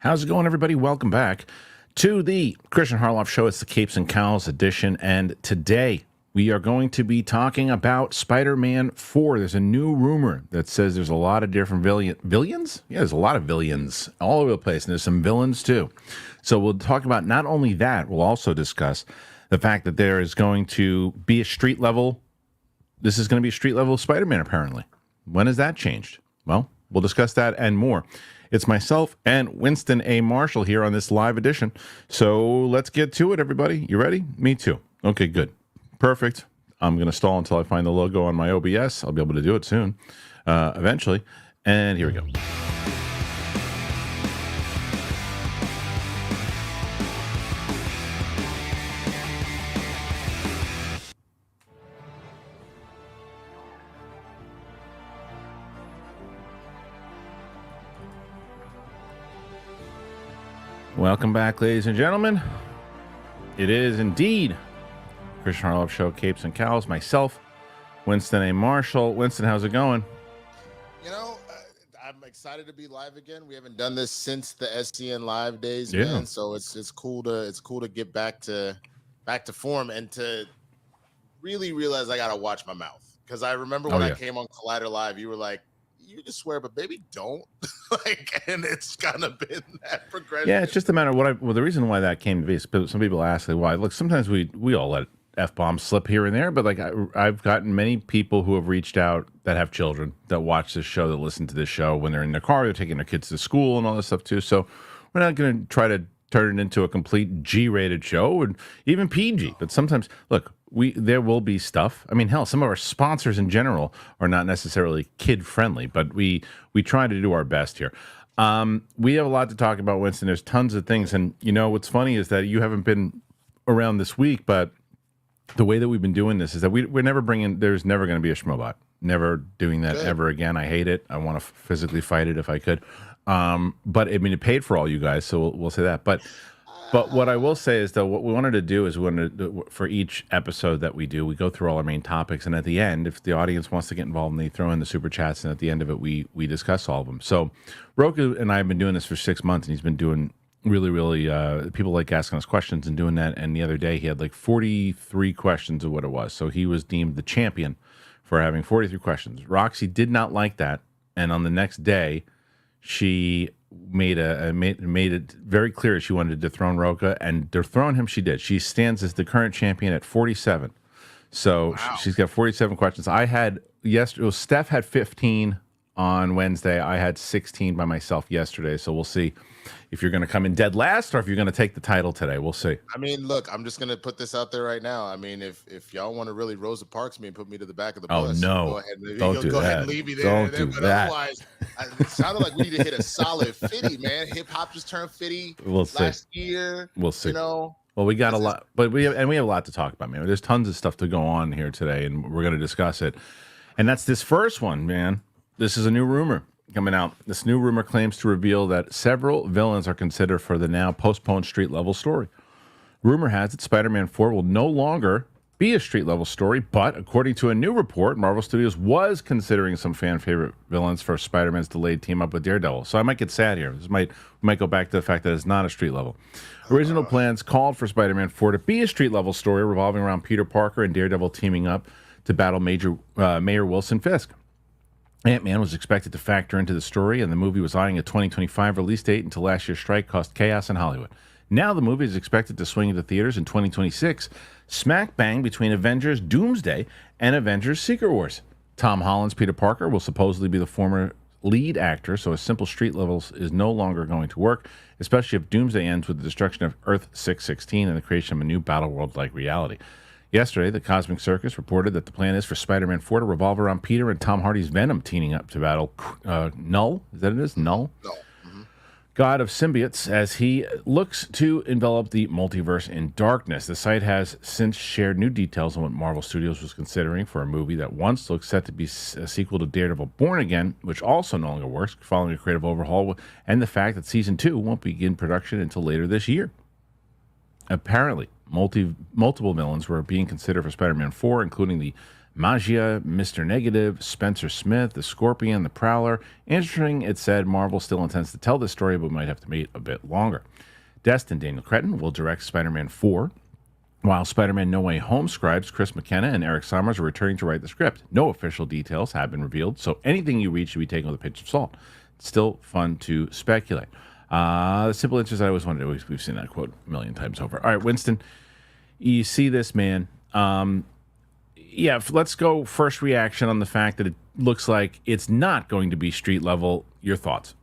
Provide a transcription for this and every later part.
How's it going, everybody? Welcome back to the Kristian Harloff Show. It's the Capes and Cowls edition, and today we are going to be talking about Spider-Man 4. There's a new rumor that says there's a lot of different villains? Yeah, there's a lot of villains all over the place, and there's some villains too. So we'll talk about not only that, we'll also discuss the fact that there is going to be a street level. This is going to be a street level Spider-Man, apparently. When has that changed? Well, we'll discuss that and more. It's myself and Winston A. Marshall here on this live edition. So let's get to it, everybody. You ready? Me too. Okay, good. Perfect. I'm going to stall until I find the logo on my OBS. I'll be able to do it soon, eventually. And here we go. Welcome back, ladies and gentlemen. It is indeed Kristian Harloff Show, Capes and Cowls. Myself, Winston A. Marshall. Winston, how's it going? You know, I'm excited to be live again. We haven't done this since the SCN Live days, Yeah. man. So it's cool to get back to form and to really realize I gotta watch my mouth, because I remember when I came on Collider Live, you were like, you can swear, but baby, don't. And it's kind of been that progression. Yeah, it's just a matter of the reason why that came to be is some people ask, like, why? Look, sometimes we all let F-bombs slip here and there, but like I've gotten many people who have reached out that have children that watch this show, that listen to this show when they're in their car, they're taking their kids to school and all this stuff too. So we're not going to try to turn it into a complete G-rated show or even PG. But sometimes, look, there will be stuff. I mean, hell, some of our sponsors in general are not necessarily kid-friendly, but we try to do our best here. We have a lot to talk about, Winston. There's tons of things. And, you know, what's funny is that you haven't been around this week, but the way that we've been doing this is that we're never there's never going to be a Schmobot. Never doing that ever again. I hate it. I want to physically fight it if I could. But I mean, it paid for all you guys, so we'll say that. But what I will say is that what we wanted to do is for each episode that we do, we go through all our main topics, and at the end, if the audience wants to get involved, and they throw in the super chats, and at the end of it, we discuss all of them. So Roku and I have been doing this for 6 months, and he's been doing really people like asking us questions and doing that. And the other day, he had like 43 questions of what it was. So he was deemed the champion for having 43 questions. Roxy did not like that, and on the next day, she made it very clear she wanted to dethrone Roka, and dethrone him she did. She stands as the current champion at 47. So wow. She's got 47 questions. I had Steph had 15 on Wednesday. I had 16 by myself yesterday. So we'll see if you're going to come in dead last or if you're going to take the title today. We'll see. I mean, look, I'm just going to put this out there right now. I mean, if y'all want to really Rosa Parks me and put me to the back of the bus, no, go ahead, don't do go that. ahead and leave me there. Don't do but that. Otherwise, it sounded like we need to hit a solid 50, man. Hip hop just turned 50 last year. We'll see. You know. Well, we got a lot, but we have a lot to talk about, man. There's tons of stuff to go on here today, and we're going to discuss it. And that's this first one, man. This is a new rumor coming out. This new rumor claims to reveal that several villains are considered for the now postponed street level story. Rumor has it Spider-Man 4 will no longer be a street level story, but according to a new report, Marvel Studios was considering some fan favorite villains for Spider-Man's delayed team up with Daredevil. So I might get sad here. We might go back to the fact that it's not a street level. Original plans called for Spider-Man 4 to be a street level story revolving around Peter Parker and Daredevil teaming up to battle Mayor Wilson Fisk. Ant-Man was expected to factor into the story, and the movie was eyeing a 2025 release date until last year's strike caused chaos in Hollywood. Now the movie is expected to swing into theaters in 2026, smack bang between Avengers Doomsday and Avengers Secret Wars. Tom Holland's Peter Parker will supposedly be the former lead actor, so a simple street levels is no longer going to work, especially if Doomsday ends with the destruction of Earth 616 and the creation of a new battle world-like reality. Yesterday, the Cosmic Circus reported that the plan is for Spider-Man 4 to revolve around Peter and Tom Hardy's Venom teaming up to battle Null. Is that it is? Null? No. Mm-hmm. God of symbiotes, as he looks to envelop the multiverse in darkness. The site has since shared new details on what Marvel Studios was considering for a movie that once looked set to be a sequel to Daredevil Born Again, which also no longer works, following a creative overhaul, and the fact that Season 2 won't begin production until later this year. Apparently, multiple villains were being considered for Spider-Man 4, including the Magia, Mr. Negative, Spencer Smith, the Scorpion, the Prowler. Interesting, it said Marvel still intends to tell this story, but might have to wait a bit longer. Destin Daniel Cretton will direct Spider-Man 4. While Spider-Man No Way Home scribes Chris McKenna and Eric Sommers are returning to write the script. No official details have been revealed, so anything you read should be taken with a pinch of salt. It's still fun to speculate. The simple answer is I always wanted to. We've seen that quote a million times over. All right, Winston, you see this, man. Yeah, let's go first reaction on the fact that it looks like it's not going to be street level. Your thoughts?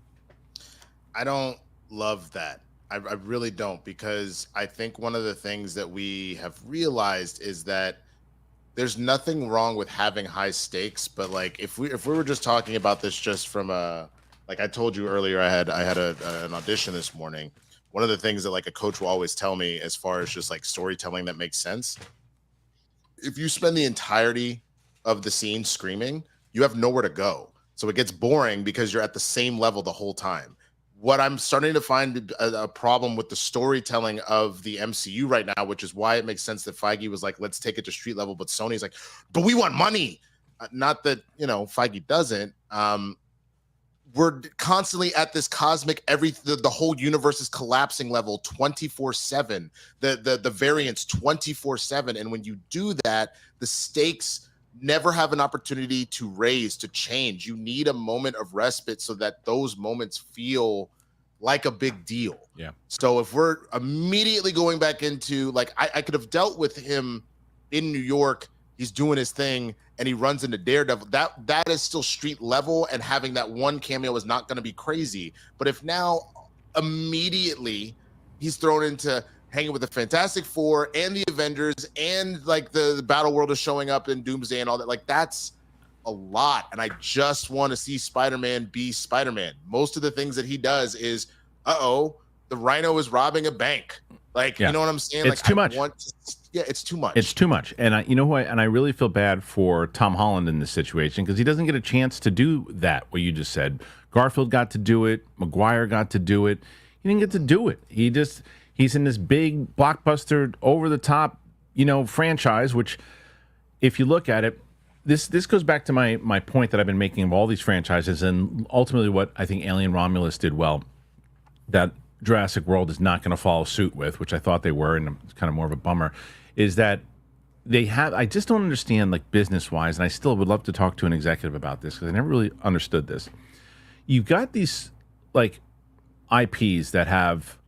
I don't love that. I really don't, because I think one of the things that we have realized is that there's nothing wrong with having high stakes, but like if we were just talking about this just from a, like I told you earlier, I had an audition this morning. One of the things that like a coach will always tell me as far as just like storytelling that makes sense, if you spend the entirety of the scene screaming, you have nowhere to go. So it gets boring because you're at the same level the whole time. What I'm starting to find a problem with the storytelling of the MCU right now, which is why it makes sense that Feige was like, let's take it to street level, but Sony's like, but we want money. Not that, Feige doesn't. We're constantly at this cosmic, the whole universe is collapsing level 24/7, the variants 24/7. And when you do that, the stakes never have an opportunity to raise, to change. You need a moment of respite so that those moments feel like a big deal. Yeah. So if we're immediately going back into, like, I could have dealt with him in New York, he's doing his thing, and he runs into Daredevil. That is still street level, and having that one cameo is not going to be crazy. But if now immediately he's thrown into hanging with the Fantastic Four and the Avengers, and like the Battle World is showing up in Doomsday and all that, like that's a lot. And I just want to see Spider-Man be Spider-Man. Most of the things that he does is, the Rhino is robbing a bank. Like, You know what I'm saying? It's like, too much. It's too much. It's too much. And I really feel bad for Tom Holland in this situation, because he doesn't get a chance to do that, what you just said. Garfield got to do it. Maguire got to do it. He didn't get to do it. He's in this big blockbuster, over-the-top, franchise, which, if you look at it, this goes back to my point that I've been making of all these franchises, and ultimately what I think Alien Romulus did well, that Jurassic World is not going to follow suit with, which I thought they were, and it's kind of more of a bummer, is that I just don't understand, like, business-wise, and I still would love to talk to an executive about this, because I never really understood this. You've got these, like, IPs that have,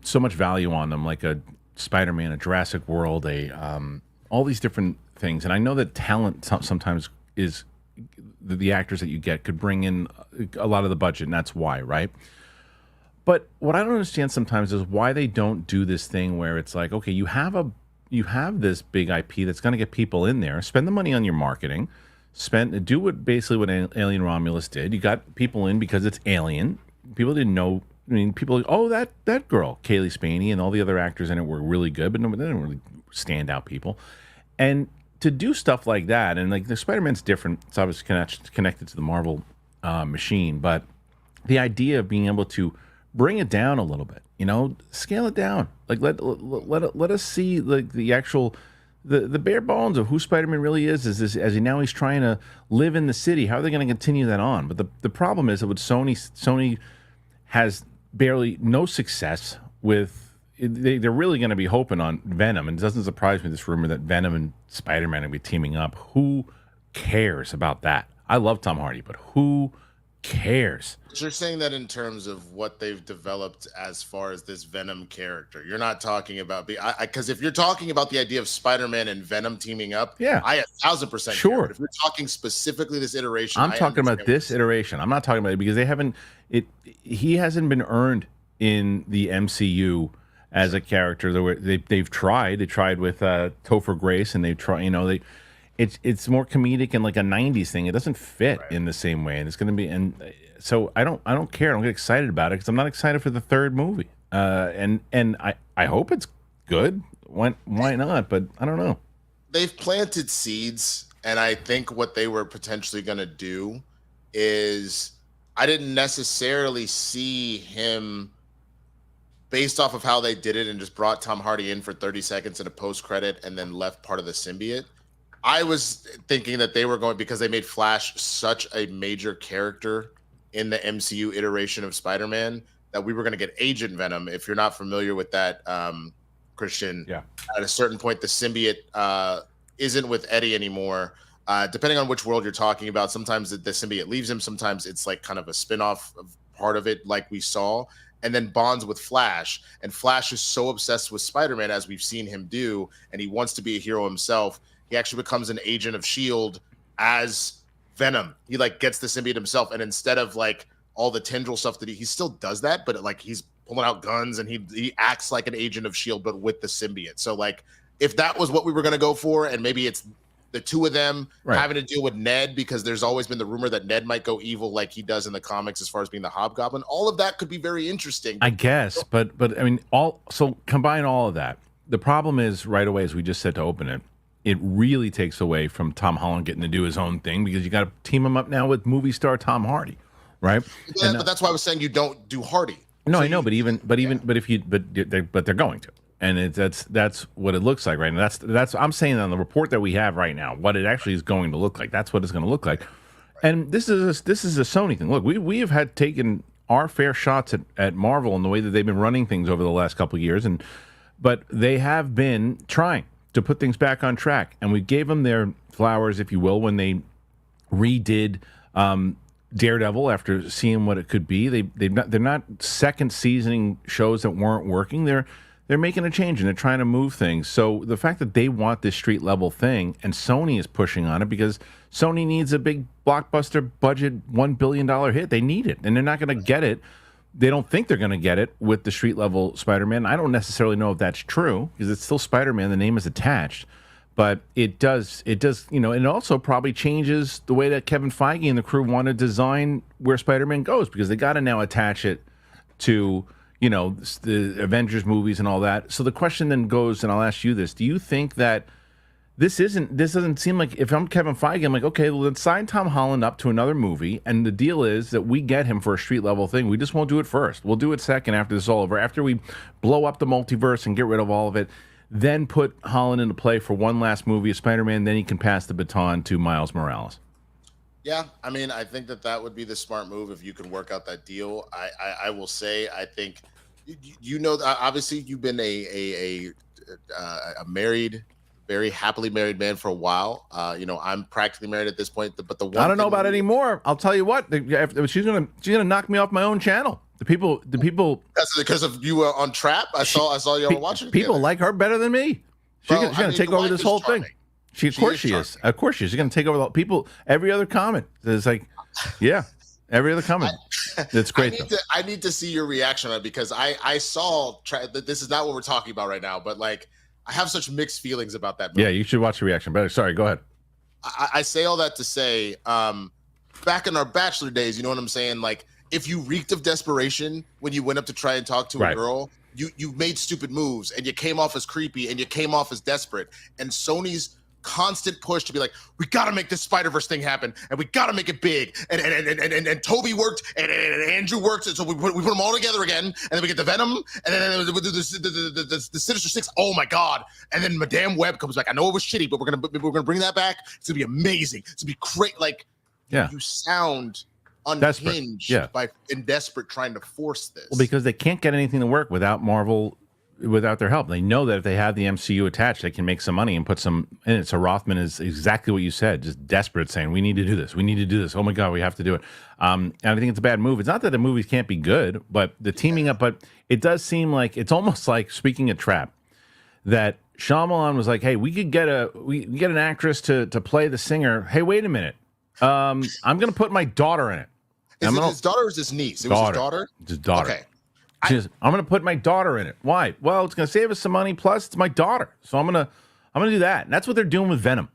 so much value on them, like a Spider-Man, a Jurassic World, all these different things. And I know that talent sometimes is the actors that you get could bring in a lot of the budget, and that's why, right? But what I don't understand sometimes is why they don't do this thing where it's like, okay, you have this big IP that's going to get people in there. Spend the money on your marketing. Do what Alien Romulus did. You got people in because it's Alien. People didn't know. I mean, people, that girl, Kaylee Spaney, and all the other actors in it were really good, but they didn't really stand out people. And to do stuff like that, and like the Spider-Man's different. It's obviously connected to the Marvel machine, but the idea of being able to bring it down a little bit, scale it down. Like let us see like the actual the bare bones of who Spider-Man really is he's trying to live in the city. How are they going to continue that on? But the problem is that with Sony has barely no success with. They're really going to be hoping on Venom, and it doesn't surprise me, this rumor that Venom and Spider-Man are going to be teaming up. Who cares about that? I love Tom Hardy, but who cares? You're saying that in terms of what they've developed as far as this Venom character. You're not talking about because if you're talking about the idea of Spider-Man and Venom teaming up, yeah, I 1,000% sure. Care. But if you're talking specifically this iteration, I'm talking about this iteration. I'm not talking about it because he hasn't been earned in the MCU as a character. They've tried. They tried with Topher Grace, and they've tried. It's more comedic and like a '90s thing. It doesn't fit in the same way, and it's going to be. And so I don't care. I don't get excited about it because I'm not excited for the third movie. And I hope it's good. Why not? But I don't know. They've planted seeds, and I think what they were potentially going to do is I didn't necessarily see him. Based off of how they did it and just brought Tom Hardy in for 30 seconds in a post-credit and then left part of the symbiote, I was thinking that they were going, because they made Flash such a major character in the MCU iteration of Spider-Man, that we were going to get Agent Venom. If you're not familiar with that, Kristian, at a certain point, the symbiote isn't with Eddie anymore. Depending on which world you're talking about, sometimes the symbiote leaves him. Sometimes it's like kind of a spin-off of part of it, like we saw, and then bonds with Flash. And Flash is so obsessed with Spider-Man, as we've seen him do, and he wants to be a hero himself. He actually becomes an agent of S.H.I.E.L.D. as Venom. He like gets the symbiote himself, and instead of like all the tendril stuff that he still does that, but like he's pulling out guns and he acts like an agent of S.H.I.E.L.D. but with the symbiote. So like if that was what we were going to go for, and maybe it's the two of them having to deal with Ned, because there's always been the rumor that Ned might go evil like he does in the comics as far as being the Hobgoblin. All of that could be very interesting, I guess. But I mean, so combine all of that. The problem is, right away, as we just said to open it, it really takes away from Tom Holland getting to do his own thing, because you got to team him up now with movie star Tom Hardy, right? Yeah, but that's why I was saying you don't do Hardy. No, so I know, but they're going to. And that's what it looks like right now. That's I'm saying on the report that we have right now, what it actually is going to look like. That's what it's going to look like. And this is a Sony thing. Look, we have had taken our fair shots at Marvel in the way that they've been running things over the last couple of years, but they have been trying to put things back on track. And we gave them their flowers, if you will, when they redid Daredevil after seeing what it could be. They're not second seasoning shows that weren't working. They're making a change, and they're trying to move things. So the fact that they want this street level thing, and Sony is pushing on it, because Sony needs a big blockbuster budget $1 billion hit. They need it, and they're not going to get it. They don't think they're going to get it with the street level Spider-Man. I don't necessarily know if that's true, because it's still Spider-Man. The name is attached. But it does, and it also probably changes the way that Kevin Feige and the crew want to design where Spider-Man goes, because they got to now attach it to the Avengers movies and all that. So the question then goes, and I'll ask you this: do you think that this doesn't seem like, if I'm Kevin Feige, I'm like, okay, well, let's sign Tom Holland up to another movie, and the deal is that we get him for a street level thing. We just won't do it first. We'll do it second after this is all over. After we blow up the multiverse and get rid of all of it, then put Holland into play for one last movie of Spider-Man. Then he can pass the baton to Miles Morales. Yeah, I mean, I think that would be the smart move if you can work out that deal. I will say, I think, obviously you've been a married, very happily married man for a while. I'm practically married at this point. But the one I don't know about it anymore. I'll tell you what, she's gonna knock me off my own channel. The people. That's because of you on Trap. I saw y'all watching. People like her better than me. She's gonna take over this whole thing. Of course she is. Of course she is. She's going to take over the people. Every other comment is like, yeah, every other comment. It's great. I need to see your reaction on it, because I saw that this is not what we're talking about right now, but like I have such mixed feelings about that movie. Yeah, you should watch the reaction. But sorry, go ahead. I say all that to say, back in our Bachelor days, you know what I'm saying? Like, if you reeked of desperation when you went up to try and talk to a girl, you made stupid moves, and you came off as creepy, and you came off as desperate. And Sony's constant push to be like, we got to make this Spider-Verse thing happen, and we got to make it big, and Toby worked, and Andrew worked, and so we put them all together again, and then we get the Venom, and then the Sinister Six. Oh my God! And then Madame Web comes back. I know it was shitty, but we're gonna bring that back. It's gonna be amazing. It's gonna be great. Like, you sound unhinged and desperate trying to force this. Well, because they can't get anything to work without Marvel. Without their help. They know that if they have the MCU attached, they can make some money and put some in it. So Rothman is exactly what you said, just desperate, saying, we need to do this. We need to do this. Oh my God, we have to do it. And I think it's a bad move. It's not that the movies can't be good, but the teaming up, but it does seem like, it's almost like, speaking of Trap, that Shyamalan was like, hey, we could get an actress to play the singer. Hey, wait a minute. I'm going to put my daughter in it. Is it his daughter or is his niece? It was his daughter? His daughter. Okay. I'm going to put my daughter in it. Why? Well, it's going to save us some money. Plus, it's my daughter, so I'm going to do that. And that's what they're doing with Venom.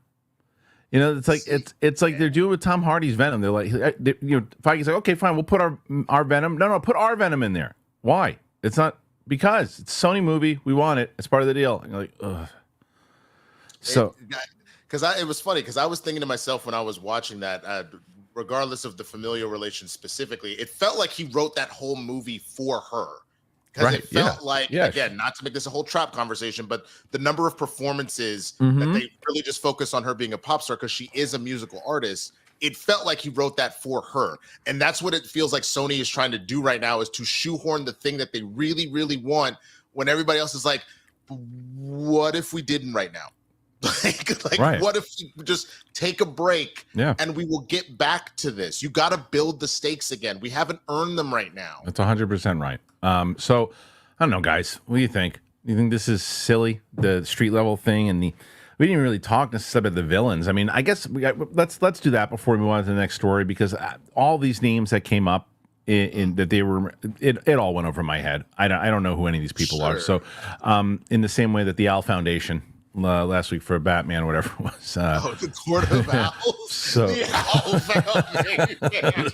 It's like it's like they're doing with Tom Hardy's Venom. They're like, Feige's like, okay, fine, we'll put our Venom. No, put our Venom in there. Why? It's not because it's a Sony movie. We want it. It's part of the deal. And you're like, ugh. So, because it was funny because I was thinking to myself when I was watching that. Regardless of the familial relation specifically, it felt like he wrote that whole movie for her. because it felt like, again, not to make this a whole trap conversation, but the number of performances that they really just focus on her being a pop star because she is a musical artist. It felt like he wrote that for her. And that's what it feels like Sony is trying to do right now, is to shoehorn the thing that they really, really want when everybody else is like, what if we didn't right now? What if we just take a break and we will get back to this? You got to build the stakes again. We haven't earned them right now. That's 100% right. So I don't know, guys. What do you think? You think this is silly, the street level thing, and we didn't even really talk necessarily about the villains. I mean, I guess let's do that before we move on to the next story, because all these names that came up in that they were, it all went over my head. I don't know who any of these people are. So in the same way that the Owl Foundation last week for Batman, whatever it was. The Court of Owls. The Owl Foundation.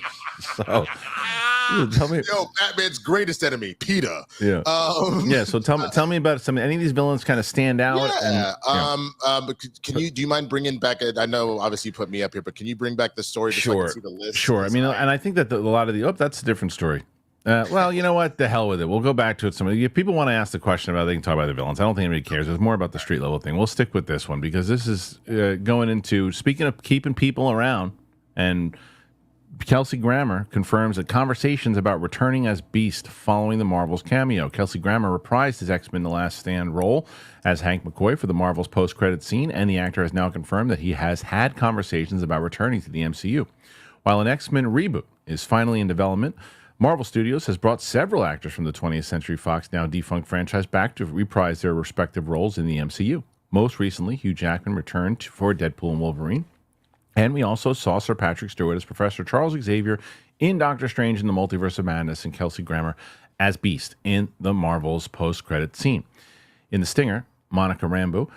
Tell me, Batman's greatest enemy, PETA. So tell me about any of these villains kind of stand out. Do you mind bringing back? I know obviously you put me up here, but can you bring back the story? So I can see the list? Sure. I mean, and I think that a lot of that's a different story. Well, you know what? The hell with it. We'll go back to it. If people want to ask the question about it, they can talk about the villains. I don't think anybody cares. It's more about the street level thing. We'll stick with this one because this is going into, speaking of keeping people around, and Kelsey Grammer confirms that conversations about returning as Beast following the Marvels cameo. Kelsey Grammer reprised his X-Men The Last Stand role as Hank McCoy for the Marvels post-credit scene, and the actor has now confirmed that he has had conversations about returning to the MCU. While an X-Men reboot is finally in development, Marvel Studios has brought several actors from the 20th Century Fox now defunct franchise back to reprise their respective roles in the MCU. Most recently, Hugh Jackman returned for Deadpool and Wolverine. And we also saw Sir Patrick Stewart as Professor Charles Xavier in Doctor Strange in the Multiverse of Madness, and Kelsey Grammer as Beast in the Marvel's post-credit scene. In The Stinger, Monica Rambeau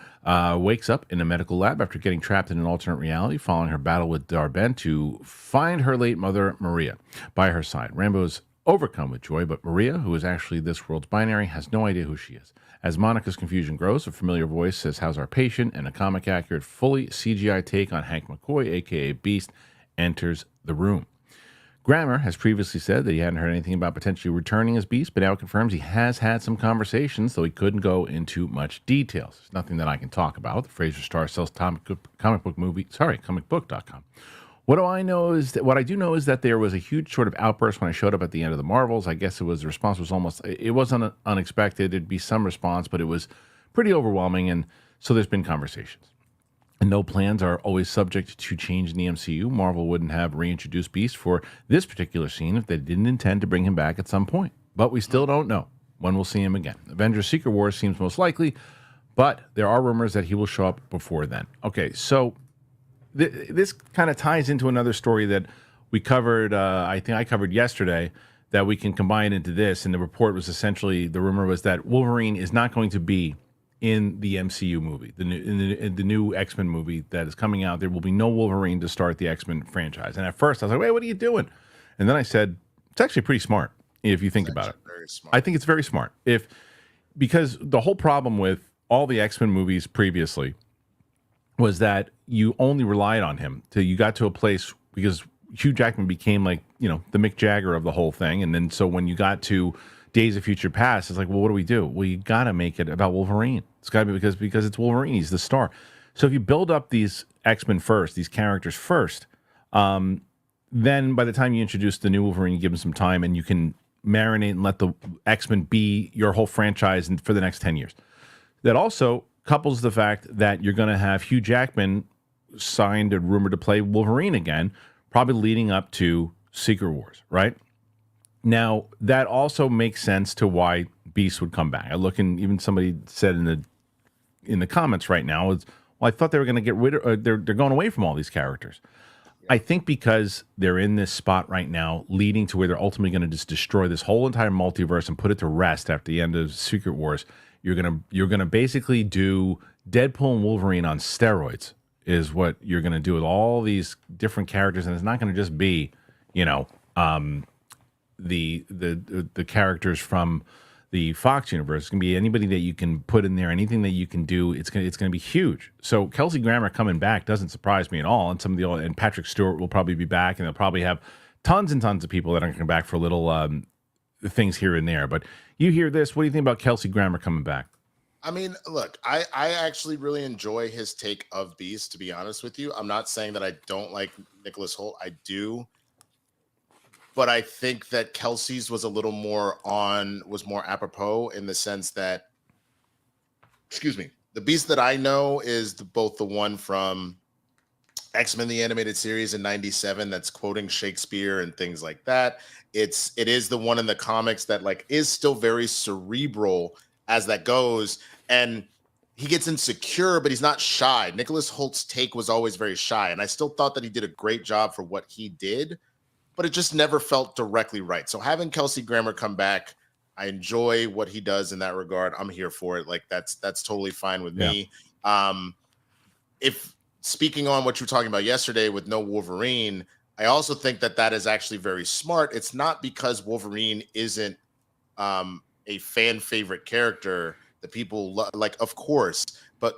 wakes up in a medical lab after getting trapped in an alternate reality following her battle with Dar-Ben to find her late mother, Maria, by her side. Rambeau is overcome with joy, but Maria, who is actually this world's binary, has no idea who she is. As Monica's confusion grows, a familiar voice says, "How's our patient?" and a comic-accurate, fully CGI take on Hank McCoy, a.k.a. Beast, enters the room. Grammer has previously said that he hadn't heard anything about potentially returning as Beast, but now confirms he has had some conversations, though he couldn't go into much details. There's nothing that I can talk about. The Fraser star sells comicbook.com. What I do know is that there was a huge sort of outburst when I showed up at the end of the Marvels. I guess the response was it wasn't unexpected. There'd be some response, but it was pretty overwhelming, and so there's been conversations. And no plans are always subject to change in the MCU. Marvel wouldn't have reintroduced Beast for this particular scene if they didn't intend to bring him back at some point. But we still don't know when we'll see him again. Avengers Secret Wars seems most likely, but there are rumors that he will show up before then. Okay, so this kind of ties into another story that we covered, I think I covered yesterday, that we can combine into this. And the report was essentially, the rumor was that Wolverine is not going to be in the MCU movie, the new X-Men movie that is coming out. There will be no Wolverine to start the X-Men franchise. And at first I was like, wait, what are you doing? And then I said, it's actually pretty smart if you think about it. Very smart. I think it's very smart. Because the whole problem with all the X-Men movies previously was that you only relied on him till you got to a place, because Hugh Jackman became like, the Mick Jagger of the whole thing. And then so when you got to Days of Future Past, it's like, well, what do we do? Well, you got to make it about Wolverine. It's got to be because it's Wolverine. He's the star. So if you build up these X-Men first, these characters first, then by the time you introduce the new Wolverine, you give him some time and you can marinate and let the X-Men be your whole franchise for the next 10 years. That also couples the fact that you're going to have Hugh Jackman signed and rumored to play Wolverine again, probably leading up to Secret Wars, right? Now, that also makes sense to why Beast would come back. I look, and even somebody said in the comments right now, I thought they were going to get rid of, they're going away from all these characters. Yeah. I think because they're in this spot right now, leading to where they're ultimately going to just destroy this whole entire multiverse and put it to rest after the end of Secret Wars. You're gonna basically do Deadpool and Wolverine on steroids is what you're gonna do with all these different characters, and it's not gonna just be, the characters from the Fox universe. It's gonna be anybody that you can put in there, anything that you can do. It's gonna be huge. So Kelsey Grammer coming back doesn't surprise me at all. And Patrick Stewart will probably be back, and they'll probably have tons and tons of people that are gonna come back for little things here and there. But you hear this, what do you think about Kelsey Grammer coming back? I mean, look, I actually really enjoy his take of Beast, to be honest with you. I'm not saying that I don't like Nicholas Hoult. I do. But I think that Kelsey's was a little more apropos in the sense that, excuse me, the Beast that I know is both the one from X-Men the Animated Series in '97 that's quoting Shakespeare and things like that. It is the one in the comics that like is still very cerebral as that goes, and he gets insecure, but he's not shy. Nicholas Holt's take was always very shy, and I still thought that he did a great job for what he did, but it just never felt directly right. So having Kelsey Grammer come back, I enjoy what he does in that regard. I'm here for it. Like that's totally fine with me. If speaking on what you were talking about yesterday with no Wolverine, I also think that is actually very smart. It's not because Wolverine isn't a fan favorite character that people like, of course, but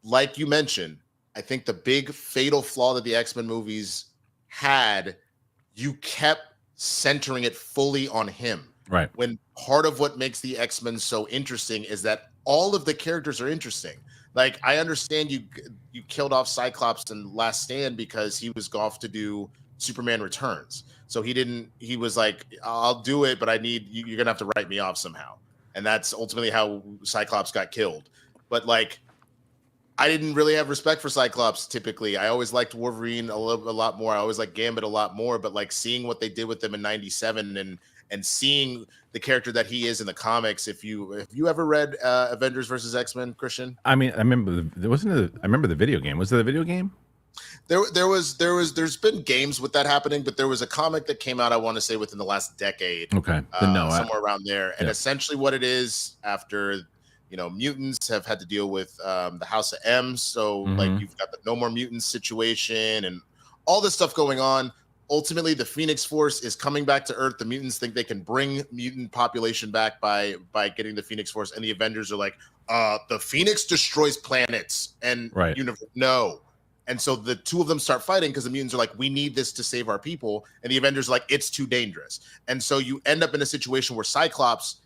like you mentioned, I think the big fatal flaw that the X-Men movies had, you kept centering it fully on him. Right. When part of what makes the X-Men so interesting is that all of the characters are interesting. Like, I understand you killed off Cyclops in Last Stand because he was off to do Superman Returns. So he was like, I'll do it, but you're going to have to write me off somehow. And that's ultimately how Cyclops got killed. But like, I didn't really have respect for Cyclops typically. I always liked Wolverine a lot more. I always liked Gambit a lot more, but like seeing what they did with them in '97 and seeing the character that he is in the comics. If you ever read Avengers versus X-Men, Kristian? I mean, I remember I remember the video game. Was it a video game? There's been games with that happening, but there was a comic that came out, I want to say, within the last decade. Okay. Somewhere around there. And essentially what it is, after mutants have had to deal with the House of M. So like you've got the No More Mutants situation and all this stuff going on. Ultimately, the Phoenix Force is coming back to Earth. The mutants think they can bring mutant population back by getting the Phoenix Force, and the Avengers are like, the Phoenix destroys planets, and no. And so the two of them start fighting because the mutants are like, we need this to save our people, and the Avengers are like, it's too dangerous. And so you end up in a situation where Cyclops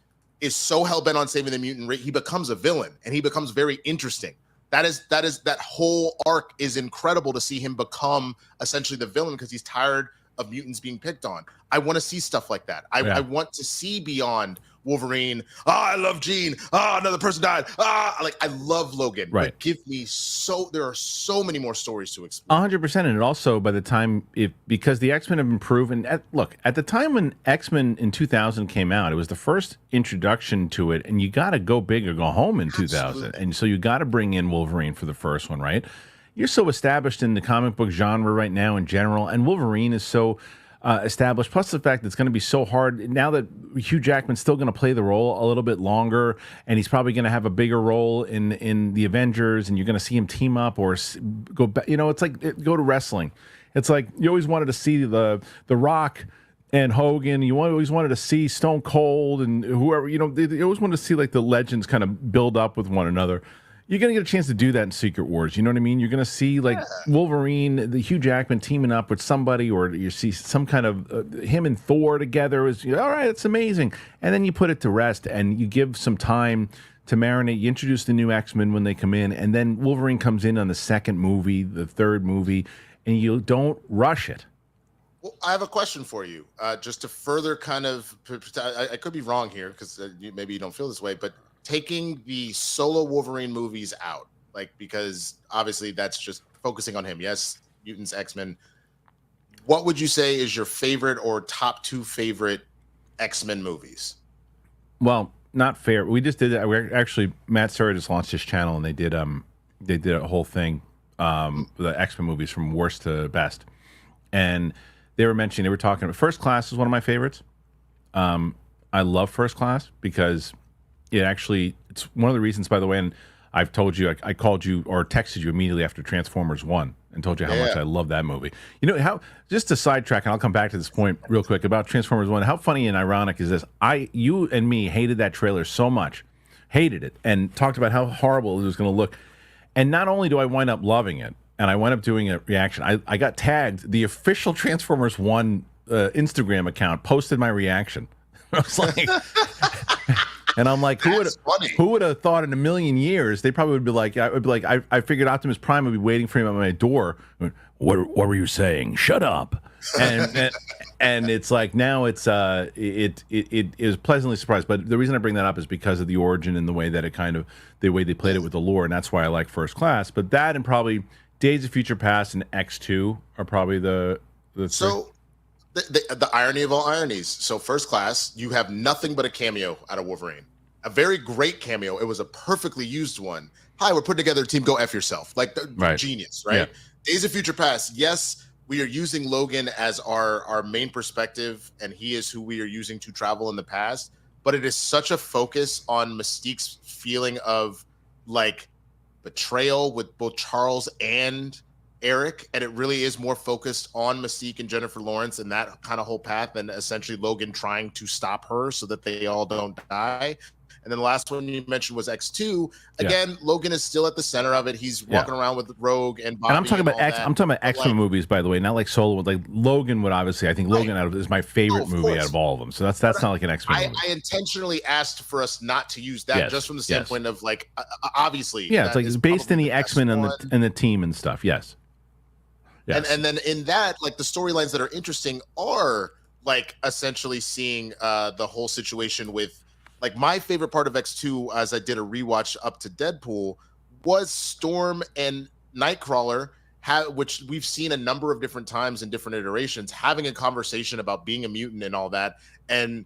is so hell-bent on saving the mutant race, he becomes a villain, and he becomes very interesting. That whole arc is incredible to see him become essentially the villain because he's tired of mutants being picked on. I want to see stuff like that. I want to see beyond Wolverine. I love Jean. Another person died. Like, I love Logan. Right. But there are so many more stories to explore. 100%. And it also, by the time, because the X-Men have been proven, at the time when X-Men in 2000 came out, it was the first introduction to it, and you got to go big or go home in 2000. Absolutely. And so you got to bring in Wolverine for the first one, right? You're so established in the comic book genre right now in general, and Wolverine is so established, plus the fact that it's going to be so hard now that Hugh Jackman's still going to play the role a little bit longer, and he's probably going to have a bigger role in the Avengers, and you're going to see him team up or go back. It's like go to wrestling. It's like you always wanted to see the Rock and Hogan. You always wanted to see Stone Cold and whoever. They always wanted to see like the legends kind of build up with one another. You're going to get a chance to do that in Secret Wars. You know what I mean? You're going to see like Wolverine, the Hugh Jackman teaming up with somebody, or you see some kind of him and Thor together. All right, it's amazing. And then you put it to rest and you give some time to marinate. You introduce the new X-Men when they come in, and then Wolverine comes in on the second movie, the third movie, and you don't rush it. Well, I have a question for you, just to further kind of, I could be wrong here because maybe you don't feel this way, but taking the solo Wolverine movies out, because obviously that's just focusing on him. Yes, mutants, X-Men. What would you say is your favorite or top two favorite X-Men movies? Well, not fair. We just did that. Matt Serra just launched his channel, and they did a whole thing, the X-Men movies from worst to best, and they were talking about First Class is one of my favorites. I love First Class because it's one of the reasons, by the way, and I've told you, I called you or texted you immediately after Transformers 1 and told you how much I love that movie. Just to sidetrack, and I'll come back to this point real quick about Transformers 1, how funny and ironic is this? You and me hated that trailer so much, hated it, and talked about how horrible it was going to look. And not only do I wind up loving it, and I wound up doing a reaction, I got tagged, the official Transformers 1 Instagram account posted my reaction. I was like, and I'm like, who would have thought in a million years? They probably would be like, I figured Optimus Prime would be waiting for him at my door. What were you saying? Shut up. And it's like now it is pleasantly surprised. But the reason I bring that up is because of the origin and the way that the way they played it with the lore, and that's why I like First Class. But that and probably Days of Future Past and X2 are probably the so. The irony of all ironies. So First Class, you have nothing but a cameo out of Wolverine. A very great cameo. It was a perfectly used one. Hi, we're putting together a team. Go F yourself. Like right. Genius, right? Yeah. Days of Future Past. Yes, we are using Logan as our main perspective, and he is who we are using to travel in the past. But it is such a focus on Mystique's feeling of like betrayal with both Charles and Eric, and it really is more focused on Mystique and Jennifer Lawrence and that kind of whole path, and essentially Logan trying to stop her so that they all don't die. And then the last one you mentioned was X2. Again, Logan is still at the center of it. He's walking around with Rogue and Bobby. And I'm talking about X-Men movies, by the way, not like Solo. Like Logan would obviously, I think Logan is my favorite movie out of all of them. So that's not like an X-Men movie. I intentionally asked for us not to use that just from the standpoint of like, obviously. Yeah, it's like it's based in the X-Men and the team and stuff. Yes. Yes. And then in that, like the storylines that are interesting are like essentially seeing the whole situation with like my favorite part of X2 as I did a rewatch up to Deadpool was Storm and Nightcrawler, which we've seen a number of different times in different iterations, having a conversation about being a mutant and all that. And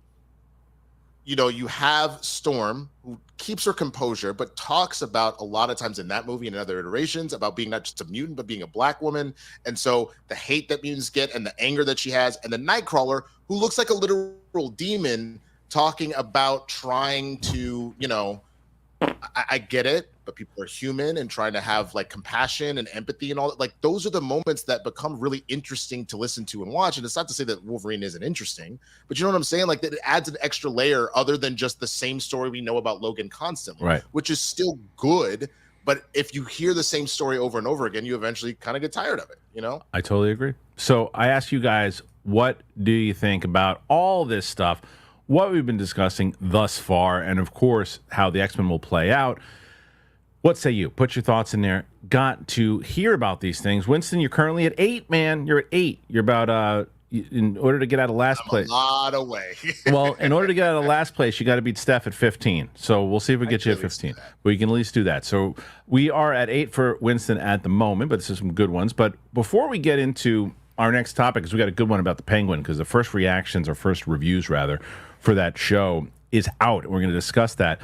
you know, you have Storm who keeps her composure, but talks about a lot of times in that movie and in other iterations about being not just a mutant, but being a black woman. And so the hate that mutants get and the anger that she has, and the Nightcrawler who looks like a literal demon talking about trying to, you know, I get it, but people are human and trying to have like compassion and empathy and all that. Like those are the moments that become really interesting to listen to and watch. And it's not to say that Wolverine isn't interesting, but you know what I'm saying? Like that it adds an extra layer other than just the same story we know about Logan constantly, right? Which is still good. But if you hear the same story over and over again, you eventually kind of get tired of it, you know? I totally agree. So I ask you guys, what do you think about all this stuff? What we've been discussing thus far, and of course, how the X-Men will play out. What say you? Put your thoughts in there. Got to hear about these things. Winston, you're currently at 8, man. You're at 8. You're about, in order to get out of last place. A lot away. Well, in order to get out of last place, you got to beat Steph at 15. So we'll see if we get you at 15. But you can at least do that. So we are at 8 for Winston at the moment, but this is some good ones. But before we get into our next topic, because we got a good one about the Penguin, because the first reactions, or first reviews rather, for that show is out. We're going to discuss that.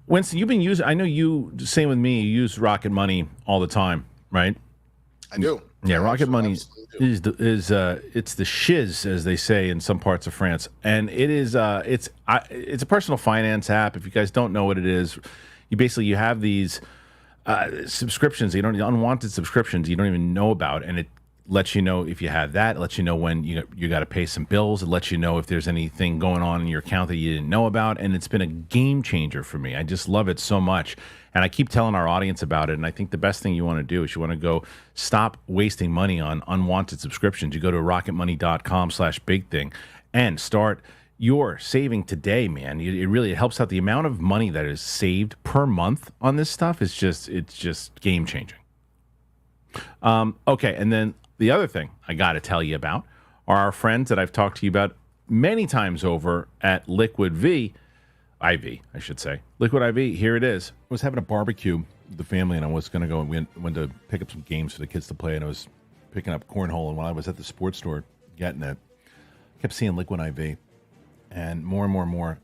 Winston, you've been using, I know you, same with me, you use Rocket Money all the time, right? I do. Yeah, Rocket Money is it's the shiz, as they say in some parts of France. And it is, it's a personal finance app. If you guys don't know what it is, you have these subscriptions, unwanted subscriptions you don't even know about, and it lets you know if you have that. It lets you know when you got to pay some bills. It lets you know if there's anything going on in your account that you didn't know about. And it's been a game changer for me. I just love it so much. And I keep telling our audience about it. And I think the best thing you want to do is you want to go stop wasting money on unwanted subscriptions. You go to rocketmoney.com/big thing and start your saving today, man. It really helps out. The amount of money that is saved per month on this stuff is just game changing. Okay. And then the other thing I got to tell you about are our friends that I've talked to you about many times over at Liquid IV, I should say. Liquid IV, here it is. I was having a barbecue with the family, and I was going to go and we went to pick up some games for the kids to play, and I was picking up cornhole, and while I was at the sports store getting it, I kept seeing Liquid IV, and more,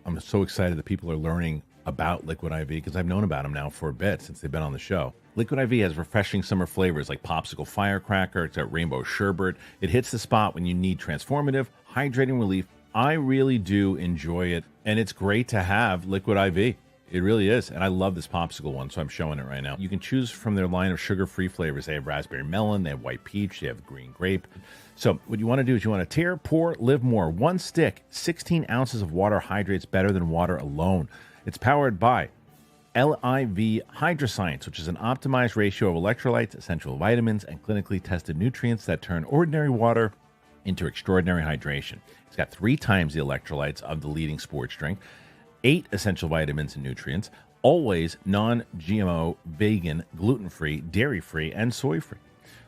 I'm so excited that people are learning about Liquid IV because I've known about them now for a bit since they've been on the show. Liquid IV has refreshing summer flavors like popsicle firecracker. It's got rainbow sherbet. It hits the spot when you need transformative, hydrating relief. I really do enjoy it, and it's great to have Liquid IV. It really is, and I love this popsicle one, so I'm showing it right now. You can choose from their line of sugar-free flavors. They have raspberry melon, they have white peach, they have green grape. So what you want to do is you want to tear, pour, live more. One stick, 16 ounces of water hydrates better than water alone. It's powered by LIV Hydroscience, which is an optimized ratio of electrolytes, essential vitamins, and clinically tested nutrients that turn ordinary water into extraordinary hydration. It's got 3 times the electrolytes of the leading sports drink, 8 essential vitamins and nutrients, always non-GMO, vegan, gluten-free, dairy-free, and soy-free.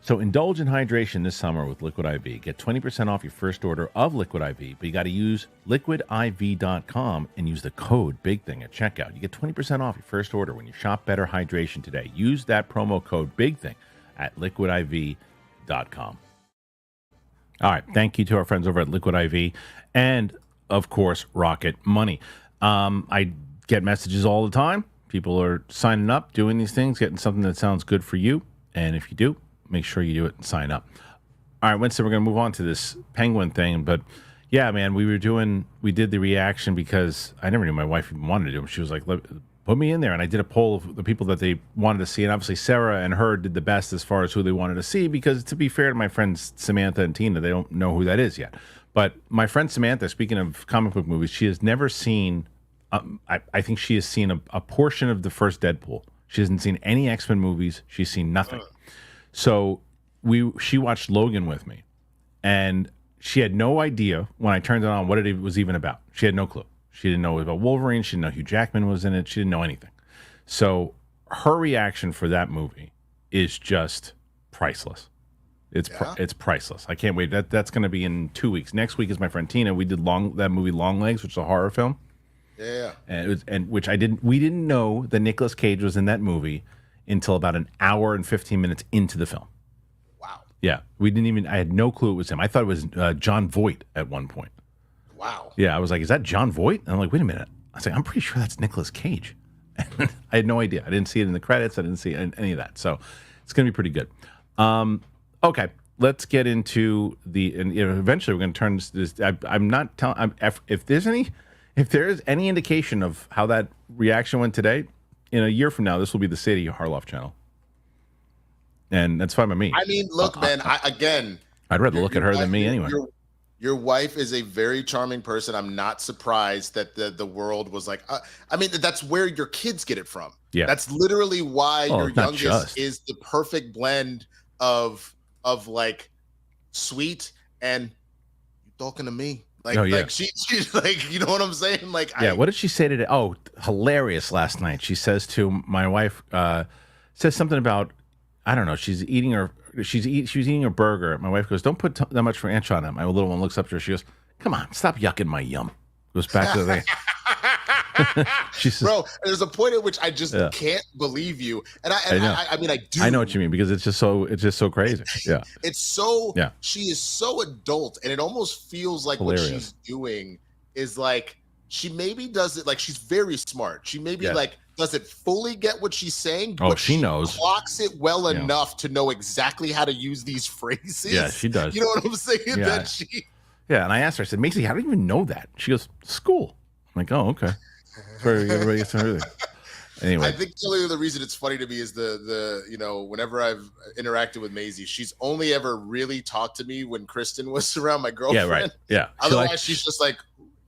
So indulge in hydration this summer with Liquid IV. Get 20% off your first order of Liquid IV, but you got to use liquidiv.com and use the code BIGTHING at checkout. You get 20% off your first order when you shop Better Hydration today. Use that promo code BIGTHING at liquidiv.com. All right, thank you to our friends over at Liquid IV and, of course, Rocket Money. I get messages all the time. People are signing up, doing these things, getting something that sounds good for you. And if you do, make sure you do it and sign up. All right, Winston, we're going to move on to this Penguin thing. But yeah, man, we did the reaction because I never knew my wife even wanted to do them. She was like, put me in there. And I did a poll of the people that they wanted to see. And obviously Sarah and her did the best as far as who they wanted to see, because to be fair to my friends Samantha and Tina, they don't know who that is yet. But my friend Samantha, speaking of comic book movies, she has never seen, I think she has seen a portion of the first Deadpool. She hasn't seen any X-Men movies. She's seen nothing. So she watched Logan with me, and she had no idea when I turned it on what it was even about. She had no clue. She didn't know it was about Wolverine. She didn't know Hugh Jackman was in it. She didn't know anything. So her reaction for that movie is just priceless. It's priceless. I can't wait. That's going to be in 2 weeks. Next week is my friend Tina. We did that movie Long Legs, which is a horror film. Yeah. And which we didn't know that Nicolas Cage was in that movie until about an hour and 15 minutes into the film. Wow. Yeah. I had no clue it was him. I thought it was John Voight at one point. Wow. Yeah. I was like, is that John Voight? And I'm like, wait a minute. I was like, I'm pretty sure that's Nicolas Cage. I had no idea. I didn't see it in the credits. I didn't see any of that. So it's going to be pretty good. Okay. Let's get into and eventually we're going to turn this. I'm not telling, if there is any indication of how that reaction went today, in a year from now, this will be the Sadie Harloff channel. And that's fine by me. I mean, look, man, I'd rather look at her than me anyway. Your wife is a very charming person. I'm not surprised that the world was like, I mean, that's where your kids get it from. Yeah. That's literally why your youngest is the perfect blend of like sweet and you talking to me. Like she's like, you know what I'm saying? Like, yeah. What did she say today? Oh, hilarious last night. She says to my wife, says something about, I don't know. She was eating a burger. My wife goes, "Don't put that much ranch on it." My little one looks up to her. She goes, "Come on, stop yucking my yum." Goes back to the thing. She says, bro, there's a point at which I just can't believe you. And I mean, I do. I know what you mean, because it's just so crazy. Yeah. She is so adult, and it almost feels like hilarious. What she's doing is like, she maybe does it, like, she's very smart. She maybe like doesn't fully get what she's saying, but she knows, clocks it well enough to know exactly how to use these phrases. Yeah, she does. You know what I'm saying? Yeah. And I asked her, I said, Macy, how do you even know that? She goes, school. I'm like, oh, okay. Everybody gets everything. Anyway, I think clearly the reason it's funny to me is the whenever I've interacted with Maisie, she's only ever really talked to me when Kristen was around, my girlfriend. Yeah, right. Yeah. Otherwise, she's just like,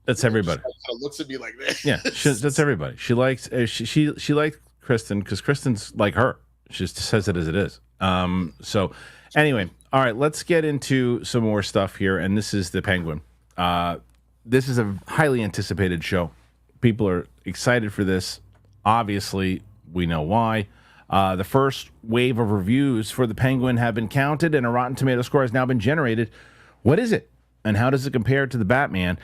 that's everybody. She kind of looks at me like that. Yeah, that's everybody. She likes she likes Kristen because Kristen's like her. She just says it as it is. So anyway, all right, let's get into some more stuff here. And this is the Penguin. This is a highly anticipated show. People are excited for this. Obviously, we know why. The first wave of reviews for the Penguin have been counted, and a Rotten Tomato score has now been generated. What is it, and how does it compare to the Batman?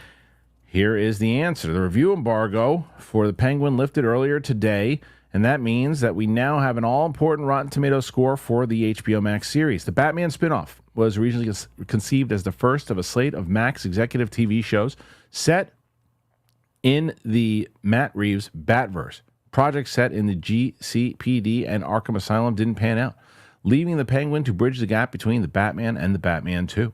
Here is the answer. The review embargo for the Penguin lifted earlier today, and that means that we now have an all-important Rotten Tomato score for the HBO Max series. The Batman spinoff was originally conceived as the first of a slate of Max executive TV shows set in the Matt Reeves Batverse. Project set in the GCPD and Arkham Asylum didn't pan out, leaving the Penguin to bridge the gap between the Batman and the Batman 2.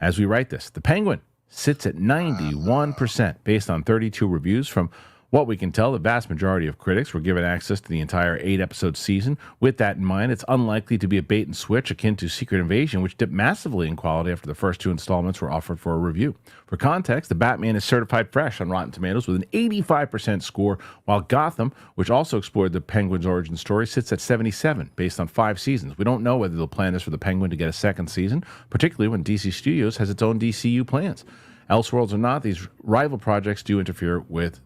As we write this, the Penguin sits at 91% based on 32 reviews from What we can tell, the vast majority of critics were given access to the entire 8-episode season. With that in mind, it's unlikely to be a bait and switch akin to Secret Invasion, which dipped massively in quality after the first 2 installments were offered for a review. For context, The Batman is certified fresh on Rotten Tomatoes with an 85% score, while Gotham, which also explored the Penguin's origin story, sits at 77, based on 5 seasons. We don't know whether they'll plan this for the Penguin to get a second season, particularly when DC Studios has its own DCU plans. Elseworlds or not, these rival projects do interfere with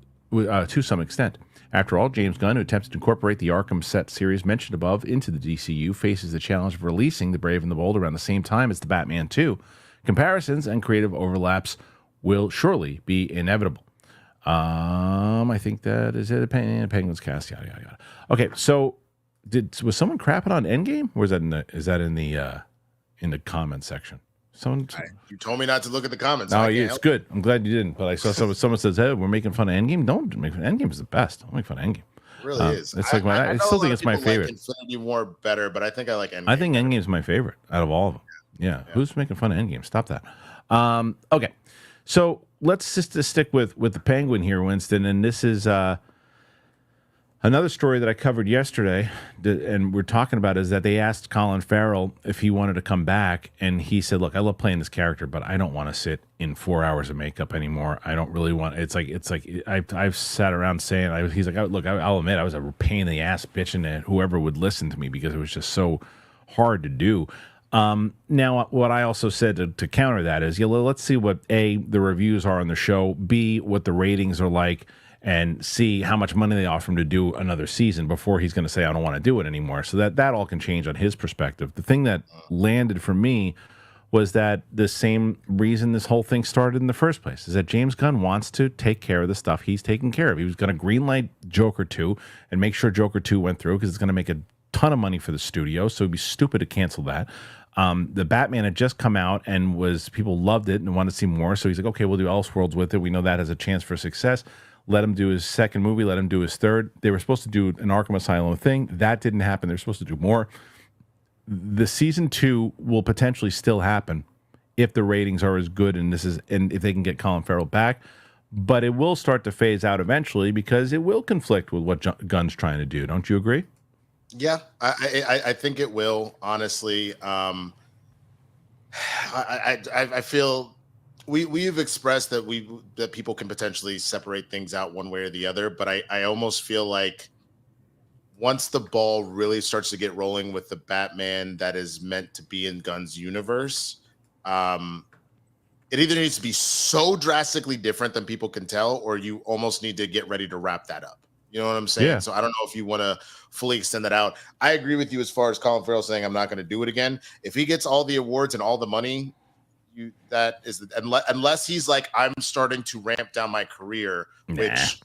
to some extent. After all, James Gunn, who attempted to incorporate the Arkham set series mentioned above into the DCU, faces the challenge of releasing The Brave and the Bold around the same time as The Batman 2. Comparisons and creative overlaps will surely be inevitable. I think that is it. Penguins cast, yada yada yada. Okay, so was someone crapping on Endgame, or is that in the comment section? You told me not to look at the comments. No, it's good. I'm glad you didn't. But I saw someone says, "Hey, we're making fun of Endgame." Don't make fun. Endgame is the best. Don't make fun of Endgame. It really is. It's like I still think it's my favorite. Like Infinity War better, but I think I like Endgame. I think Endgame is my favorite out of all of them. Yeah. Who's making fun of Endgame? Stop that. Okay, so let's just stick with the Penguin here, Winston. And this is another story that I covered yesterday, and we're talking about, is that they asked Colin Farrell if he wanted to come back, and he said, "Look, I love playing this character, but I don't want to sit in 4 hours of makeup anymore. I don't really want." It's like I've sat around saying, he's like, "Look, I'll admit I was a pain in the ass bitching at whoever would listen to me because it was just so hard to do." Now, what I also said to counter that is, let's see what A, the reviews are on the show, B, what the ratings are like, and see how much money they offer him to do another season before he's going to say, "I don't want to do it anymore." So that all can change on his perspective. The thing that landed for me was that the same reason this whole thing started in the first place is that James Gunn wants to take care of the stuff he's taking care of. He was going to greenlight Joker 2 and make sure Joker 2 went through because it's going to make a ton of money for the studio, so it'd be stupid to cancel that. The Batman had just come out and people loved it and wanted to see more, so he's like, okay, we'll do Elseworlds with it. We know that has a chance for success. Let him do his second movie. Let him do his third. They were supposed to do an Arkham Asylum thing. That didn't happen. They're supposed to do more. The season 2 will potentially still happen if the ratings are as good and if they can get Colin Farrell back. But it will start to phase out eventually because it will conflict with what Gunn's trying to do. Don't you agree? Yeah, I think it will. Honestly, I feel. We've expressed that people can potentially separate things out one way or the other, but I almost feel like once the ball really starts to get rolling with the Batman that is meant to be in Gunn's universe, it either needs to be so drastically different than people can tell, or you almost need to get ready to wrap that up. You know what I'm saying? Yeah. So I don't know if you want to fully extend that out. I agree with you as far as Colin Farrell saying, "I'm not going to do it again." If he gets all the awards and all the money, unless he's like, "I'm starting to ramp down my career," which,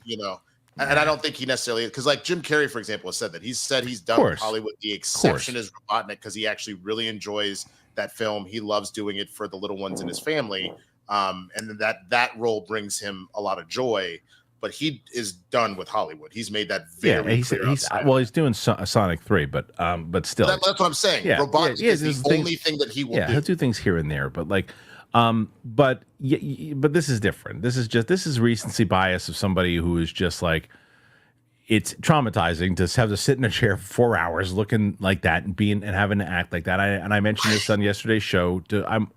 and I don't think he necessarily, because like Jim Carrey, for example, has said that he's done with Hollywood. The exception is Robotnik, because he actually really enjoys that film. He loves doing it for the little ones in his family. And that role brings him a lot of joy, but he is done with Hollywood. He's made that very clear. He's doing Sonic 3, but still. That's what I'm saying. Yeah, Robotnik is the only thing that he will do. He'll do things here and there, but like, but this is different. This is recency bias of somebody who is just like, it's traumatizing to have to sit in a chair for 4 hours looking like that and having to act like that. I mentioned this on yesterday's show.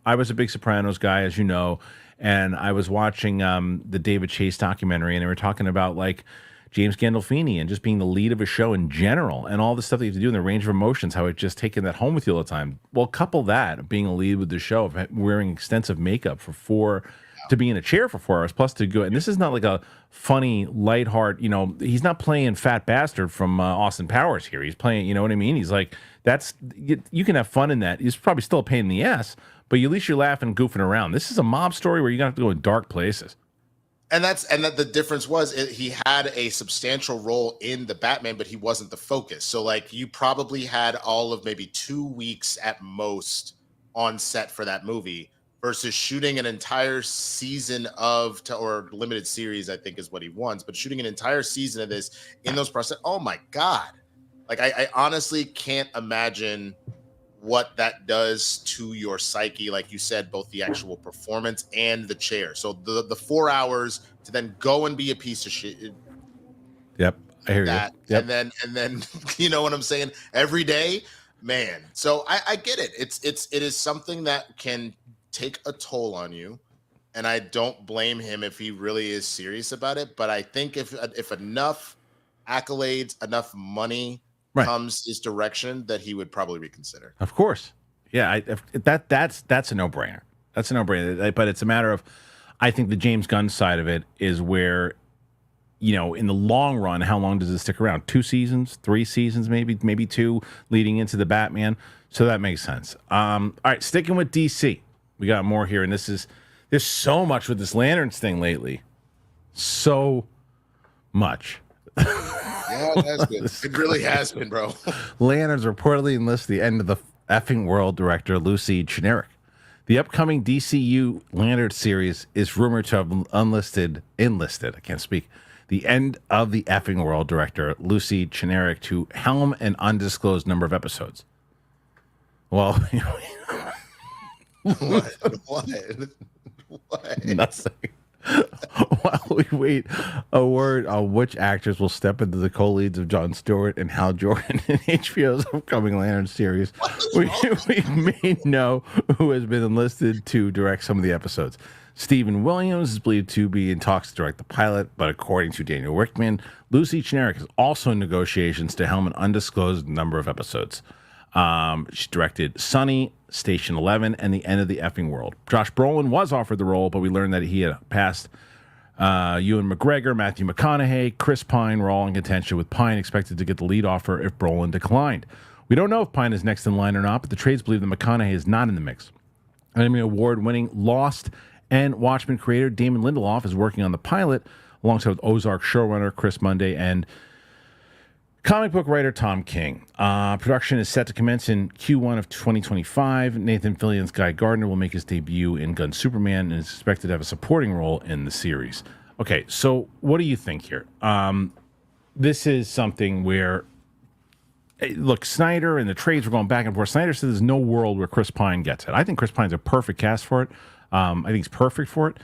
I was a big Sopranos guy, as you know, and I was watching the David Chase documentary, and they were talking about like James Gandolfini and just being the lead of a show in general, and all the stuff that you have to do in the range of emotions, how it's just taking that home with you all the time. Well, couple that being a lead with the show, of wearing extensive makeup to be in a chair for 4 hours, plus to go. And this is not like a funny, lighthearted, he's not playing Fat Bastard from Austin Powers here. He's playing, you know what I mean? He's like, you can have fun in that. He's probably still a pain in the ass, but at least you're laughing, goofing around. This is a mob story where you're going to have to go in dark places. And that the difference was he had a substantial role in the Batman, but he wasn't the focus. So like you probably had all of maybe 2 weeks at most on set for that movie versus shooting an entire season or limited series, I think is what he wants, but shooting an entire season of this in those process. Oh my God. Like I honestly can't imagine what that does to your psyche. Like you said, both the actual performance and the chair. So the 4 hours to then go and be a piece of shit. Yep. I hear that. you. Yep. And then you know what I'm saying? Every day, man. So I get it. It is something that can take a toll on you. And I don't blame him if he really is serious about it. But I think if enough accolades, enough money comes his direction, that he would probably reconsider. Of course. Yeah, that's a no-brainer. That's a no-brainer. But it's a matter of, I think the James Gunn side of it is where, you know, in the long run, how long does it stick around? 2 seasons, 3 seasons, maybe 2 leading into the Batman. So that makes sense. All right, sticking with DC. We got more here, and there's so much with this Lanterns thing lately. So much. Yeah, it has been. It really has been, bro. Lanterns reportedly enlist the end of the effing world director Lucy Chernerick. The upcoming DCU Lantern series is rumored to have enlisted, I can't speak, the end of the effing world director Lucy Chernerick to helm an undisclosed number of episodes. Well, What? Nothing. While we wait a word on which actors will step into the co-leads of Jon Stewart and Hal Jordan in HBO's upcoming Lantern series, we may know who has been enlisted to direct some of the episodes. Stephen Williams is believed to be in talks to direct the pilot, but according to Daniel Rickman, Lucy Chernerick is also in negotiations to helm an undisclosed number of episodes. She directed Sunny, Station 11, and The End of the Effing World. Josh Brolin was offered the role, but we learned that he had passed Ewan McGregor, Matthew McConaughey, Chris Pine were all in contention, with Pine expected to get the lead offer if Brolin declined. We don't know if Pine is next in line or not, but the trades believe that McConaughey is not in the mix. Emmy Award-winning Lost and Watchmen creator Damon Lindelof is working on the pilot, alongside with Ozark showrunner Chris Munday and comic book writer Tom King. Production is set to commence in Q1 of 2025. Nathan Fillion's Guy Gardner will make his debut in Gunn Superman and is expected to have a supporting role in the series. Okay, so what do you think here? This is something where, look, Snyder and the trades were going back and forth. Snyder said there's no world where Chris Pine gets it. I think Chris Pine's a perfect cast for it. I think he's perfect for it.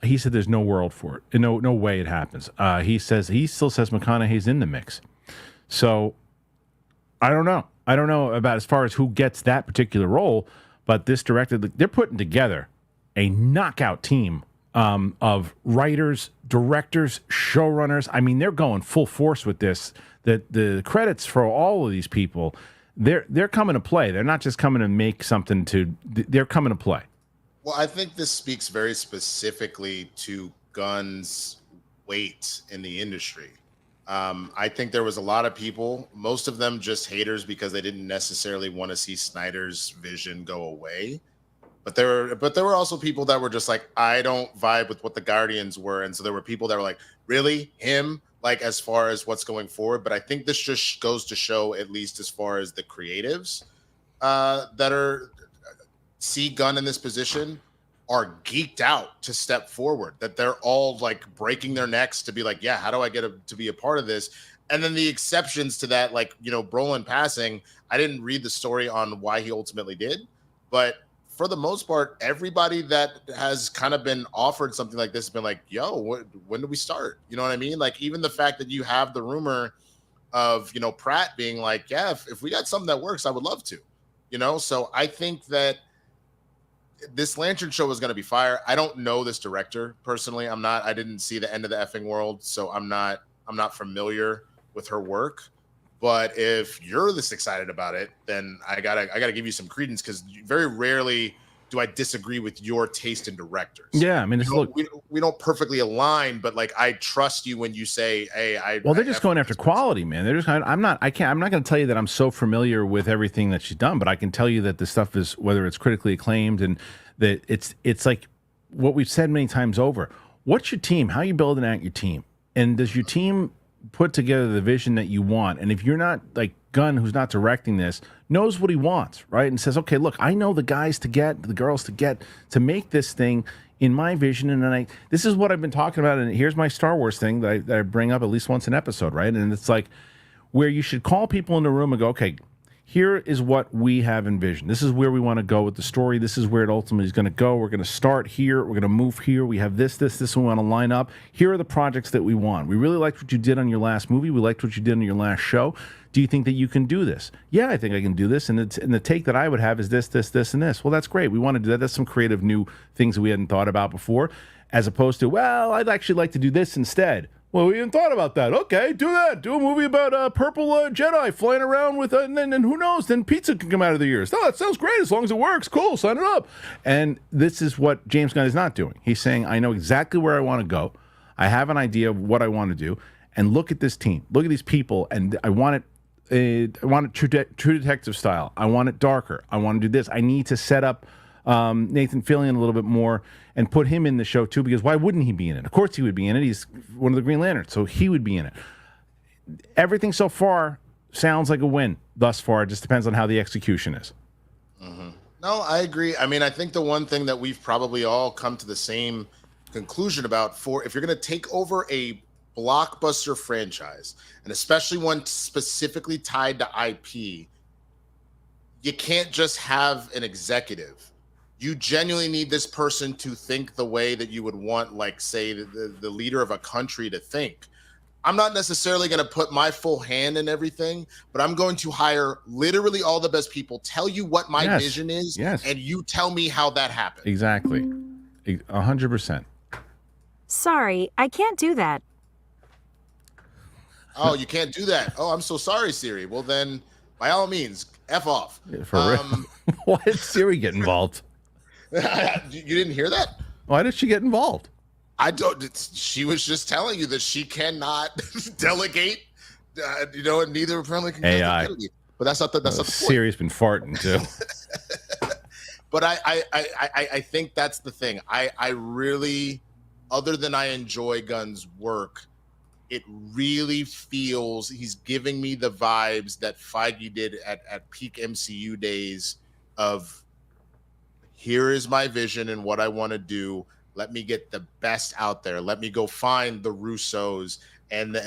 He said there's no world for it. No way it happens. He still says McConaughey's in the mix. So I don't know. I don't know about as far as who gets that particular role, but this director, they're putting together a knockout team of writers, directors, showrunners. I mean, they're going full force with this. The credits for all of these people, they're coming to play. They're not just coming to make something they're coming to play. Well, I think this speaks very specifically to Gunn's weight in the industry. I think there was a lot of people, most of them just haters because they didn't necessarily want to see Snyder's vision go away. But there were also people that were just like, I don't vibe with what the Guardians were. And so there were people that were like, really? Him? Like, as far as what's going forward. But I think this just goes to show, at least as far as the creatives that see Gunn in this position, are geeked out to step forward, that they're all like breaking their necks to be like, yeah, how do I get to be a part of this? And then the exceptions to that, like, you know, Brolin passing, I didn't read the story on why he ultimately did, but for the most part, everybody that has kind of been offered something like this has been like, yo, when do we start? You know what I mean? Like, even the fact that you have the rumor of, you know, Pratt being like, yeah, if we got something that works, I would love to, you know? So I think that this Lantern show is going to be fire. I don't know this director personally. I didn't see The End of the Effing World, so I'm not familiar with her work. But if you're this excited about it, then I gotta give you some credence, because very rarely do I disagree with your taste in directors. Yeah, I mean, we don't perfectly align, but like, I trust you when you say, hey, they're just going after quality, man. They're just I'm not going to tell you that I'm so familiar with everything that she's done, but I can tell you that the stuff is, whether it's critically acclaimed, and that it's like what we've said many times over. What's your team? How are you building out your team? And does your team put together the vision that you want? And if you're not, like Gunn, who's not directing this, knows what he wants, right? And says, okay, look, I know the guys to get, the girls to get, to make this thing in my vision. And then this is what I've been talking about. And here's my Star Wars thing that I bring up at least once an episode, right? And it's like, where you should call people in the room and go, okay, here is what we have envisioned. This is where we want to go with the story. This is where it ultimately is going to go. We're going to start here. We're going to move here. We have this. We want to line up. Here are the projects that we want. We really liked what you did on your last movie. We liked what you did on your last show. Do you think that you can do this? Yeah, I think I can do this. And the take that I would have is this, and this. Well, that's great. We want to do that. That's some creative new things that we hadn't thought about before, as opposed to, well, I'd actually like to do this instead. Well, we hadn't thought about that. Okay, do that. Do a movie about a purple Jedi flying around with, and who knows, then pizza can come out of the ears. No, that sounds great as long as it works. Cool, sign it up. And this is what James Gunn is not doing. He's saying, I know exactly where I want to go. I have an idea of what I want to do. And look at this team. Look at these people. And I want it true detective style. I want it darker. I want to do this. I need to set up Nathan Fillion a little bit more and put him in the show too, because why wouldn't he be in it? Of course he would be in it. He's one of the Green Lanterns, so he would be in it. Everything so far sounds like a win thus far. It just depends on how the execution is. Mm-hmm. No, I agree. I mean, I think the one thing that we've probably all come to the same conclusion about, if you're going to take over a blockbuster franchise, and especially one specifically tied to IP, you can't just have an executive. You genuinely need this person to think the way that you would want, like, say, the leader of a country to think. I'm not necessarily going to put my full hand in everything, but I'm going to hire literally all the best people, tell you what my vision is, and you tell me how that happened. Exactly. 100%. Sorry, I can't do that. Oh, you can't do that? Oh, I'm so sorry, Siri. Well, then, by all means, F off. Yeah, for real. Why did Siri get involved? You didn't hear that? Why did she get involved? I don't. She was just telling you that she cannot delegate. And neither apparently can AI. But that's not the point. Siri's been farting too. But I think that's the thing. I really, other than I enjoy Gunn's work, it really feels he's giving me the vibes that Feige did at peak MCU days of, here is my vision and what I want to do. Let me get the best out there. Let me go find the Russos and the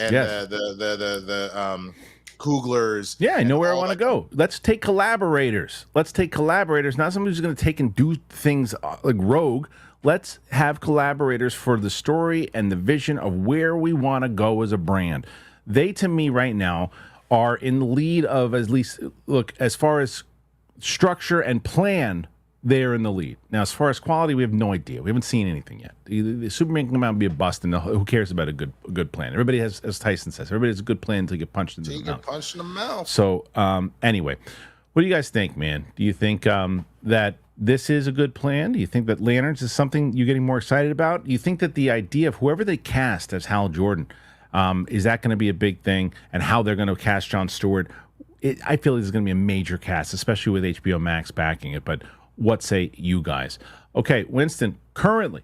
Kuglers. Yeah, I know where I want to go. Let's take collaborators. Not somebody who's going to take and do things like rogue. Let's have collaborators for the story and the vision of where we want to go as a brand. They, to me, right now, are in the lead of, at least, look, as far as structure and plan, they're in the lead. Now, as far as quality, we have no idea. We haven't seen anything yet. The Superman can come out and be a bust, and who cares about a good plan? Everybody has, as Tyson says, everybody has a good plan until you get punched in the mouth. Punched in the mouth. So, anyway, what do you guys think, man? Do you think that this is a good plan? Do you think that Lanterns is something you're getting more excited about? Do you think that the idea of whoever they cast as Hal Jordan, is that going to be a big thing? And how they're going to cast Jon Stewart? I feel there's going to be a major cast, especially with HBO Max backing it, but what say you guys? Okay, Winston, currently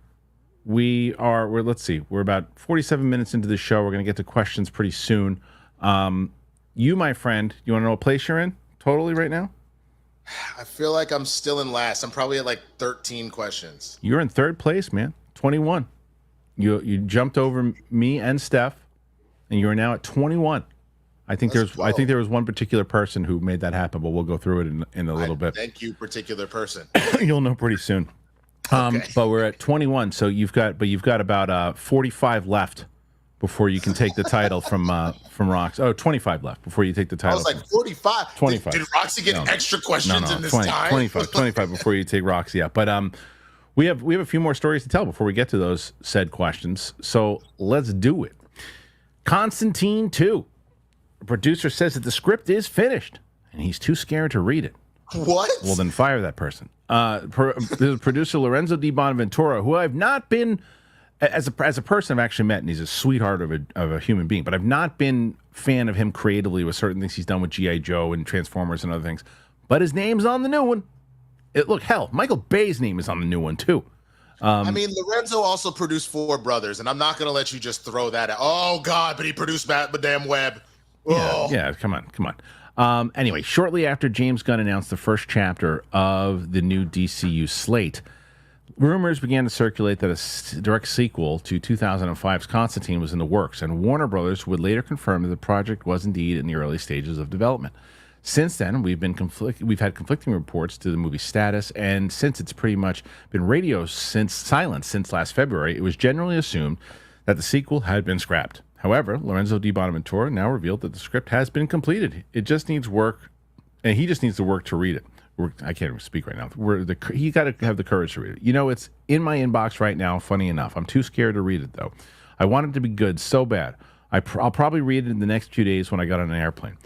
we're about 47 minutes into the show. We're going to get to questions pretty soon. You, my friend, you want to know what place you're in totally right now? I feel like I'm still in last. I'm probably at like 13 questions. You're in third place, man. 21. You jumped over me and Steph, and you're now at 21. I think there was one particular person who made that happen, but we'll go through it in a little bit. Thank you, particular person. You'll know pretty soon. Okay. But we're at 21, so you've got about 45 left before you can take the title from Roxy. Oh, 25 left before you take the title. I was like 45. 25. Did Roxy get extra questions in this time? 25 before you take Roxy out. But we have a few more stories to tell before we get to those said questions. So let's do it. Constantine 2. The producer says that the script is finished, and he's too scared to read it. What? Well, then fire that person. The producer, Lorenzo Di Bonaventura, who I've not been, as a person I've actually met, and he's a sweetheart of a human being, but I've not been a fan of him creatively with certain things he's done with G.I. Joe and Transformers and other things. But his name's on the new one. Look, hell, Michael Bay's name is on the new one, too. I mean, Lorenzo also produced Four Brothers, and I'm not going to let you just throw that out. Oh, God, but he produced Madame Web. Yeah, come on. Anyway, shortly after James Gunn announced the first chapter of the new DCU slate, rumors began to circulate that a direct sequel to 2005's Constantine was in the works, and Warner Brothers would later confirm that the project was indeed in the early stages of development. Since then, we've had conflicting reports to the movie's status, and since it's pretty much been silence since last February, it was generally assumed that the sequel had been scrapped. However, Lorenzo Di Bonaventura now revealed that the script has been completed. It just needs work, and he just needs to work to read it. I can't even speak right now. He got to have the courage to read it. It's in my inbox right now, funny enough. I'm too scared to read it, though. I want it to be good so bad. I'll probably read it in the next few days when I get on an airplane.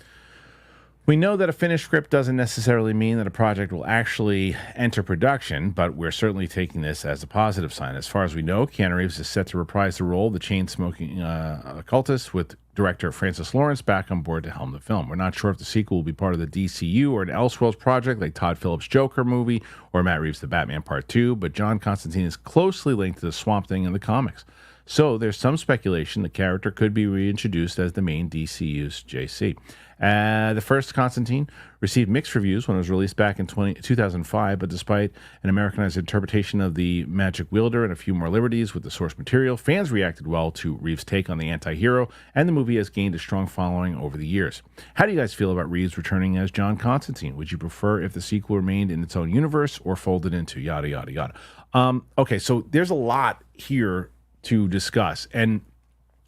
We know that a finished script doesn't necessarily mean that a project will actually enter production, but we're certainly taking this as a positive sign. As far as we know, Keanu Reeves is set to reprise the role of the chain-smoking occultist, with director Francis Lawrence back on board to helm the film. We're not sure if the sequel will be part of the DCU or an Elseworlds project like Todd Phillips' Joker movie or Matt Reeves' The Batman Part 2, but John Constantine is closely linked to the Swamp Thing in the comics. So there's some speculation the character could be reintroduced as the main DCU's JC. The first Constantine received mixed reviews when it was released back in 2005, but despite an Americanized interpretation of the magic wielder and a few more liberties with the source material, fans reacted well to Reeves' take on the anti-hero, and the movie has gained a strong following over the years. How do you guys feel about Reeves returning as John Constantine? Would you prefer if the sequel remained in its own universe or folded into yada, yada, yada? Okay, so there's a lot here to discuss. And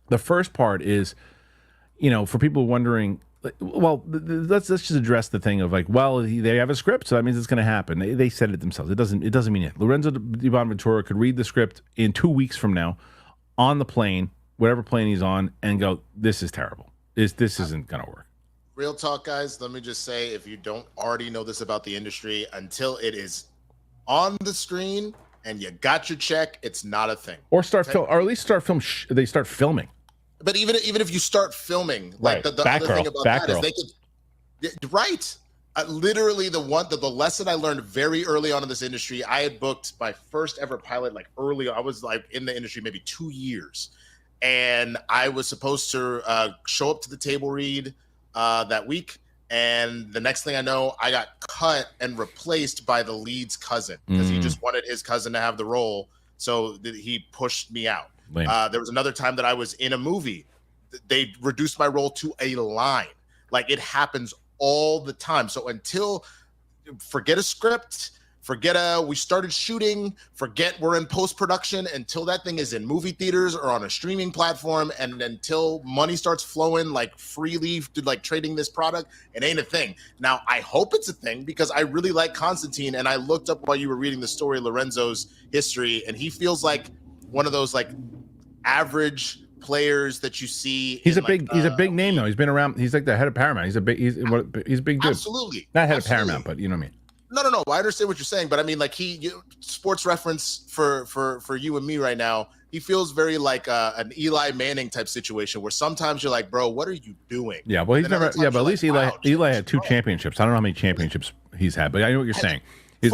the first part is, for people wondering, well, let's just address the thing of they have a script, so that means it's going to happen. They said it themselves. It doesn't mean it. Lorenzo Di Bonaventura could read the script in 2 weeks from now on the plane, whatever plane he's on, and go, this is terrible. This isn't going to work. Real talk, guys. Let me just say, if you don't already know this about the industry, until it is on the screen and you got your check, it's not a thing. Or or at least start filming. But even if you start filming, like the other thing about that is they could, right? Literally the lesson I learned very early on in this industry. I had booked my first ever pilot early. I was in the industry maybe 2 years, and I was supposed to show up to the table read that week. And the next thing I know, I got cut and replaced by the lead's cousin because he just wanted his cousin to have the role. So he pushed me out. There was another time that I was in a movie. They reduced my role to a line. It happens all the time. So forget a script, forget we started shooting, forget we're in post-production, until that thing is in movie theaters or on a streaming platform, and until money starts flowing freely to trading this product, it ain't a thing. Now, I hope it's a thing because I really like Constantine, and I looked up while you were reading the story, Lorenzo's history, and he feels like one of those average players that you see. He's a big name though. He's been around. He's the head of Paramount. He's a big dude. Absolutely. Not head of Paramount, but you know what I mean. No. I understand what you're saying, but I mean, sports reference for you and me right now. He feels very like an Eli Manning type situation where sometimes you're like, bro, what are you doing? Yeah, well, he's never. Yeah, but at least Eli had 2 championships. I don't know how many championships he's had, but I know what you're saying. He's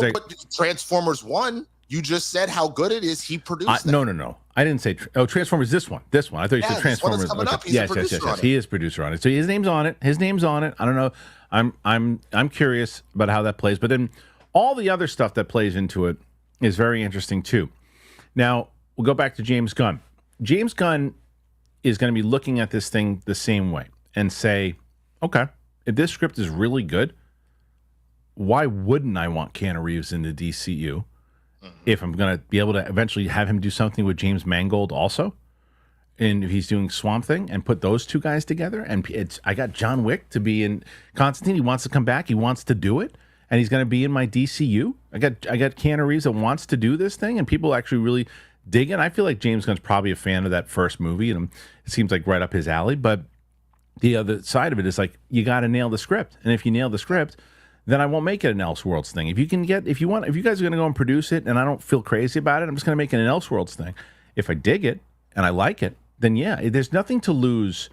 Transformers 1. You just said how good it is. He produced that. No. I didn't say. Transformers. This one. I thought you said Transformers. Yes. He is producer on it. So his name's on it. I don't know. I'm curious about how that plays. But then all the other stuff that plays into it is very interesting too. Now we'll go back to James Gunn. James Gunn is going to be looking at this thing the same way and say, okay, if this script is really good, why wouldn't I want Keanu Reeves in the DCU? If I'm going to be able to eventually have him do something with James Mangold also, and if he's doing Swamp Thing, and put those two guys together, and I got John Wick to be in Constantine. He wants to come back. He wants to do it, and he's going to be in my DCU. I got Keanu Reeves that wants to do this thing, and people actually really dig it. I feel like James Gunn's probably a fan of that first movie, and it seems like right up his alley. But the other side of it is you got to nail the script, and if you nail the script, then I won't make it an Elseworlds thing. If you guys are going to go and produce it and I don't feel crazy about it, I'm just going to make it an Elseworlds thing. If I dig it and I like it, then yeah, there's nothing to lose.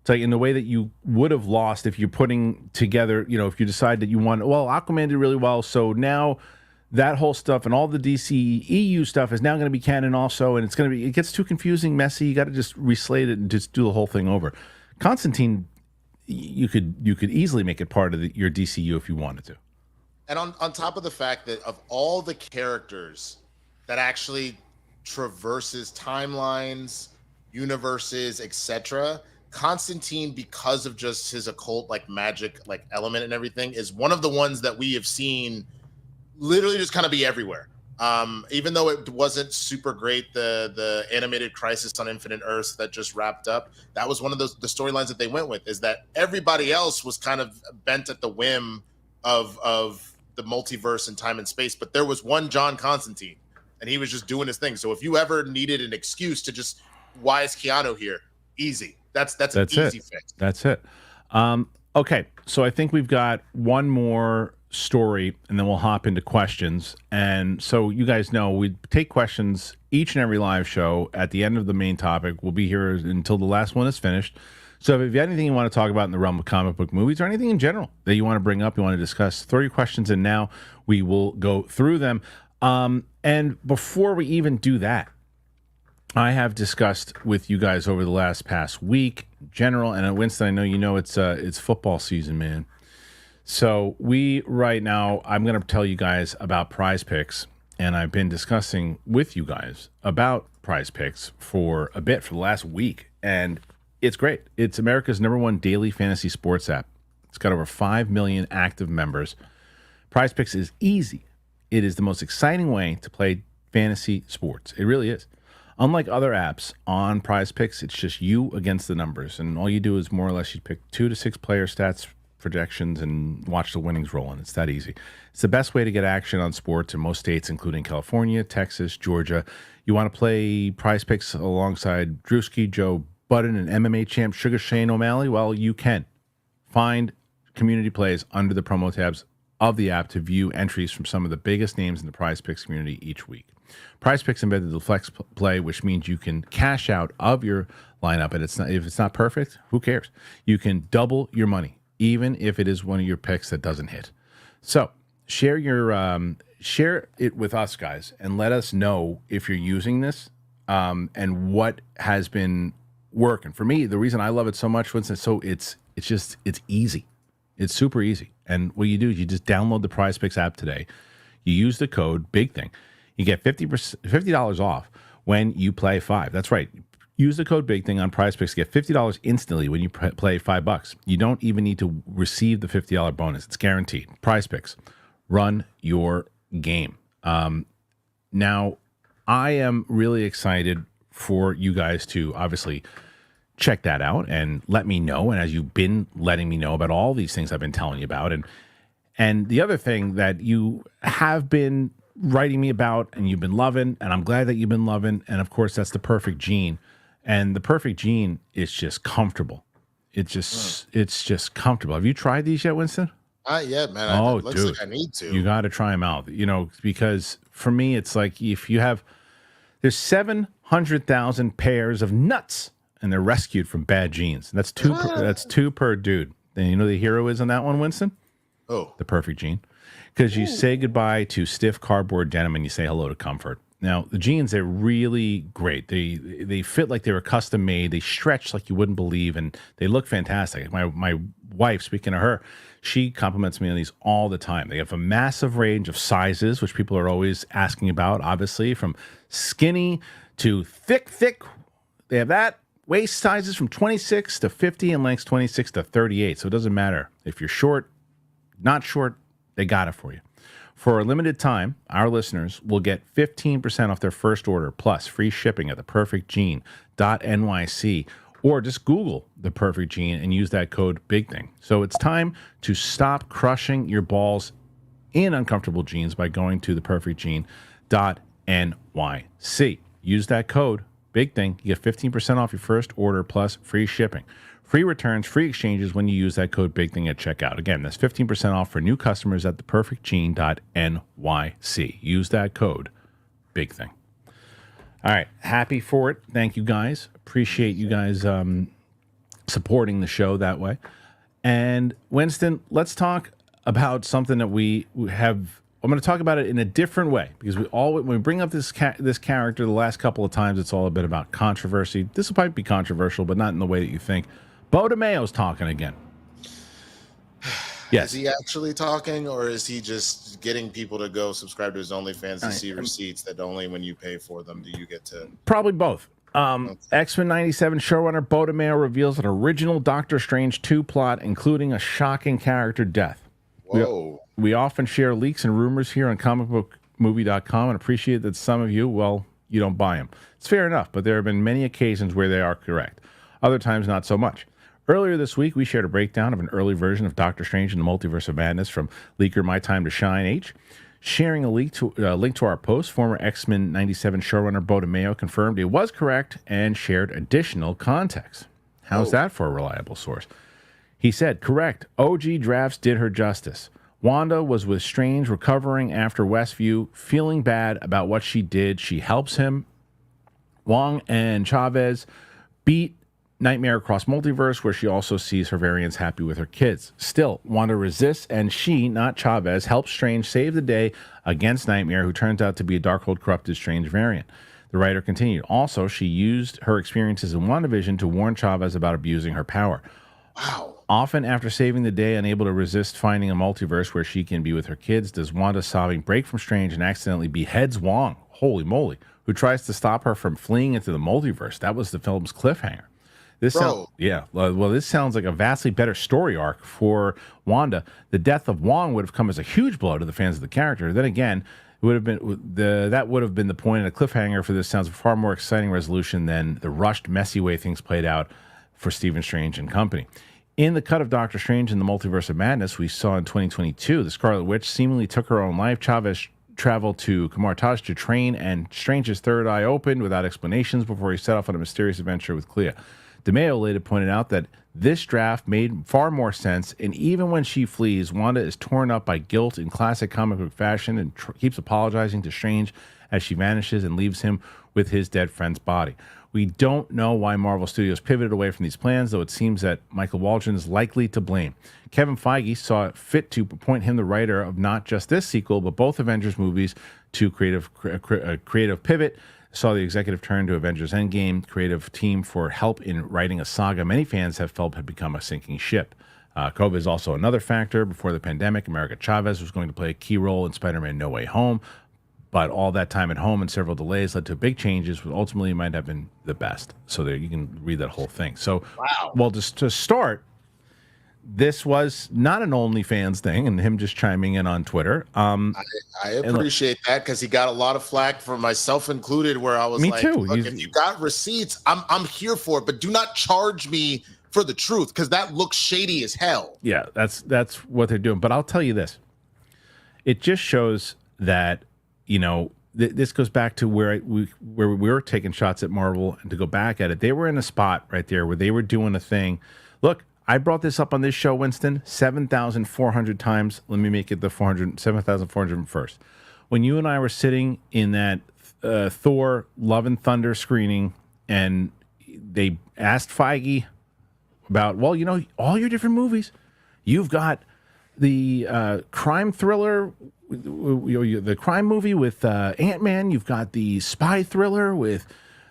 In the way that you would have lost if you're putting together, if you decide that you want, Aquaman did really well, so now that whole stuff and all the DC EU stuff is now going to be canon also, and it gets too confusing, messy. You got to just reslate it and just do the whole thing over. Constantine, you could easily make it part of your DCU if you wanted to. And on top of the fact that of all the characters that actually traverses timelines, universes, etc., Constantine, because of just his occult like magic like element and everything, is one of the ones that we have seen literally just kind of be everywhere. Even though it wasn't super great, the animated Crisis on Infinite Earths that just wrapped up, that was one of the storylines that they went with, is that everybody else was kind of bent at the whim of the multiverse and time and space, but there was one John Constantine, and he was just doing his thing. So if you ever needed an excuse to just, why is Keanu here? Easy. That's an easy fix. That's it. Okay, so I think we've got one more story, and then we'll hop into questions. And so you guys know we take questions each and every live show. At the end of the main topic, we'll be here until the last one is finished. So if you have anything you want to talk about in the realm of comic book movies or anything in general that you want to bring up, you want to discuss, throw your questions in now. We will go through them. And before we even do that, I have discussed with you guys over the past week, in general, and Winston, I know you know it's football season, man. So right now, I'm going to tell you guys about Prize Picks, and I've been discussing with you guys about Prize Picks for a bit for the last week, and it's great. It's America's #1 daily fantasy sports app. It's got over 5 million active members. Prize Picks is easy. It is the most exciting way to play fantasy sports. It really is. Unlike other apps on Prize Picks, it's just you against the numbers, and all you do is more or less you pick 2 to 6 player stats, projections, and watch the winnings roll, and it's that easy. It's the best way to get action on sports in most states, including California, Texas, Georgia. You want to play Prize Picks alongside Drewski, Joe Budden, and MMA champ Sugar Shane O'Malley? Well, you can. Find community plays under the promo tabs of the app to view entries from some of the biggest names in the Prize Picks community each week. Prize Picks embedded the flex play, which means you can cash out of your lineup, and if it's not perfect, who cares? You can double your money, even if it is one of your picks that doesn't hit. So share it with us, guys, and let us know if you're using this and what has been working. For me, the reason I love it so much, Winston, it's easy. It's super easy. And what you do is you just download the Prize Picks app today. You use the code Big Thing. You get $50 off when you play 5. That's right. Use the code Big Thing on Prize Picks. Get $50 instantly when you play $5. You don't even need to receive the $50 bonus. It's guaranteed. Prize Picks. Run your game. Now, I am really excited for you guys to obviously check that out and let me know. And as you've been letting me know about all these things I've been telling you about, and the other thing that you have been writing me about and you've been loving, and I'm glad that you've been loving, and of course that's the Perfect Gene. And the Perfect Gene is just comfortable. It's just comfortable. Have you tried these yet, Winston? Not yet, man. Oh, it looks dude, like I need to. You got to try them out. Because for me, it's like if you have, there's 700,000 pairs of nuts, and they're rescued from bad genes. That's two per dude. And you know who the hero is on that one, Winston? Oh, the Perfect Gene. Because you say goodbye to stiff cardboard denim and you say hello to comfort. Now, the jeans, they're really great. They fit like they were custom made. They stretch like you wouldn't believe, and they look fantastic. My wife, speaking of her, she compliments me on these all the time. They have a massive range of sizes, which people are always asking about, obviously, from skinny to thick. They have that. Waist sizes from 26 to 50 and lengths 26 to 38. So it doesn't matter if you're short, not short, they got it for you. For a limited time, our listeners will get 15% off their first order plus free shipping at theperfectgene.nyc, or just Google The Perfect Gene and use that code BIGTHING. So it's time to stop crushing your balls in uncomfortable jeans by going to theperfectgene.nyc. Use that code BIGTHING. You get 15% off your first order plus free shipping. Free returns, free exchanges when you use that code BIGTHING at checkout. Again, that's 15% off for new customers at theperfectgene.nyc. Use that code BIGTHING. All right, happy for it. Thank you guys. Appreciate you guys supporting the show that way. And Winston, let's talk about something that we have. I'm going to talk about it in a different way because when we bring up this character the last couple of times, it's all a bit about controversy. This will probably be controversial, but not in the way that you think. Bo DeMayo's talking again. Yes. Is he actually talking, or is he just getting people to go subscribe to his OnlyFans to see receipts that only when you pay for them do you get to? Probably both. X-Men 97 showrunner Bo DeMeo reveals an original Doctor Strange 2 plot, including a shocking character death. Whoa. We often share leaks and rumors here on comicbookmovie.com and appreciate that some of you, well, you don't buy them. It's fair enough, but there have been many occasions where they are correct. Other times, not so much. Earlier this week, we shared a breakdown of an early version of Doctor Strange and the Multiverse of Madness from leaker My Time to Shine H. Sharing a link to our post, former X-Men 97 showrunner Bo DeMeo confirmed it was correct and shared additional context. How's that for a reliable source? He said, correct. OG drafts did her justice. Wanda was with Strange recovering after Westview, feeling bad about what she did. She helps him. Wong and Chavez beat Nightmare across multiverse, where she also sees her variants happy with her kids. Still, Wanda resists, and she, not Chavez, helps Strange save the day against Nightmare, who turns out to be a Darkhold corrupted Strange variant. The writer continued. Also, she used her experiences in WandaVision to warn Chavez about abusing her power. Wow. Often after saving the day, unable to resist finding a multiverse where she can be with her kids, does Wanda sobbing break from Strange and accidentally beheads Wong, holy moly, who tries to stop her from fleeing into the multiverse. That was the film's cliffhanger. This sounds like a vastly better story arc for Wanda. The death of Wong would have come as a huge blow to the fans of the character. Then again, it would have been that would have been the point. And a cliffhanger for this sounds a far more exciting resolution than the rushed, messy way things played out for Stephen Strange and company. In the cut of Doctor Strange in the Multiverse of Madness we saw in 2022, the Scarlett Witch seemingly took her own life. Chavez traveled to Kamartaj to train, and Strange's third eye opened without explanations before he set off on a mysterious adventure with Clea. DeMeo later pointed out that this draft made far more sense, and even when she flees, Wanda is torn up by guilt in classic comic book fashion and keeps apologizing to Strange as she vanishes and leaves him with his dead friend's body. We don't know why Marvel Studios pivoted away from these plans, though it seems that Michael Waldron is likely to blame. Kevin Feige saw it fit to appoint him the writer of not just this sequel, but both Avengers movies to creative pivot. Saw the executive turn to Avengers Endgame creative team for help in writing a saga many fans have felt had become a sinking ship. COVID is also another factor. Before the pandemic, America Chavez was going to play a key role in Spider-Man No Way Home, but all that time at home and several delays led to big changes, which ultimately might have been the best. So there, you can read that whole thing. So, wow. Well, just to start, this was not an OnlyFans thing, and him just chiming in on Twitter. I appreciate that, because he got a lot of flack from myself included, where I was like, too. Look, if you got receipts, I'm here for it, but do not charge me for the truth, because that looks shady as hell. Yeah, that's what they're doing. But I'll tell you this. It just shows that, this goes back to where we were taking shots at Marvel, and to go back at it, they were in a spot right there where they were doing a thing. Look, I brought this up on this show, Winston, 7,400 times. Let me make it the 7,401st. When you and I were sitting in that Thor Love and Thunder screening, and they asked Feige about, well, all your different movies. You've got the crime thriller, the crime movie with Ant-Man. You've got the spy thriller with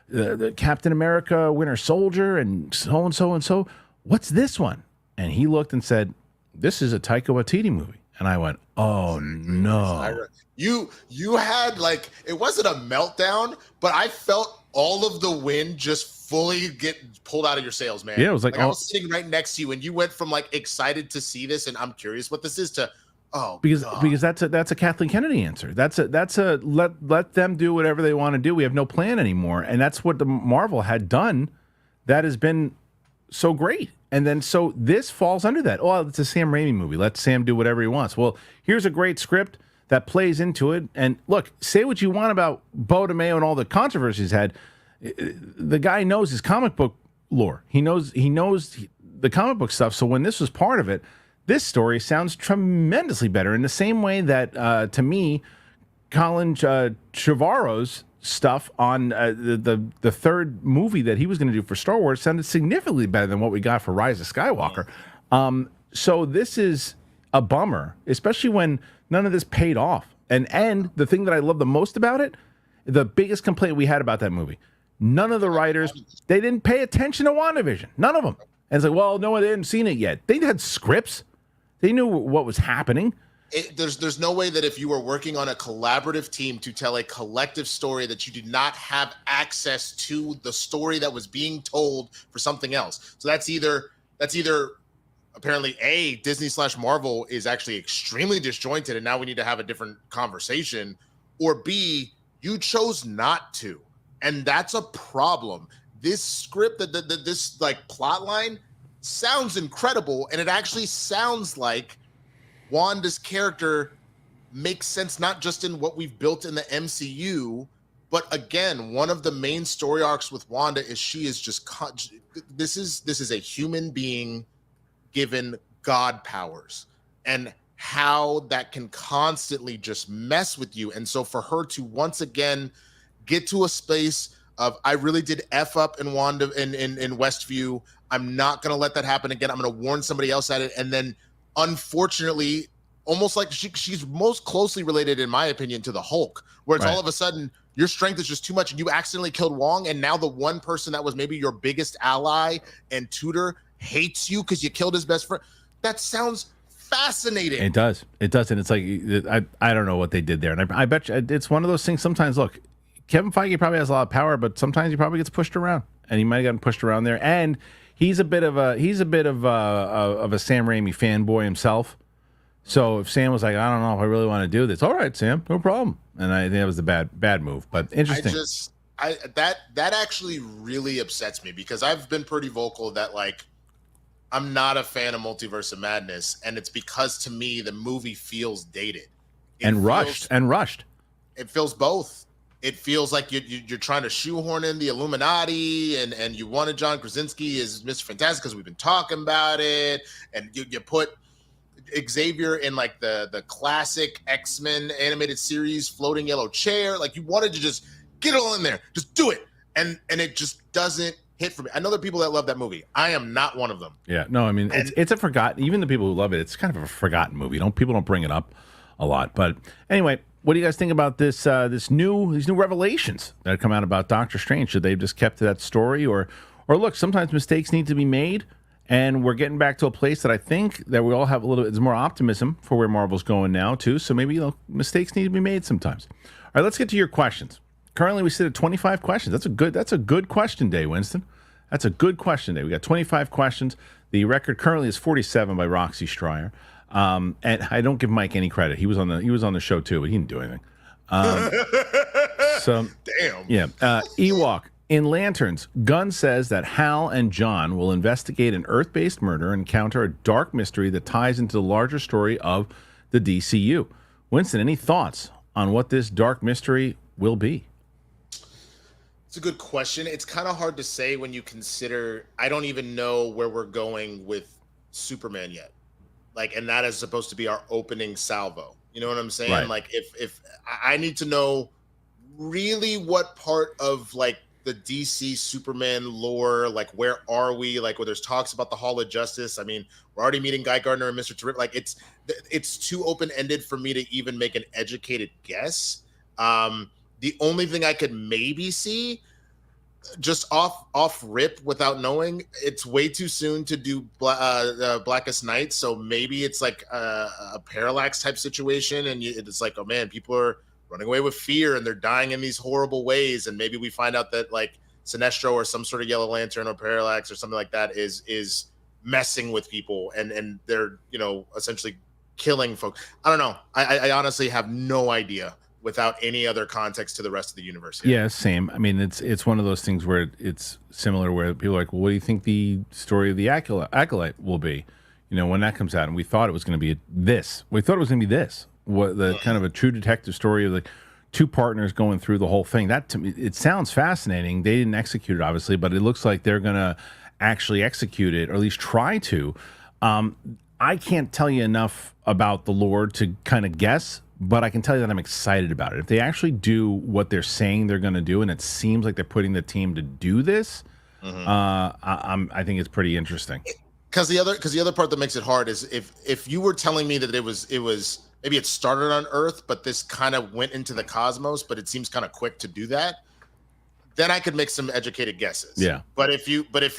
the Captain America Winter Soldier and so and so and so. What's this one? And he looked and said, this is a Taika Waititi movie. And I went, oh, no. You had, it wasn't a meltdown, but I felt all of the wind just fully get pulled out of your sails, man. Yeah, it was like I was sitting right next to you, and you went from, excited to see this, and I'm curious what this is, to, because that's a Kathleen Kennedy answer. That's a let them do whatever they want to do. We have no plan anymore. And that's what the Marvel had done. That has been so great. And then so this falls under that. Oh, it's a Sam Raimi movie. Let Sam do whatever he wants. Well, here's a great script that plays into it. And look, say what you want about Bo DeMeo and all the controversies he's had. The guy knows his comic book lore. He knows the comic book stuff. So when this was part of it, this story sounds tremendously better. In the same way that, to me, Colin Trevorrow's stuff on the third movie that he was going to do for Star Wars sounded significantly better than what we got for Rise of Skywalker. So this is a bummer, especially when none of this paid off. And the thing that I love the most about it, the biggest complaint we had about that movie, none of the writers, they didn't pay attention to WandaVision. None of them. And it's like, well, no, they hadn't seen it yet. They had scripts. They knew what was happening. There's no way that if you were working on a collaborative team to tell a collective story that you did not have access to the story that was being told for something else. So that's either apparently Disney/Marvel is actually extremely disjointed and now we need to have a different conversation, or B, you chose not to. And that's a problem. This script, this like plot line sounds incredible, and it actually sounds like Wanda's character makes sense not just in what we've built in the MCU, but again, one of the main story arcs with Wanda is she is just this is a human being given God powers, and how that can constantly just mess with you. And so for her to once again get to a space of, I really did F up in Wanda in Westview, I'm not going to let that happen again. I'm going to warn somebody else at it. And then unfortunately, almost like she's most closely related, in my opinion, to the Hulk, where it's all of a sudden your strength is just too much and you accidentally killed Wong. And now the one person that was maybe your biggest ally and tutor hates you because you killed his best friend. That sounds fascinating. It does. And it's like, I don't know what they did there. And I bet you it's one of those things. Sometimes, look, Kevin Feige probably has a lot of power, but sometimes he probably gets pushed around, and he might have gotten pushed around there. And he's a bit of a Sam Raimi fanboy himself. So if Sam was like, I don't know if I really want to do this, all right, Sam, no problem. And I think that was a bad move, but interesting. That actually really upsets me, because I've been pretty vocal that like I'm not a fan of Multiverse of Madness, and it's because to me the movie feels dated and rushed. It feels both. It feels like you're trying to shoehorn in the Illuminati, and you wanted John Krasinski as Mr. Fantastic because we've been talking about it, and you put Xavier in like the classic X-Men animated series floating yellow chair. Like, you wanted to just get it all in there, just do it, and it just doesn't hit for me. I know there are people that love that movie. I am not one of them. Yeah, no, I mean, it's a forgotten. Even the people who love it, it's kind of a forgotten movie. People don't bring it up a lot. But anyway, what do you guys think about these new revelations that have come out about Doctor Strange? Should they have just kept to that story, or look, sometimes mistakes need to be made, and we're getting back to a place that I think that we all have a little bit more optimism for where Marvel's going now too. So maybe mistakes need to be made sometimes. All right, let's get to your questions. Currently, we sit at 25 questions. That's a good question day, Winston. That's a good question day. We got 25 questions. The record currently is 47 by Roxy Stryer. And I don't give Mike any credit. He was on the show too, but he didn't do anything. So damn. Yeah. Ewok in Lanterns. Gunn says that Hal and John will investigate an Earth-based murder and encounter a dark mystery that ties into the larger story of the DCU. Winston, any thoughts on what this dark mystery will be? It's a good question. It's kind of hard to say when you consider I don't even know where we're going with Superman yet. Like, and that is supposed to be our opening salvo. You know what I'm saying? Right. Like, if I need to know really what part of like the DC Superman lore, like where are we? Like, where there's talks about the Hall of Justice. I mean, we're already meeting Guy Gardner and Mr. Terrific. Like, it's too open-ended for me to even make an educated guess. The only thing I could maybe see, just off rip without knowing, it's way too soon to do Blackest Night. So maybe it's like a Parallax type situation, and it's like, oh man, people are running away with fear and they're dying in these horrible ways. And maybe we find out that like Sinestro or some sort of Yellow Lantern or Parallax or something like that is messing with people, and they're, essentially killing folks. I don't know. I honestly have no idea without any other context to the rest of the universe here. Yeah, same. I mean, it's one of those things where it's similar, where people are like, well, what do you think the story of the Acolyte will be? When that comes out, and we thought it was going to be this. We thought it was going to be this. What the kind of a true detective story of like two partners going through the whole thing. That, to me, it sounds fascinating. They didn't execute it, obviously, but it looks like they're going to actually execute it, or at least try to. I can't tell you enough about the lore to kind of guess, but I can tell you that I'm excited about it. If they actually do what they're saying they're going to do, and it seems like they're putting the team to do this, I think it's pretty interesting. Because the other part that makes it hard is if you were telling me that it was maybe it started on Earth, but this kind of went into the cosmos, but it seems kind of quick to do that, then I could make some educated guesses. Yeah. But if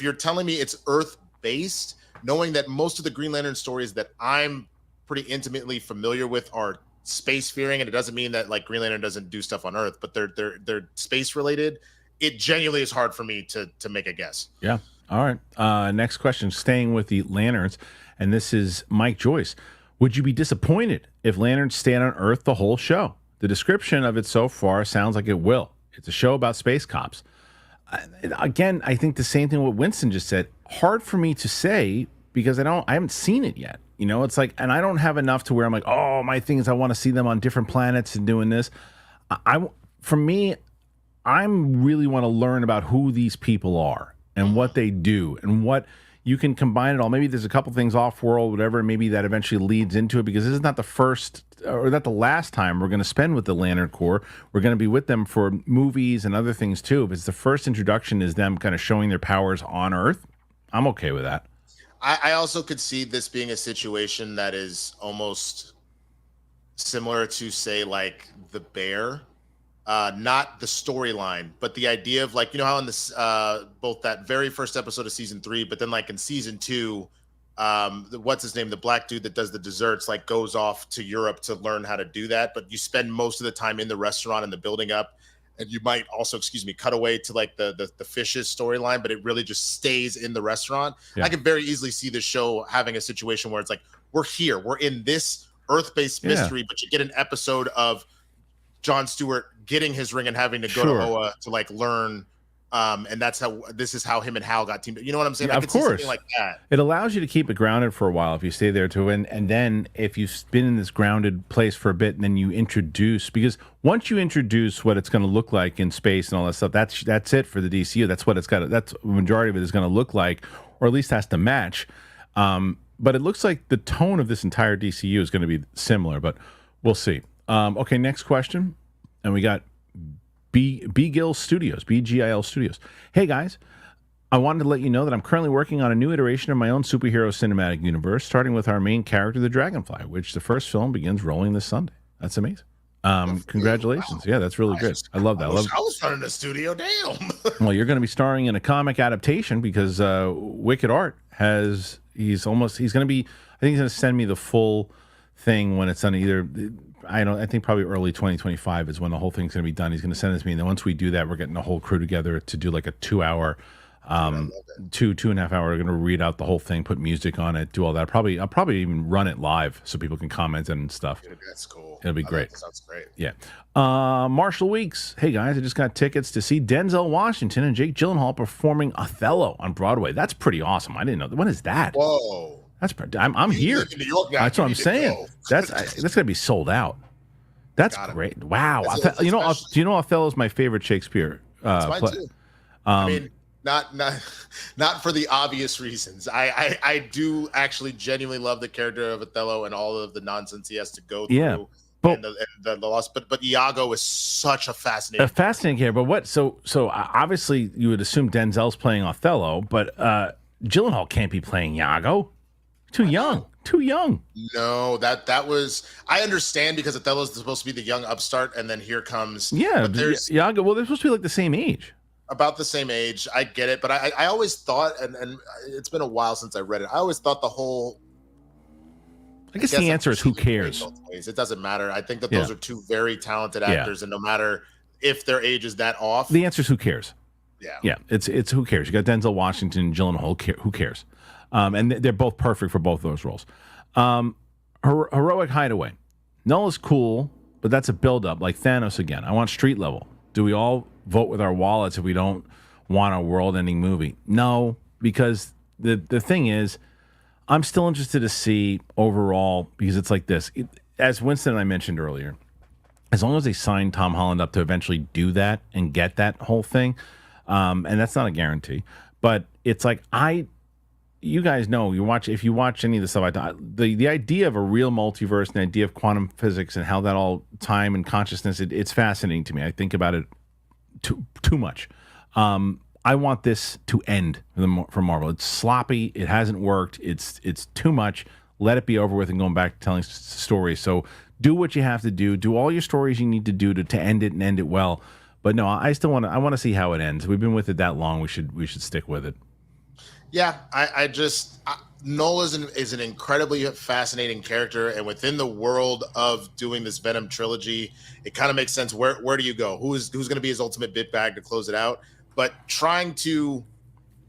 you're telling me it's Earth based, knowing that most of the Green Lantern stories that I'm pretty intimately familiar with are space faring, and it doesn't mean that like Green Lantern doesn't do stuff on Earth, but they're space related. It genuinely is hard for me to make a guess. Yeah. All right. Next question, staying with the Lanterns, and this is Mike Joyce. Would you be disappointed if Lanterns stayed on Earth the whole show? The description of it so far sounds like it will. It's a show about space cops. Again, I think the same thing what Winston just said. Hard for me to say because I haven't seen it yet. You know, it's like, and I don't have enough to where I'm like, oh, my thing is I want to see them on different planets and doing this. For me, I really want to learn about who these people are and what they do and what you can combine it all. Maybe there's a couple things off world, whatever. Maybe that eventually leads into it because this is not the first or not the last time we're going to spend with the Lantern Corps. We're going to be with them for movies and other things too. If it's the first introduction is them kind of showing their powers on Earth, I'm okay with that. I also could see this being a situation that is almost similar to, say, like The Bear. Not the storyline, but the idea of like, you know how in this both that very first episode of season 3, but then like in season 2, what's his name, the black dude that does the desserts, like goes off to Europe to learn how to do that, but you spend most of the time in the restaurant and the building up, and you might also, cut away to like the fishes storyline, but it really just stays in the restaurant. Yeah. I could very easily see the show having a situation where it's like, we're here, we're in this Earth-based mystery, but you get an episode of Jon Stewart getting his ring and having to go to Oa to like learn, and this is how him and Hal got teamed. You know what I'm saying? Yeah, of course, see something like that. It allows you to keep it grounded for a while if you stay there too, and then if you've been in this grounded place for a bit, and then you introduce, because once you introduce what it's going to look like in space and all that stuff, that's it for the DCU. That's what it's got. That's the majority of it is going to look like, or at least has to match. But it looks like the tone of this entire DCU is going to be similar, but we'll see. Okay, next question. And we got BGIL Studios, BGIL Studios. Hey, guys, I wanted to let you know that I'm currently working on a new iteration of my own superhero cinematic universe, starting with our main character, the Dragonfly, which the first film begins rolling this Sunday. That's amazing. Congratulations. Wow. Yeah, that's really good. I love that. I was running the studio. Damn. Well, you're going to be starring in a comic adaptation because Wicked Art he's going to be, I think he's going to send me the full thing when it's done either. I think probably early 2025 is when the whole thing's going to be done. He's going to send it to me. And then once we do that, we're getting the whole crew together to do like a 2-hour, 2.5 hour. We're going to read out the whole thing, put music on it, do all that. I'll probably even run it live so people can comment and stuff. Dude, that's cool. It'll be great. That sounds great. Yeah. Marshall Weeks. Hey guys, I just got tickets to see Denzel Washington and Jake Gyllenhaal performing Othello on Broadway. That's pretty awesome. I didn't know that. When is that? Whoa. I'm here. New York now. That's what I'm saying. That's gonna be sold out. That's great. Wow. Do you know Othello's my favorite Shakespeare play? Too. I mean, not for the obvious reasons. I do actually genuinely love the character of Othello and all of the nonsense he has to go through. Yeah. And the loss, but Iago is such a fascinating character. But what? So obviously you would assume Denzel's playing Othello, but Gyllenhaal can't be playing Iago. Too young. No, that was, I understand because Othello's supposed to be the young upstart, and then here comes there's Iago. Well, they're supposed to be like the same age. About the same age. I get it, but I always thought, and it's been a while since I read it. I always thought the whole. I guess the answer is who cares. It doesn't matter. I think that those are two very talented actors, and no matter if their age is that off, the answer is who cares. Yeah. It's who cares. You got Denzel Washington and Gyllenhaal. Who cares? And they're both perfect for both of those roles. Heroic Hideaway. Null is cool, but that's a build-up, like Thanos again. I want street level. Do we all vote with our wallets if we don't want a world-ending movie? No, because the thing is, I'm still interested to see overall, because it's like this. As Winston and I mentioned earlier, as long as they sign Tom Holland up to eventually do that and get that whole thing, and that's not a guarantee, but it's like you guys know, if you watch any of the stuff the idea of a real multiverse and the idea of quantum physics and how that all time and consciousness, it's fascinating to me. I think about it too much. I want this to end for Marvel. It's sloppy. It hasn't worked. It's too much. Let it be over with and going back to telling stories. So do what you have to do. Do all your stories you need to do to end it and end it well. But no, I want to see how it ends. We've been with it that long. We should stick with it. Yeah, Nola is an incredibly fascinating character, and within the world of doing this Venom trilogy, it kind of makes sense. Where do you go? Who's going to be his ultimate bit bag to close it out? But trying to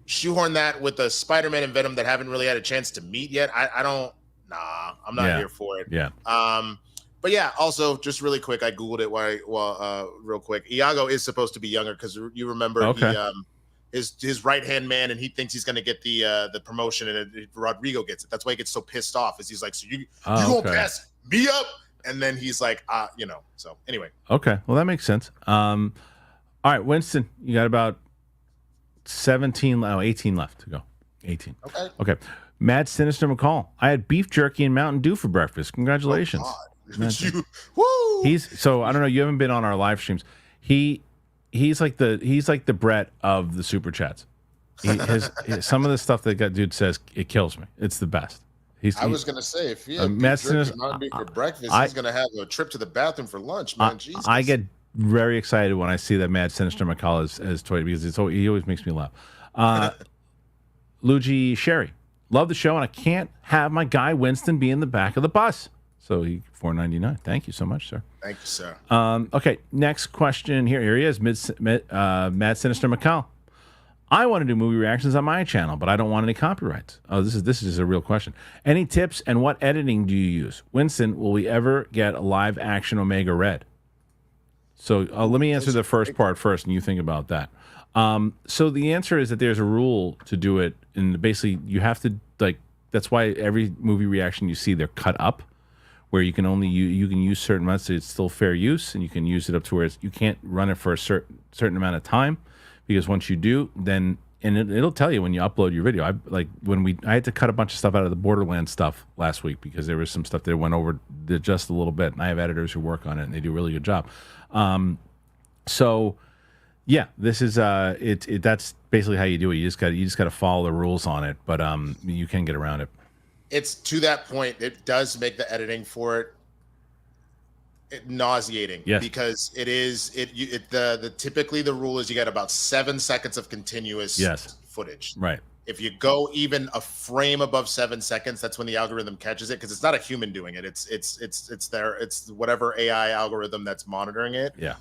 shoehorn that with a Spider-Man and Venom that haven't really had a chance to meet yet, I don't. Nah, I'm not here for it. Yeah. But yeah, also just really quick, I googled it real quick. Iago is supposed to be younger because you remember his right hand man, and he thinks he's going to get the promotion, and Rodrigo gets it. That's why he gets so pissed off. Is he's like, so you gonna pass me up? And then he's like, So anyway, okay, well that makes sense. All right, Winston, you got about 18 left to go. 18. Okay. Mad Sinister McCall. I had beef jerky and Mountain Dew for breakfast. Congratulations. Woo! So I don't know. You haven't been on our live streams. He's like the Brett of the super chats. Some of the stuff that dude says, it kills me. It's the best. I was gonna say, if he had beef jerky Mountain Dew for breakfast, he's gonna have a trip to the bathroom for lunch, man. Jesus. I get very excited when I see that Mad Sinister McCall as toy because he always makes me laugh. Luigi Sherry, love the show, and I can't have my guy Winston be in the back of the bus. So he $4.99. Thank you so much, sir. Thank you, sir. Okay, next question here. Here he is, Mad Sinister McCall. I want to do movie reactions on my channel, but I don't want any copyrights. Oh, this is a real question. Any tips and what editing do you use? Winston, will we ever get a live action Omega Red? So let me answer the first part first, and you think about that. So the answer is that there's a rule to do it, and basically you have to that's why every movie reaction you see, they're cut up, where you can only you can use certain amounts. So it's still fair use, and you can use it up to where you can't run it for a certain amount of time, because once you do, then it'll tell you when you upload your video. I had to cut a bunch of stuff out of the Borderlands stuff last week because there was some stuff that went over just a little bit, and I have editors who work on it, and they do a really good job. So yeah, this is that's basically how you do it. You just got to follow the rules on it, but you can get around it. It's to that point. It does make the editing for it nauseating. Yes. Because typically the rule is you get about 7 seconds of continuous footage. Right. If you go even a frame above 7 seconds, that's when the algorithm catches it, because it's not a human doing it. It's whatever AI algorithm that's monitoring it. Yeah.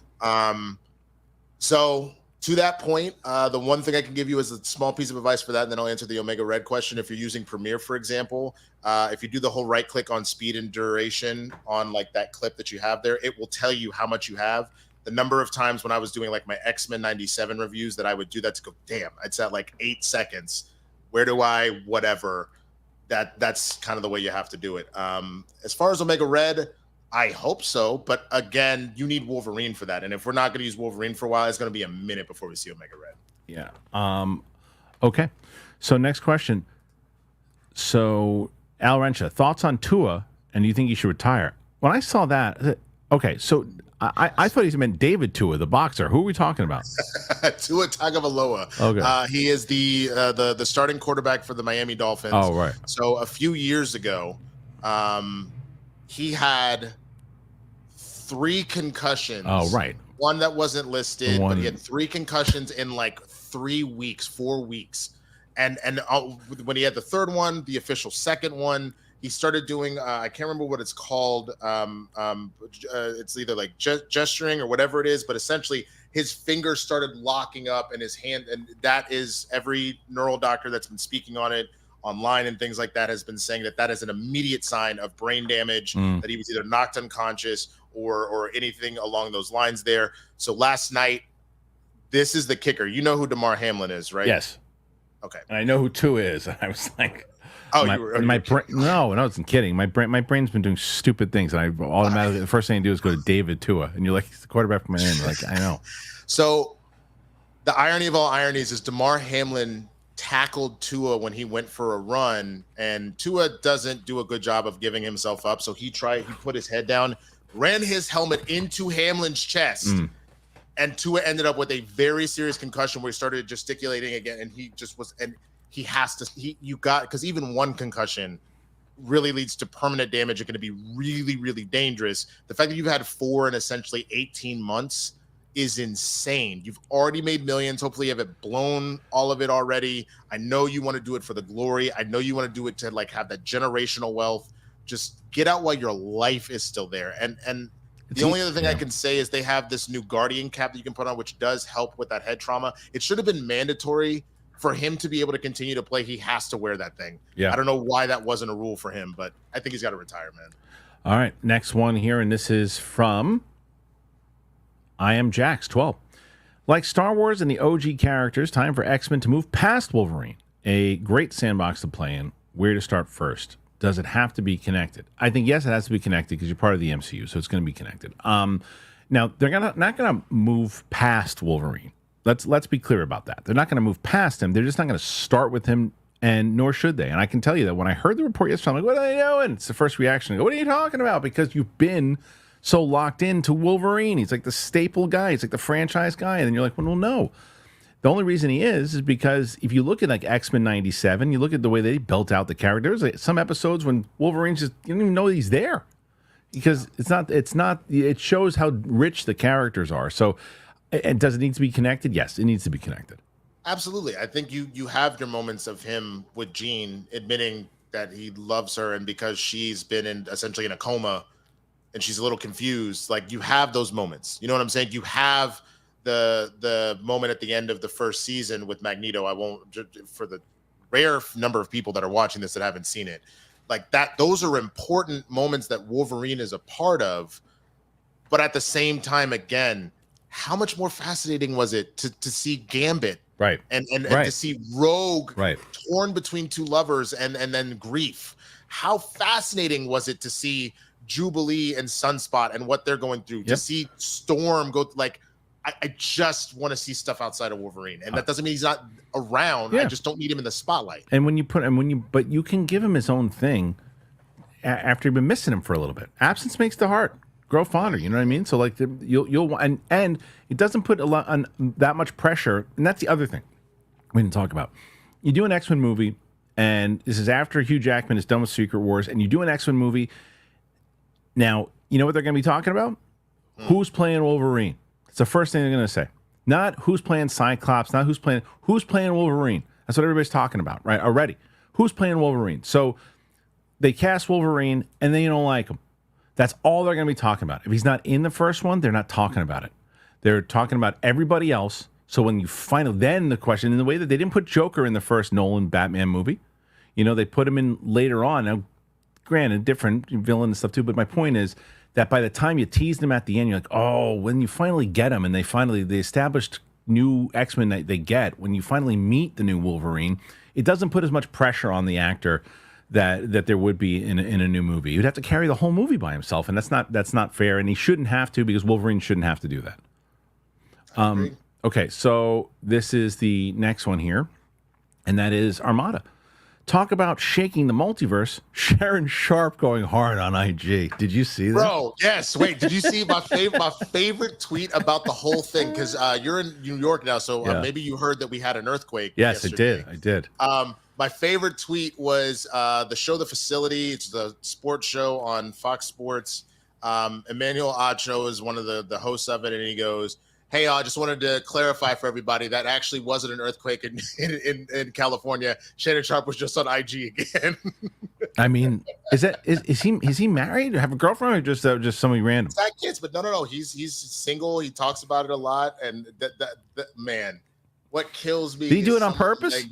So to that point, the one thing I can give you is a small piece of advice for that, and then I'll answer the Omega Red question. If you're using Premiere, for example, if you do the whole right click on speed and duration on like that clip that you have there, it will tell you how much you have. The number of times when I was doing like my X-Men 97 reviews that I would do that to go, damn, it's at like 8 seconds. Where do I, whatever, that's kind of the way you have to do it. As far as Omega Red, I hope so. But again, you need Wolverine for that. And if we're not going to use Wolverine for a while, it's going to be a minute before we see Omega Red. Yeah. Okay. So next question. So Al Rencha, thoughts on Tua, and do you think he should retire? When I saw that, okay, so I thought he meant David Tua, the boxer. Who are we talking about? Tua Tagovailoa. Okay. He is the starting quarterback for the Miami Dolphins. Oh, right. So a few years ago, he had 3 concussions. Oh, right. One that wasn't listed, but he had 3 concussions in like 4 weeks. And when he had the third one, the official second one, he started doing, I can't remember what it's called. It's either like gesturing or whatever it is, but essentially his fingers started locking up in his hand. And that is, every neural doctor that's been speaking on it online and things like that has been saying that is an immediate sign of brain damage, that he was either knocked unconscious or anything along those lines there. So last night, this is the kicker. You know who Damar Hamlin is, right? Yes. Okay. And I know who Tua is. And I was like, oh, my brain. No, I wasn't kidding. My brain's been doing stupid things, and I automatically the first thing I do is go to David Tua, and you're like, he's the quarterback for Miami. Like, I know. So the irony of all ironies is Damar Hamlin tackled Tua when he went for a run, and Tua doesn't do a good job of giving himself up. So he put his head down, ran his helmet into Hamlin's chest. And Tua ended up with a very serious concussion where he started gesticulating again, and he just was, and he has to, because even one concussion really leads to permanent damage. It can be really, really dangerous. The fact that you've had 4 in essentially 18 months is insane. You've already made millions. Hopefully you haven't blown all of it already. I know you want to do it for the glory. I know you want to do it to like have that generational wealth. Just get out while your life is still there. And the only other thing I can say is they have this new Guardian cap that you can put on, which does help with that head trauma. It should have been mandatory for him to be able to continue to play. He has to wear that thing. Yeah. I don't know why that wasn't a rule for him, but I think he's got to retire, man. All right, next one here, and this is from I Am Jax 12. Like Star Wars and the OG characters, time for X-Men to move past Wolverine. A great sandbox to play in. Where to start first? Does it have to be connected? I think, yes, it has to be connected because you're part of the MCU, so it's going to be connected. Now, they're not going to move past Wolverine. Let's be clear about that. They're not going to move past him. They're just not going to start with him, and nor should they. And I can tell you that when I heard the report yesterday, I'm like, what are they doing? It's the first reaction. I go, what are you talking about? Because you've been so locked into Wolverine. He's like the staple guy. He's like the franchise guy. And then you're like, well, no. The only reason he is because if you look at like X-Men 97, you look at the way they built out the characters. Like some episodes when Wolverine's just, you don't even know he's there because it shows how rich the characters are. So, and does it need to be connected? Yes, it needs to be connected. Absolutely. I think you have your moments of him with Jean admitting that he loves her, and because she's been essentially in a coma and she's a little confused, like you have those moments. You know what I'm saying? You have the moment at the end of the first season with Magneto. I won't, for the rare number of people that are watching this that haven't seen it, like that, those are important moments that Wolverine is a part of. But at the same time, again, how much more fascinating was it to see Gambit, right, and to see Rogue, right, torn between two lovers and then grief? How fascinating was it to see Jubilee and Sunspot and what they're going through? Yep. To see Storm go, like, I just want to see stuff outside of Wolverine, and that doesn't mean he's not around. Yeah. I just don't need him in the spotlight. And but you can give him his own thing after you've been missing him for a little bit. Absence makes the heart grow fonder. You know what I mean? So like you'll and it doesn't put a lot on that much pressure. And that's the other thing we didn't talk about. You do an X-Men movie, and this is after Hugh Jackman is done with Secret Wars, and you do an X-Men movie. Now you know what they're going to be talking about? Who's playing Wolverine? It's the first thing they're going to say. Not who's playing Cyclops, not who's playing Wolverine. That's what everybody's talking about, right? Already. Who's playing Wolverine? So they cast Wolverine, and then you don't like him. That's all they're going to be talking about. If he's not in the first one, they're not talking about it. They're talking about everybody else. So when you finally, then the question, in the way that they didn't put Joker in the first Nolan Batman movie, you know, they put him in later on. Now, granted, different villain and stuff too, but my point is that by the time you teased him at the end, you're like, oh, when you finally get him, and they established new X-Men that they get, when you finally meet the new Wolverine, it doesn't put as much pressure on the actor that there would be in a new movie. You'd have to carry the whole movie by himself, and that's not fair, and he shouldn't have to, because Wolverine shouldn't have to do that. Okay, so this is the next one here, and that is Armada. Talk about shaking the multiverse. Sharon Sharp going hard on IG. Did you see that? Bro, yes. Wait, did you see my favorite tweet about the whole thing? Because you're in New York now, so maybe you heard that we had an earthquake. Yes, yesterday. I did. My favorite tweet was the show The Facility. It's the sports show on Fox Sports. Emmanuel Acho is one of the hosts of it, and he goes, hey, I just wanted to clarify for everybody that actually wasn't an earthquake in California. Shannon Sharp was just on IG again. I mean, is he married or have a girlfriend, or just somebody random? He's got kids, but no. He's single. He talks about it a lot, and that man, what kills me. Did he do it on purpose?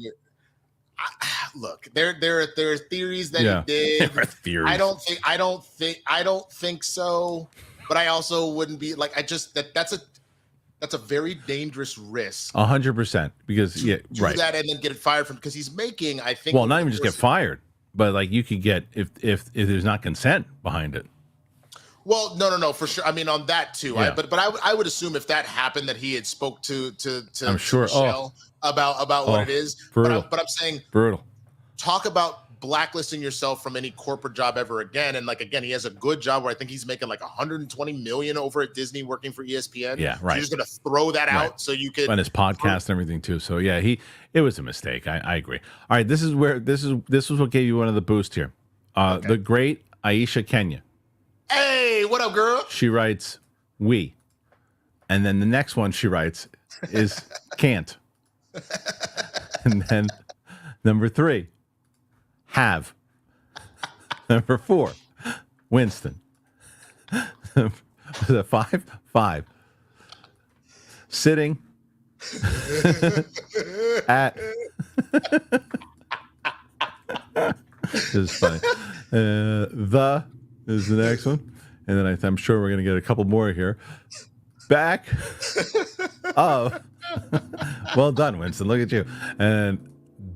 Look, there are theories that he did. There are theories. I don't think so. But I also wouldn't be like, that's a very dangerous risk. 100%, because do that and then get fired from, because he's making, I think. Well, not even just get fired, but like you could get if there's not consent behind it. Well, no, for sure. I mean, on that too. Yeah. But I would assume if that happened that he had spoke to I'm sure Michelle about what it is. Brutal. But I'm saying brutal. Talk about blacklisting yourself from any corporate job ever again. And like, again, he has a good job where I think he's making like $120 million over at Disney working for ESPN. Yeah, right. So you're just going to throw that out so you could. And his podcast and everything too. So yeah, it was a mistake. I agree. All right. This is what gave you one of the boosts here. The great Aisha Kenya. Hey, what up, girl? She writes, we And then the next one she writes is can't. And then number 3, have. Number 4, Winston. Was it 5? 5. Sitting at. This is funny. The is the next one. And then I'm sure we're going to get a couple more here. Back of. Well done, Winston. Look at you. And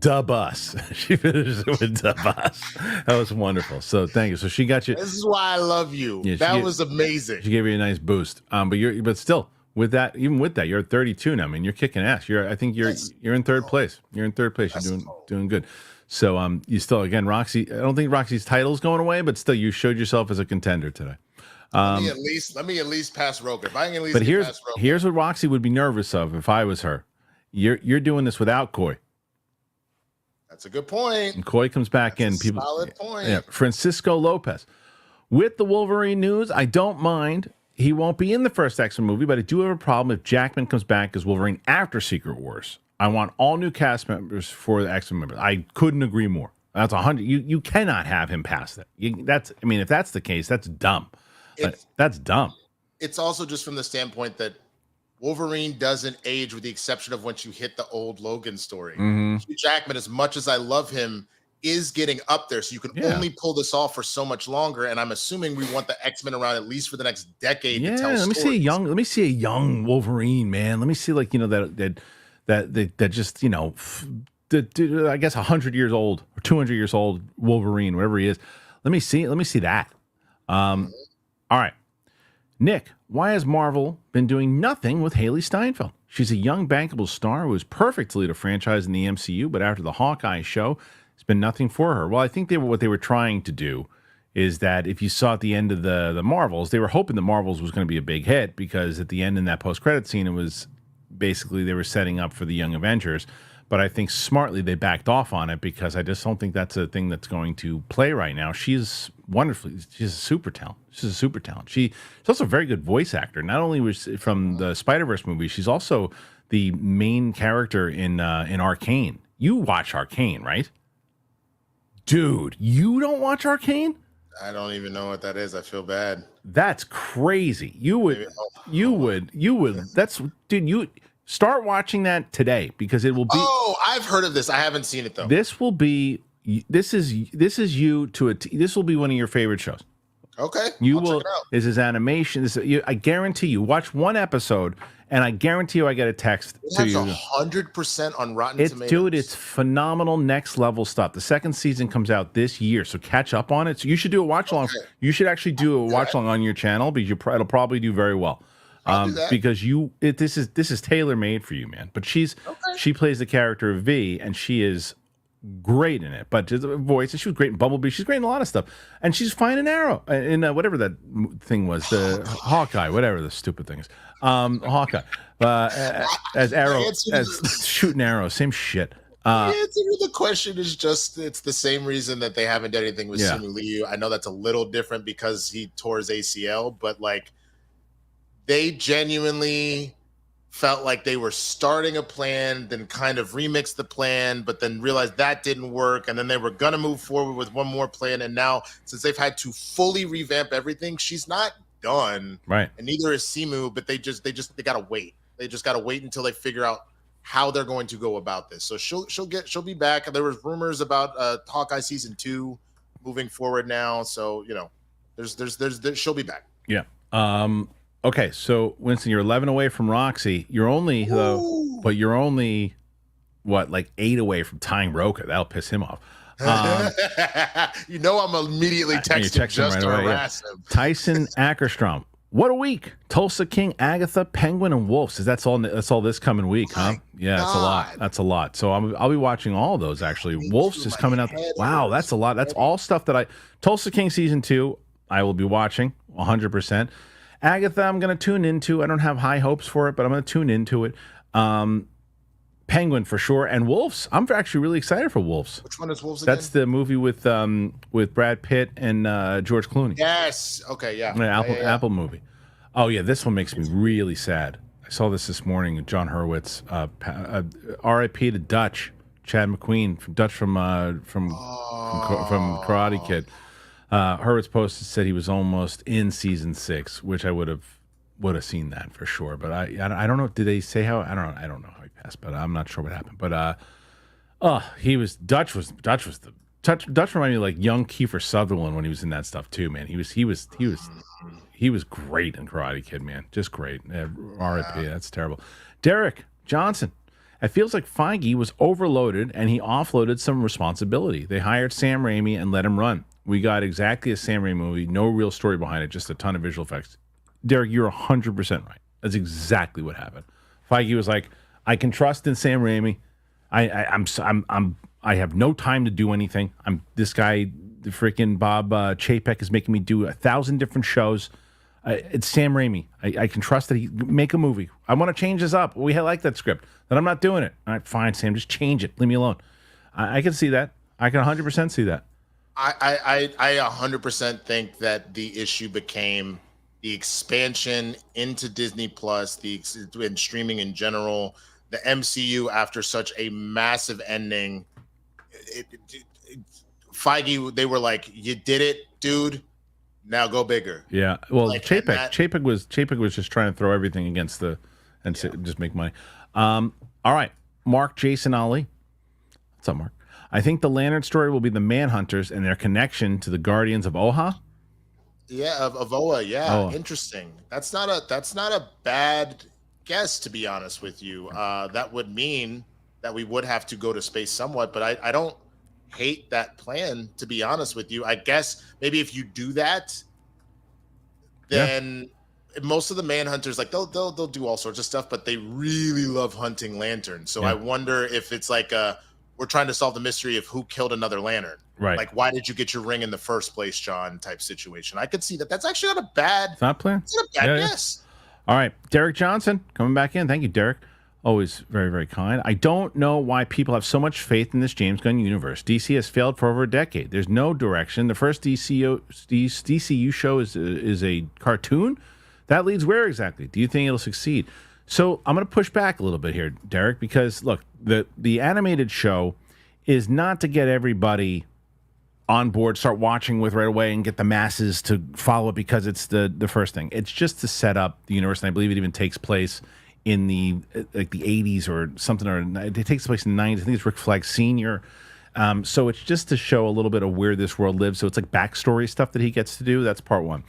the bus. She finishes it with the bus. That was wonderful. So thank you. So she got you. This is why I love you. Yeah, that was amazing. She gave you a nice boost. But still, with that, even with that, you're at 32 now. I mean, you're kicking ass. I think you're in third place. You're in third place. You're doing good. So you still, again, Roxy. I don't think Roxy's title's going away, but still, you showed yourself as a contender today. Let me at least pass Roker. If I can at least pass Roker. Here's what Roxy would be nervous of if I was her. You're doing this without Coy. That's a good point. And Coy comes back in. Solid point. Yeah, Francisco Lopez. With the Wolverine news, I don't mind. He won't be in the first X-Men movie, but I do have a problem if Jackman comes back as Wolverine after Secret Wars. I want all new cast members for the X-Men members. I couldn't agree more. That's 100. You cannot have him past that. If that's the case, that's dumb. That's dumb. It's also just from the standpoint that Wolverine doesn't age, with the exception of once you hit the old Logan story. Mm-hmm. Hugh Jackman, as much as I love him, is getting up there. So you can only pull this off for so much longer. And I'm assuming we want the X-Men around at least for the next decade to tell let stories. me see a young Wolverine, man. Let me see that just, I guess 100 years old or 200 years old Wolverine, whatever he is. Let me see that. All right. Nick, why has Marvel been doing nothing with Haley Steinfeld? She's a young, bankable star who is perfect to lead a franchise in the MCU, but after the Hawkeye show, it's been nothing for her. Well, I think what they were trying to do is that if you saw at the end of the Marvels, they were hoping the Marvels was going to be a big hit, because at the end in that post-credit scene, it was basically they were setting up for the Young Avengers. But I think smartly they backed off on it, because I just don't think that's a thing that's going to play right now. She's a super talent. She's a super talent. She's also a very good voice actor. Not only was from the Spider-Verse movie, she's also the main character in Arcane. You watch Arcane, right? Dude, you don't watch Arcane? I don't even know what that is. I feel bad. That's crazy. You would. You start watching that today, because it will be. Oh, I've heard of this. I haven't seen it though. This will be. This is you to a. This will be one of your favorite shows. Okay. You will. Check it out. This is animation. I guarantee you. Watch one episode, and I guarantee you, I get a text to you. 100% on Rotten Tomatoes. Dude, it's phenomenal, next level stuff. The second season comes out this year, so catch up on it. So you should do a watch along. Okay. You should actually do a watch along on your channel, because it'll probably do very well. Because this is tailor made for you, man. But she plays the character of V, and she is great in it. But the voice, and she was great in Bumblebee. She's great in a lot of stuff, and she's fine in Arrow, in whatever that thing was, the Hawkeye, whatever the stupid thing is. Hawkeye as Arrow, as shooting arrows, same shit. The question is just, it's the same reason that they haven't done anything with Simu Liu. I know that's a little different because he tore his ACL, but like, they genuinely felt like they were starting a plan, then kind of remixed the plan, but then realized that didn't work, and then they were gonna move forward with one more plan. And now, since they've had to fully revamp everything, she's not done, right? And neither is Simu. But they gotta wait. They just gotta wait until they figure out how they're going to go about this. So she'll be back. There was rumors about Hawkeye season 2 moving forward now. So there's she'll be back. Yeah. Okay, so Winston, you're 11 away from Roxy. You're only what, like 8 away from tying Roka. That'll piss him off. I'm immediately texting just to harass him. Tyson Ackerstrom. What a week! Tulsa King, Agatha, Penguin, and Wolves. That's all this coming week, huh? Yeah, that's a lot. That's a lot. So I'll be watching all of those actually. Wolves is coming out. Wow, that's a lot. That's all stuff that Tulsa King season 2. I will be watching 100%. Agatha, I'm going to tune into. I don't have high hopes for it, but I'm going to tune into it. Penguin for sure, and Wolves. I'm actually really excited for Wolves. Which one is Wolves again? That's the movie with Brad Pitt and George Clooney. Yes. Okay. Yeah. Apple movie. Oh yeah, this one makes me really sad. I saw this morning. John Hurwitz, R.I.P. to Dutch, Chad McQueen, from Dutch from Karate Kid. Hurwitz posted, said he was almost in season 6, which I would have seen that for sure. But I don't know. Did they say how? I don't know how he passed, but I'm not sure what happened. But Dutch reminded me of like young Kiefer Sutherland when he was in that stuff too, man. He was great in Karate Kid, man. Just great. R.I.P. That's terrible. Derek Johnson. It feels like Feige was overloaded and he offloaded some responsibility. They hired Sam Raimi and let him run. We got exactly a Sam Raimi movie, no real story behind it, just a ton of visual effects. Derek, you're 100% right. That's exactly what happened. Feige was like, I can trust in Sam Raimi. I have no time to do anything. This guy, the freaking Bob Chapek, is making me do 1,000 different shows. It's Sam Raimi. I can trust that he make a movie. I want to change this up. We like that script. Then I'm not doing it. All right, fine, Sam. Just change it. Leave me alone. I can see that. I can 100% see that. I 100% think that the issue became the expansion into Disney Plus, and streaming in general, the MCU after such a massive ending. Feige, they were like, "You did it, dude. Now go bigger." Yeah. Well, like, Chapek was just trying to throw everything against just make money. All right, Mark Jason Ali. What's up, Mark? I think the Lantern story will be the Manhunters and their connection to the Guardians of Oha. Yeah, of Oa. Yeah, Oa. Interesting. That's not a bad guess, to be honest with you. That would mean that we would have to go to space somewhat, but I don't hate that plan, to be honest with you. I guess maybe if you do that, then most of the Manhunters, like they'll do all sorts of stuff, but they really love hunting lanterns. So I wonder if it's like we're trying to solve the mystery of who killed another lantern. Right. Like, why did you get your ring in the first place, John, type situation. I could see that. That's actually not a bad plan. It's not a bad guess. All right. Derek Johnson coming back in. Thank you, Derek. Always very, very kind. I don't know why people have so much faith in this James Gunn universe. DC has failed for over a decade. There's no direction. The first DCU show is a cartoon. That leads where exactly? Do you think it'll succeed? So I'm going to push back a little bit here, Derek, because look, the animated show is not to get everybody on board, start watching with right away, and get the masses to follow it because it's the first thing. It's just to set up the universe, and I believe it even takes place in the 80s or something, or it takes place in the 90s. I think it's Rick Flag Sr. So it's just to show a little bit of where this world lives. So it's like backstory stuff that he gets to do. That's part one.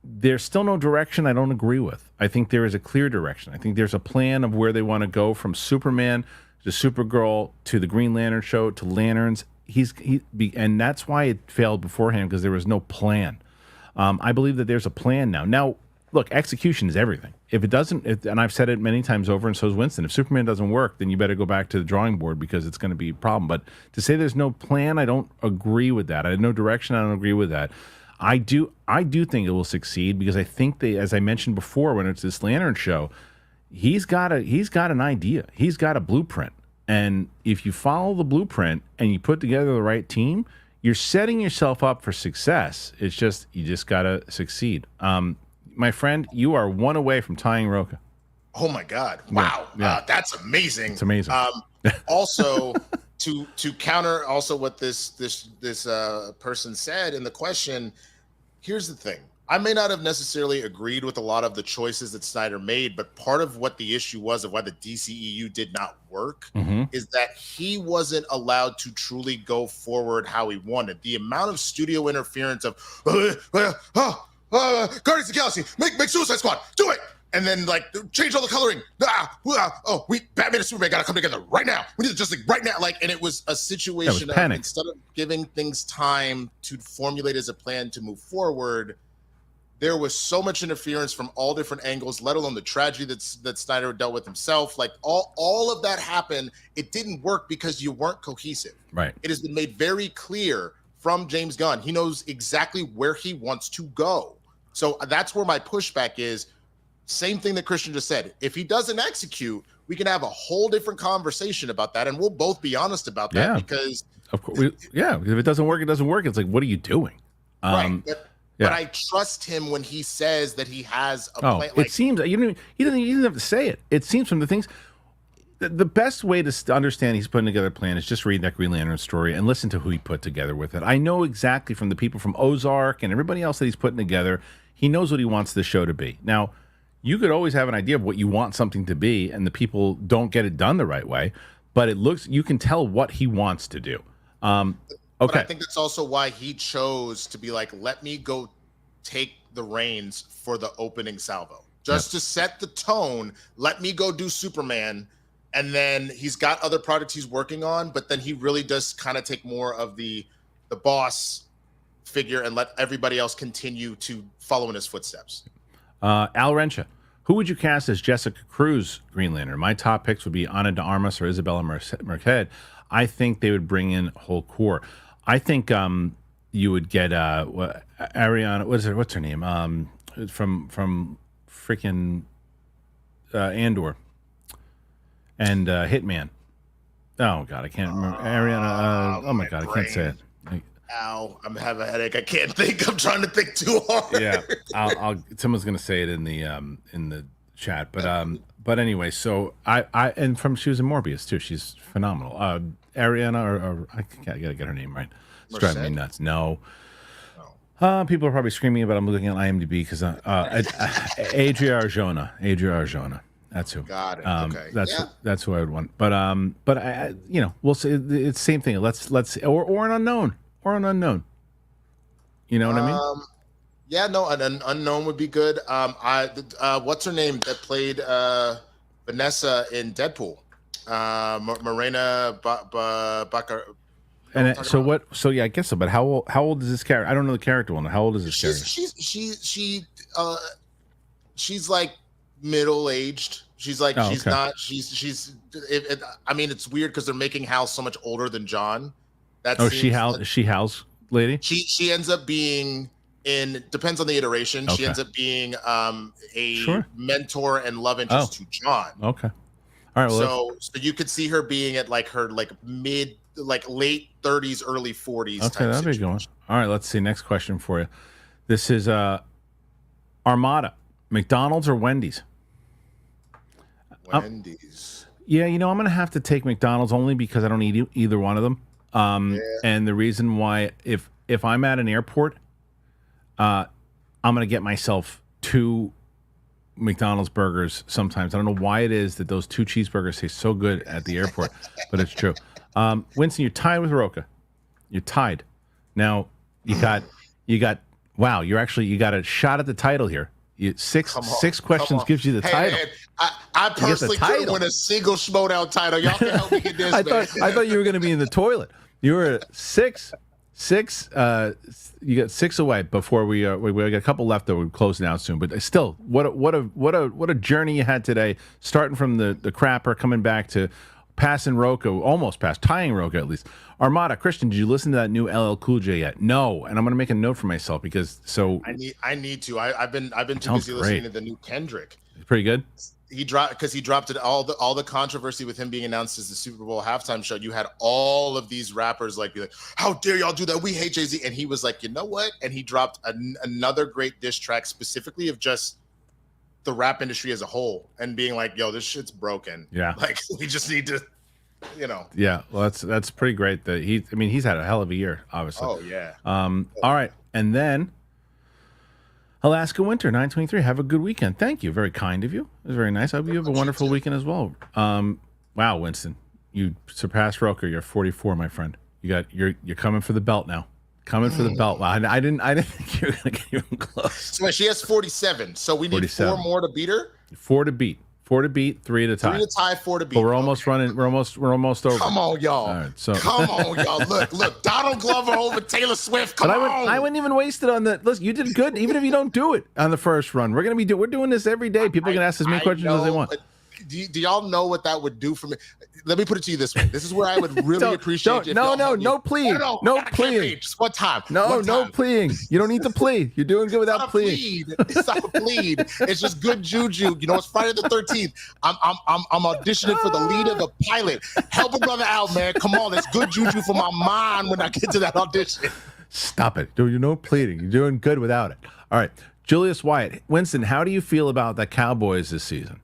There's still no direction I don't agree with. I think there is a clear direction. I think there's a plan of where they want to go, from Superman to Supergirl to the Green Lantern show to Lanterns. And that's why it failed beforehand, because there was no plan. I believe that there's a plan now. Now, look, execution is everything. If it doesn't, and I've said it many times over, and so has Winston, if Superman doesn't work, then you better go back to the drawing board, because it's going to be a problem. But to say there's no plan, I don't agree with that. I have no direction. I don't agree with that. I do think it will succeed, because I think as I mentioned before, when it's this Lantern show, he's got an idea. He's got a blueprint. And if you follow the blueprint and you put together the right team, you're setting yourself up for success. It's just, you just got to succeed. My friend, you are one away from tying Roca. Oh my God. Wow. Yeah. That's amazing. It's amazing. Also, to counter also what this person said in the question, here's the thing. I may not have necessarily agreed with a lot of the choices that Snyder made, but part of what the issue was of why the DCEU did not work is that he wasn't allowed to truly go forward how he wanted. The amount of studio interference of Guardians of the Galaxy, make Suicide Squad, do it, and then like change all the coloring. Batman and Superman gotta come together right now. We need to just right now, and it was a situation of, instead of giving things time to formulate as a plan to move forward, there was so much interference from all different angles, let alone the tragedy that Snyder dealt with himself. Like all of that happened. It didn't work because you weren't cohesive. Right. It has been made very clear from James Gunn. He knows exactly where he wants to go. So that's where my pushback is. Same thing that Kristian just said. If he doesn't execute, we can have a whole different conversation about that, and we'll both be honest about that. Because of course, if it doesn't work, it doesn't work. It's like, what are you doing? Right. but I trust him when he says that he has a plan. It seems he doesn't have to say it. It seems from the things. The best way to understand he's putting together a plan is just read that Green Lantern story and listen to who he put together with it. I know exactly from the people from Ozark and everybody else that he's putting together, he knows what he wants the show to be. Now, you could always have an idea of what you want something to be, and the people don't get it done the right way, but you can tell what he wants to do. Okay. But I think that's also why he chose to be like, let me go take the reins for the opening salvo. Just to set the tone, let me go do Superman. And then he's got other projects he's working on, but then he really does kind of take more of the boss figure and let everybody else continue to follow in his footsteps. Al Rencha, who would you cast as Jessica Cruz Green Lantern? My top picks would be Ana de Armas or Isabella Merced. I think they would bring in whole core. I think you would get Ariana. What's her name? From freaking Andor. And Hitman. Oh God, I can't remember. Ariana. Oh my God, I can't say it. Ow, I'm having a headache. I can't think. I'm trying to think too hard. Yeah, someone's gonna say it in the chat, but anyway. So she was in Morbius too. She's phenomenal. Ariana, or I gotta get her name right. It's driving me nuts. No. People are probably screaming about. I'm looking at IMDb because Adria Arjona. That's who. Got it. Okay. That's who I would want. But I we'll say it's the same thing. Let's or an unknown. You know what I mean? Yeah, no, an unknown would be good. What's her name that played Vanessa in Deadpool? Morena Baccarat. And so what? So yeah, I guess so. But how old is this character? I don't know the character one. How old is this character? She's like middle-aged. She's like I mean, it's weird because they're making Hal so much older than John. She Hal's lady. She ends up being depends on the iteration. Okay. She ends up being a mentor and love interest to John. Okay. All right. Well, so you could see her being at her late 30s, early 40s. Okay, that'll be going. All right. Let's see. Next question for you. This is Armada. McDonald's or Wendy's? Wendy's. Yeah, I'm going to have to take McDonald's only because I don't eat either one of them. And the reason why, if I'm at an airport, I'm going to get myself 2 McDonald's burgers sometimes. I don't know why it is that those 2 cheeseburgers taste so good at the airport, but it's true. Winston, you're tied with Rocha. You're tied. Now, you got wow, you got a shot at the title here. Six questions gives you the title. Man, I personally couldn't win a single Schmoedown title. Y'all can help me get this. I thought you were going to be in the toilet. You were 6. You got 6 away before we got a couple left that we're closing out soon. But still, what a journey you had today. Starting from the crapper, coming back to passing Rocha, almost past tying Rocha at least. Armada, Kristian, did you listen to that new LL Cool J yet? No, and I'm going to make a note for myself because I need to. I've been too busy listening to the new Kendrick. Pretty good. He dropped it all the controversy with him being announced as the Super Bowl halftime show. You had all of these rappers be like, how dare y'all do that? We hate Jay-Z. And he was like, you know what? And he dropped another great diss track specifically of just the rap industry as a whole and being like, yo, this shit's broken. Yeah. We just need to. Yeah, well, that's pretty great that he's had a hell of a year, obviously. Oh yeah. All right, and then Alaska Winter 923. Have a good weekend. Thank you, very kind of you. It was very nice. I hope you have a wonderful weekend as well. Wow, Winston, you surpassed Rocha. You're 44, my friend. You're coming for the belt now. Coming for the belt. Wow, I didn't think you were gonna get even close. So she has 47. So we need 47. 4 more to beat her. 4 to beat. 4 to beat, 3 to tie. 3 to tie, 4 to beat. But we're almost running. We're almost over. Come on, y'all. All right, so. Come on, y'all. Look. Donald Glover over Taylor Swift. Come on. I wouldn't even waste it on the. Listen, you did good. Even if you don't do it on the first run, we're doing this every day. People can ask as many questions as they want. Do y'all know what that would do for me? Let me put it to you this way. This is where I would really appreciate it. No pleading. No pleading. Just one time. No pleading. You don't need to plead. You're doing good without pleading. It's not a plead. It's just good juju. It's Friday the 13th. I'm auditioning for the lead of a pilot. Help a brother out, man. Come on. It's good juju for my mind when I get to that audition. Stop it. You're no pleading. You're doing good without it. All right. Julius Wyatt. Winston, how do you feel about the Cowboys this season?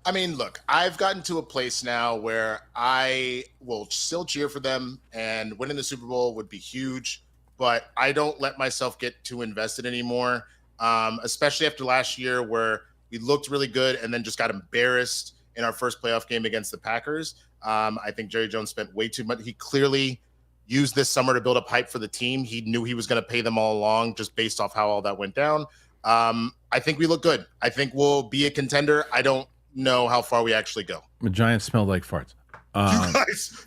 I mean, look, I've gotten to a place now where I will still cheer for them, and winning the Super Bowl would be huge, but I don't let myself get too invested anymore, especially after last year where we looked really good and then just got embarrassed in our first playoff game against the Packers. I think Jerry Jones spent way too much. He clearly used this summer to build up hype for the team. He knew he was going to pay them all along just based off how all that went down. I think we look good. I think we'll be a contender. I don't know how far we actually go. The Giants smell like farts.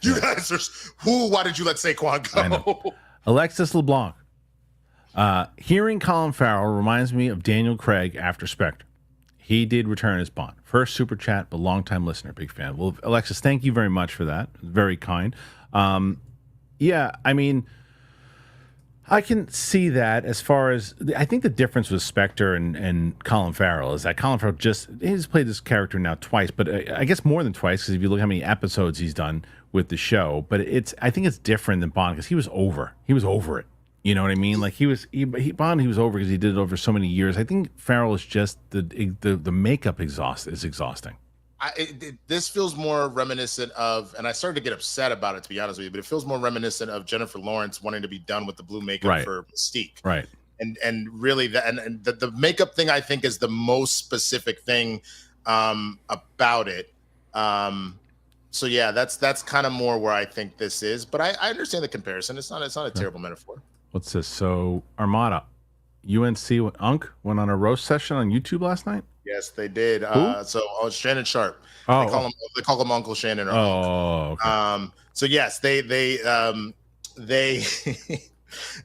You guys are who? Why did you let Saquon go? Alexis LeBlanc. Hearing Colin Farrell reminds me of Daniel Craig after Spectre. He did return as Bond. First super chat, but long-time listener. Big fan. Well, Alexis, thank you very much for that. Very kind. Yeah, I mean, I can see that as far as I think the difference with Spectre and Colin Farrell is that Colin Farrell he's played this character now twice, but I guess more than twice because if you look how many episodes he's done with the show, but I think it's different than Bond because he was over it. You know what I mean? Like he was over because he did it over so many years. I think Farrell is just the makeup is exhausting. This feels more reminiscent of, and I started to get upset about it, to be honest with you, but it feels more reminiscent of Jennifer Lawrence wanting to be done with the blue makeup for Mystique. Right. And really, the makeup thing, I think, is the most specific thing about it. So, yeah, that's kind of more where I think this is. But I understand the comparison. It's not a terrible metaphor. What's this? So, Armada, UNC Unk went on a roast session on YouTube last night? Yes, they did. Shannon Sharp. Oh, they call him Uncle Shannon. Okay. So yes, they they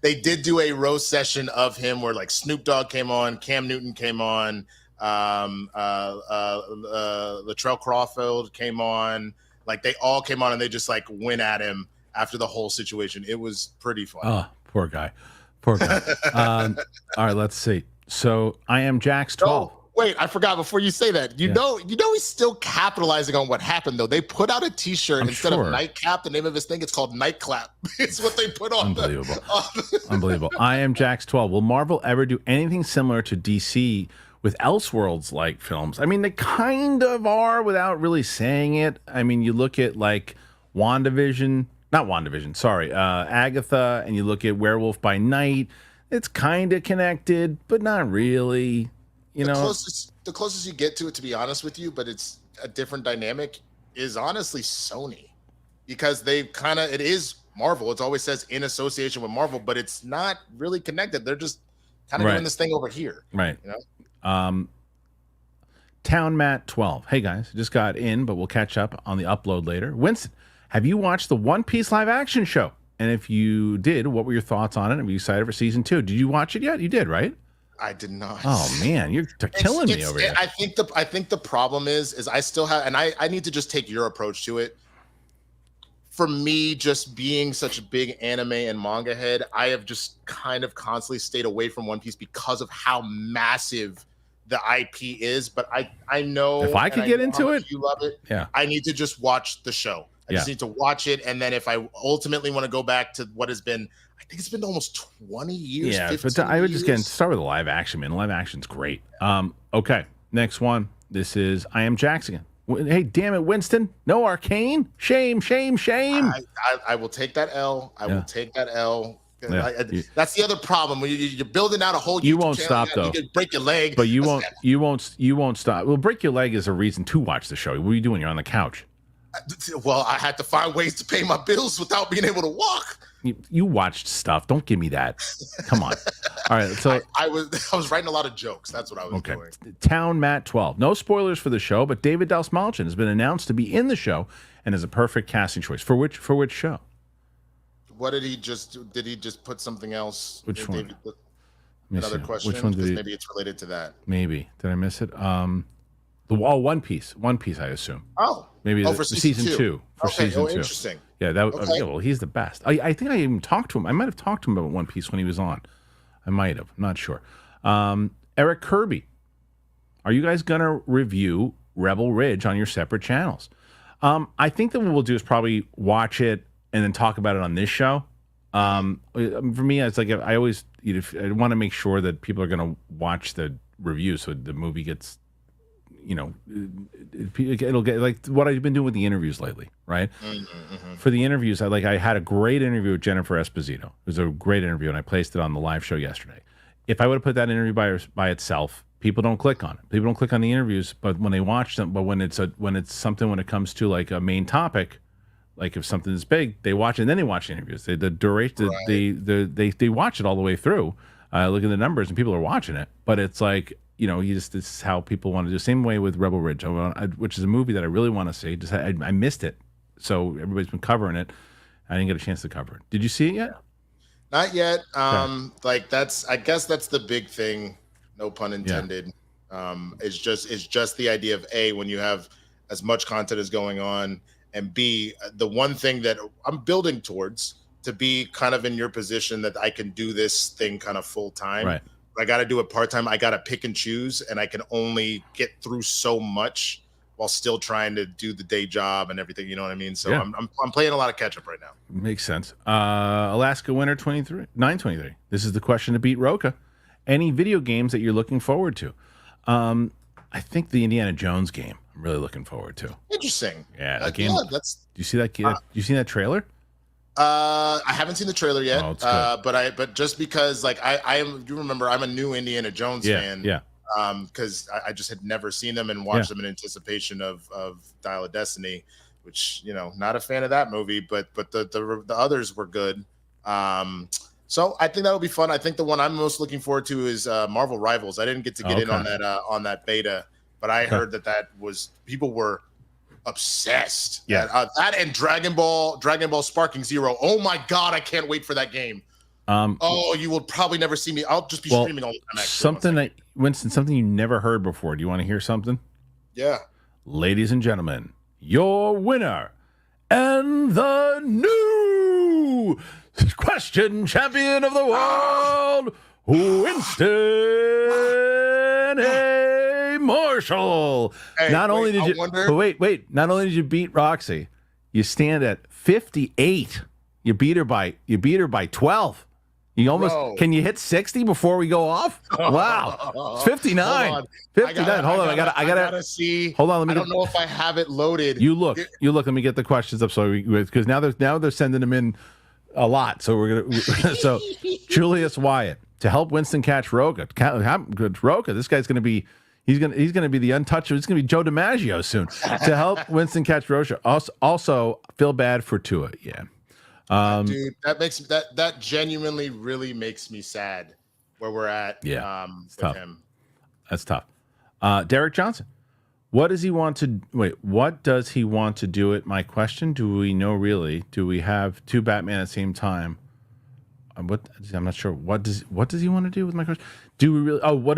did do a roast session of him where like Snoop Dogg came on, Cam Newton came on, Latrell Crawford came on. Like they all came on and they just like went at him after the whole situation. It was pretty fun. Oh, poor guy. All right, let's see. So I am Jax 12. Wait, I forgot before you say that. You know he's still capitalizing on what happened though. They put out a t-shirt instead of nightcap, the name of his thing, it's called Nightclap. It's what they put on. Unbelievable. I am Jax 12. Will Marvel ever do anything similar to DC with Elseworlds like films? I mean, they kind of are without really saying it. I mean, you look at like Agatha, and you look at Werewolf by Night. It's kind of connected, but not really. The closest you get to it, to be honest with you, but it's a different dynamic, is honestly Sony, because it is Marvel. It always says in association with Marvel, but it's not really connected. They're just kind of doing this thing over here. Right. Town Matt 12. Hey guys, just got in, but we'll catch up on the upload later. Winston, have you watched the One Piece live action show? And if you did, what were your thoughts on it? Are you excited for season 2? Did you watch it yet? You did, right? I did not. Oh man, you're killing me over here. I think the problem is I still have, and I need to just take your approach to it. For me, just being such a big anime and manga head, I have just kind of constantly stayed away from One Piece because of how massive the IP is. But I know if I could get into it, you love it. Yeah, I need to just watch the show. I just need to watch it, and then if I ultimately want to go back to what has been. I think it's been almost 20 years. Yeah, but I would just start with the live action, man. The live action's great. Okay, next one. This is I Am Jax again. Hey, damn it, Winston. No Arcane. Shame. I will take that L. I will take that L. Yeah. That's the other problem. When you're building out a whole you won't stop though. You can break your leg. But you won't stop. Well, break your leg is a reason to watch the show. What are you doing? You're on the couch. Well, I had to find ways to pay my bills without being able to walk. You watched stuff. Don't give me that. Come on. All right. So I was writing a lot of jokes. That's what I was doing. Town Matt 12. No spoilers for the show, but David Dastmalchian has been announced to be in the show and is a perfect casting choice. For which show? What did he just put something else? Which one? David put another question. Which one did he? Maybe it's related to that. Maybe. Did I miss it? One Piece. One Piece, I assume. Oh. Maybe for season 2. For season 2. Interesting. Yeah, well, he's the best. I think I even talked to him. I might have talked to him about One Piece when he was on. I might have. I'm not sure. Eric Kirby, are you guys going to review Rebel Ridge on your separate channels? I think that what we'll do is probably watch it and then talk about it on this show. For me, it's like I always I want to make sure that people are going to watch the review, so the movie gets, it'll get like what I've been doing with the interviews lately, right? For the interviews, I had a great interview with Jennifer Esposito. It was a great interview, and I placed it on the live show yesterday. If I would have put that interview by itself, people don't click on it. People don't click on the interviews, but when they watch them, but when it's something, when it comes to like a main topic. Like if something is big, they watch it and then they watch the interviews. The duration, they watch it all the way through. Look at the numbers and people are watching it. But it's like, this is how people want to do. Same way with Rebel Ridge, which is a movie that I really want to see. I missed it, so everybody's been covering it. I didn't get a chance to cover it. Did you see it yet? Not yet. I guess that's the big thing. No pun intended. Yeah. It's just the idea of when you have as much content as going on. And B, the one thing that I'm building towards to be kind of in your position that I can do this thing kind of full time. Right. I got to do it part time. I got to pick and choose, and I can only get through so much while still trying to do the day job and everything. You know what I mean? So yeah. I'm playing a lot of catch up right now. Makes sense. Alaska Winter 923. This is the question to beat Roka. Any video games that you're looking forward to? I think the Indiana Jones game. I'm really looking forward to. Interesting. Yeah, that game. Yeah, do you see that? Do you see that trailer? I haven't seen the trailer yet. Oh, it's good. But just because you remember I'm a new Indiana Jones fan. Yeah. Because I just had never seen them and watched them in anticipation of Dial of Destiny, which not a fan of that movie, but the others were good. So I think that'll be fun. I think the one I'm most looking forward to is Marvel Rivals. I didn't get to get in on that beta, but I heard that was people were obsessed. Yeah, that and Dragon Ball Sparking Zero. Oh my God, I can't wait for that game. You will probably never see me. I'll just be streaming all the time. Actually, Winston, something you never heard before. Do you want to hear something? Yeah, ladies and gentlemen, your winner and the new question champion of the world, Winston A. Marshall. Hey, not only did you beat Roxy, you stand at 58. You beat her by 12. You almost can you hit 60 before we go off? Wow. It's 59. 59. Hold on. I gotta see. Hold on, let me I don't know if I have it loaded. You look. Let me get the questions up because now they're sending them in a lot. So we're gonna Julius Wyatt to help Winston catch Roka. Roka, this guy's gonna be he's gonna be the untouchable. It's gonna be Joe DiMaggio soon to help Winston catch Roka. Also feel bad for Tua. Yeah. Dude, that genuinely really makes me sad where we're at. Yeah, with him. That's tough. Derek Johnson, what does he want to do it? My question: do we know really? Do we have two Batman at the same time? I'm not sure. What does he want to do with my question? Do we really? Oh, what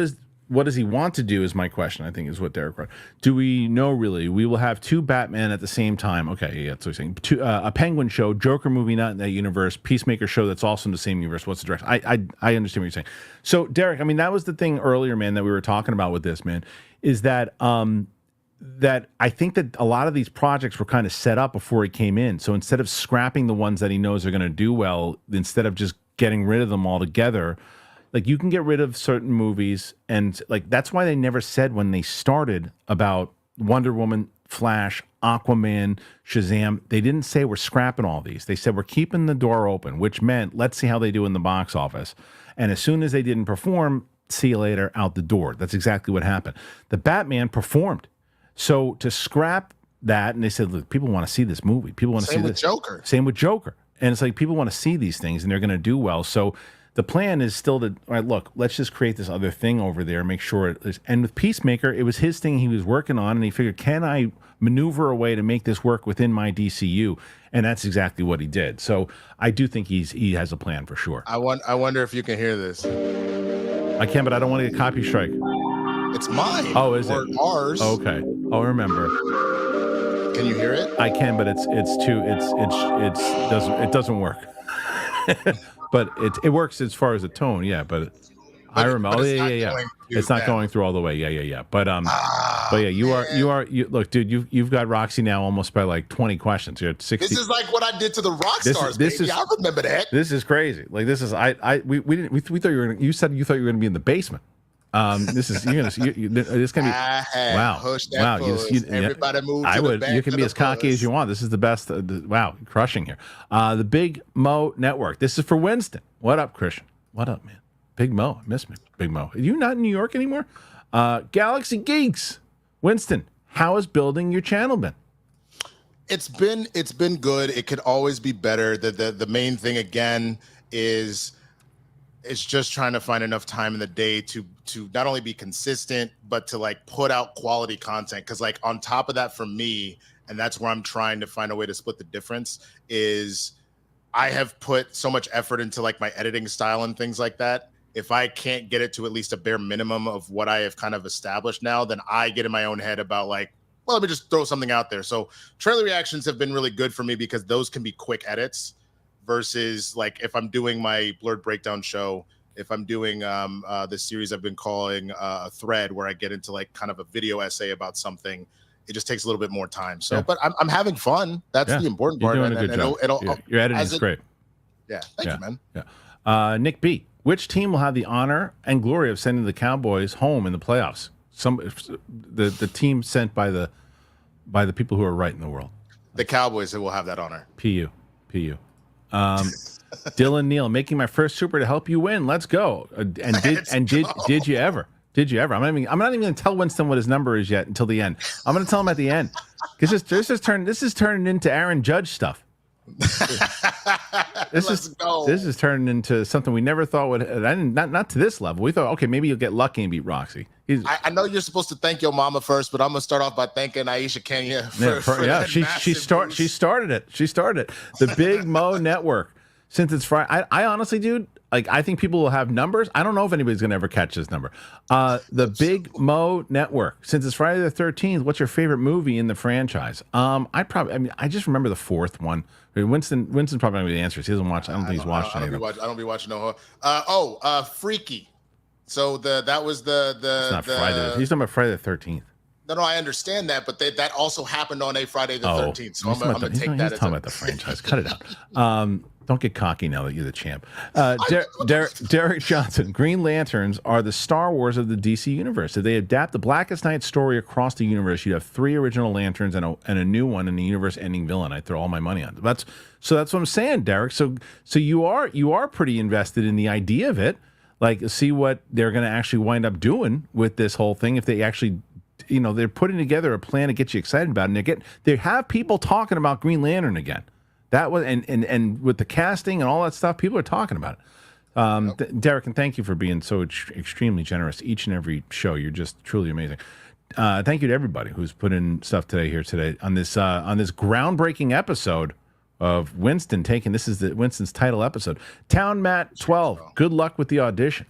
does he want to do is my question, I think, is what Derek wrote. Do we know really? We will have two Batman at the same time. Okay, yeah, that's what he's saying. A Penguin show, Joker movie not in that universe, Peacemaker show that's also in the same universe. What's the direction? I understand what you're saying. So, Derek, I mean, that was the thing earlier, man, that we were talking about with this, man, is that that I think that a lot of these projects were kind of set up before he came in. So instead of scrapping the ones that he knows are going to do well, instead of just getting rid of them altogether, like you can get rid of certain movies, and like that's why they never said when they started about Wonder Woman, Flash, Aquaman, Shazam. They didn't say we're scrapping all these. They said we're keeping the door open, which meant let's see how they do in the box office. And as soon as they didn't perform, see you later, out the door. That's exactly what happened. The Batman performed. So to scrap that, and they said, look, people want to see this movie. People want to see this. Same with Joker. And it's like people want to see these things, and they're going to do well. So the plan is still to, all right, look, let's just create this other thing over there, make sure it is. And with Peacemaker, it was his thing he was working on, and he figured, can I maneuver a way to make this work within my DCU? And that's exactly what he did. So I do think he has a plan for sure. I wonder if you can hear this. I can, but I don't want to get copy strike. It's mine. Oh, is or it? Ours. Okay. I'll remember. Can you hear it? I can, but it doesn't work. But it works as far as the tone, yeah. But I remember. Oh, yeah. It's not going through all the way. Yeah. But yeah, you are. Look, dude, you've got Roxy now almost by like 20 questions. You're at 60. This is like what I did to the rock stars. I remember that. This is crazy. Like this is we thought you were gonna. You said you thought you were gonna be in the basement. This is it's gonna be wow. Everybody move. You can be as cocky as you want. This is the best. Wow, crushing here. The Big Mo Network. This is for Winston. What up, Kristian? What up, man? Big Mo, I miss me. Big Mo. Are you not in New York anymore? Galaxy Geeks. Winston, how has building your channel been? It's been good. It could always be better. The main thing again is it's just trying to find enough time in the day to not only be consistent, but to like put out quality content. Cause like on top of that for me, and that's where I'm trying to find a way to split the difference, is I have put so much effort into like my editing style and things like that. If I can't get it to at least a bare minimum of what I have kind of established now, then I get in my own head about like, well, let me just throw something out there. So trailer reactions have been really good for me because those can be quick edits versus like if I'm doing my blurred breakdown show, if I'm doing this series I've been calling a thread where I get into like kind of a video essay about something, it just takes a little bit more time. So, but I'm having fun. That's the important part. You're doing a good job. Your editing is great. Yeah. Thank you, man. Yeah. Nick B, which team will have the honor and glory of sending the Cowboys home in the playoffs? The team sent by the people who are right in the world. The Cowboys will have that honor. PU. Dylan Neal, making my first super to help you win. Let's go. Did you ever? I'm not even going to tell Winston what his number is yet until the end. I'm going to tell him at the end because this is turning into Aaron Judge stuff. This is turning into something we never thought would. Not to this level. We thought, okay, maybe you'll get lucky and beat Roxy. I know you're supposed to thank your mama first, but I'm gonna start off by thanking Aisha Kenya. She started it. The Big Mo Network. Since it's Friday, I honestly, dude, like I think people will have numbers. I don't know if anybody's gonna ever catch this number. The Big Mo Network. Since it's Friday the 13th, what's your favorite movie in the franchise? I just remember the fourth one. Winston's probably gonna be the answer. He doesn't watch. I don't think he's watched any of them. I don't be watching no horror. Freaky. So that was the. It's not Friday. He's talking about Friday the 13th. No, I understand that, but that also happened on a Friday the 13th. So I'm gonna take that. He's talking about the franchise. Cut it out. Don't get cocky now that you're the champ. Derek Johnson, Green Lanterns are the Star Wars of the DC universe. If they adapt the Blackest Night story across the universe, you'd have 3 original Lanterns and a new one in the universe-ending villain. I'd throw all my money on it. That's what I'm saying, Derek. So you are pretty invested in the idea of it. Like, see what they're going to actually wind up doing with this whole thing. If they actually, they're putting together a plan to get you excited about it. And they have people talking about Green Lantern again. That was and with the casting and all that stuff, people are talking about it. Derek, and thank you for being so extremely generous each and every show. You're just truly amazing. Thank you to everybody who's put in stuff today on this groundbreaking episode of Winston taking. This is Winston's title episode. Town Matt 12. Good luck with the audition.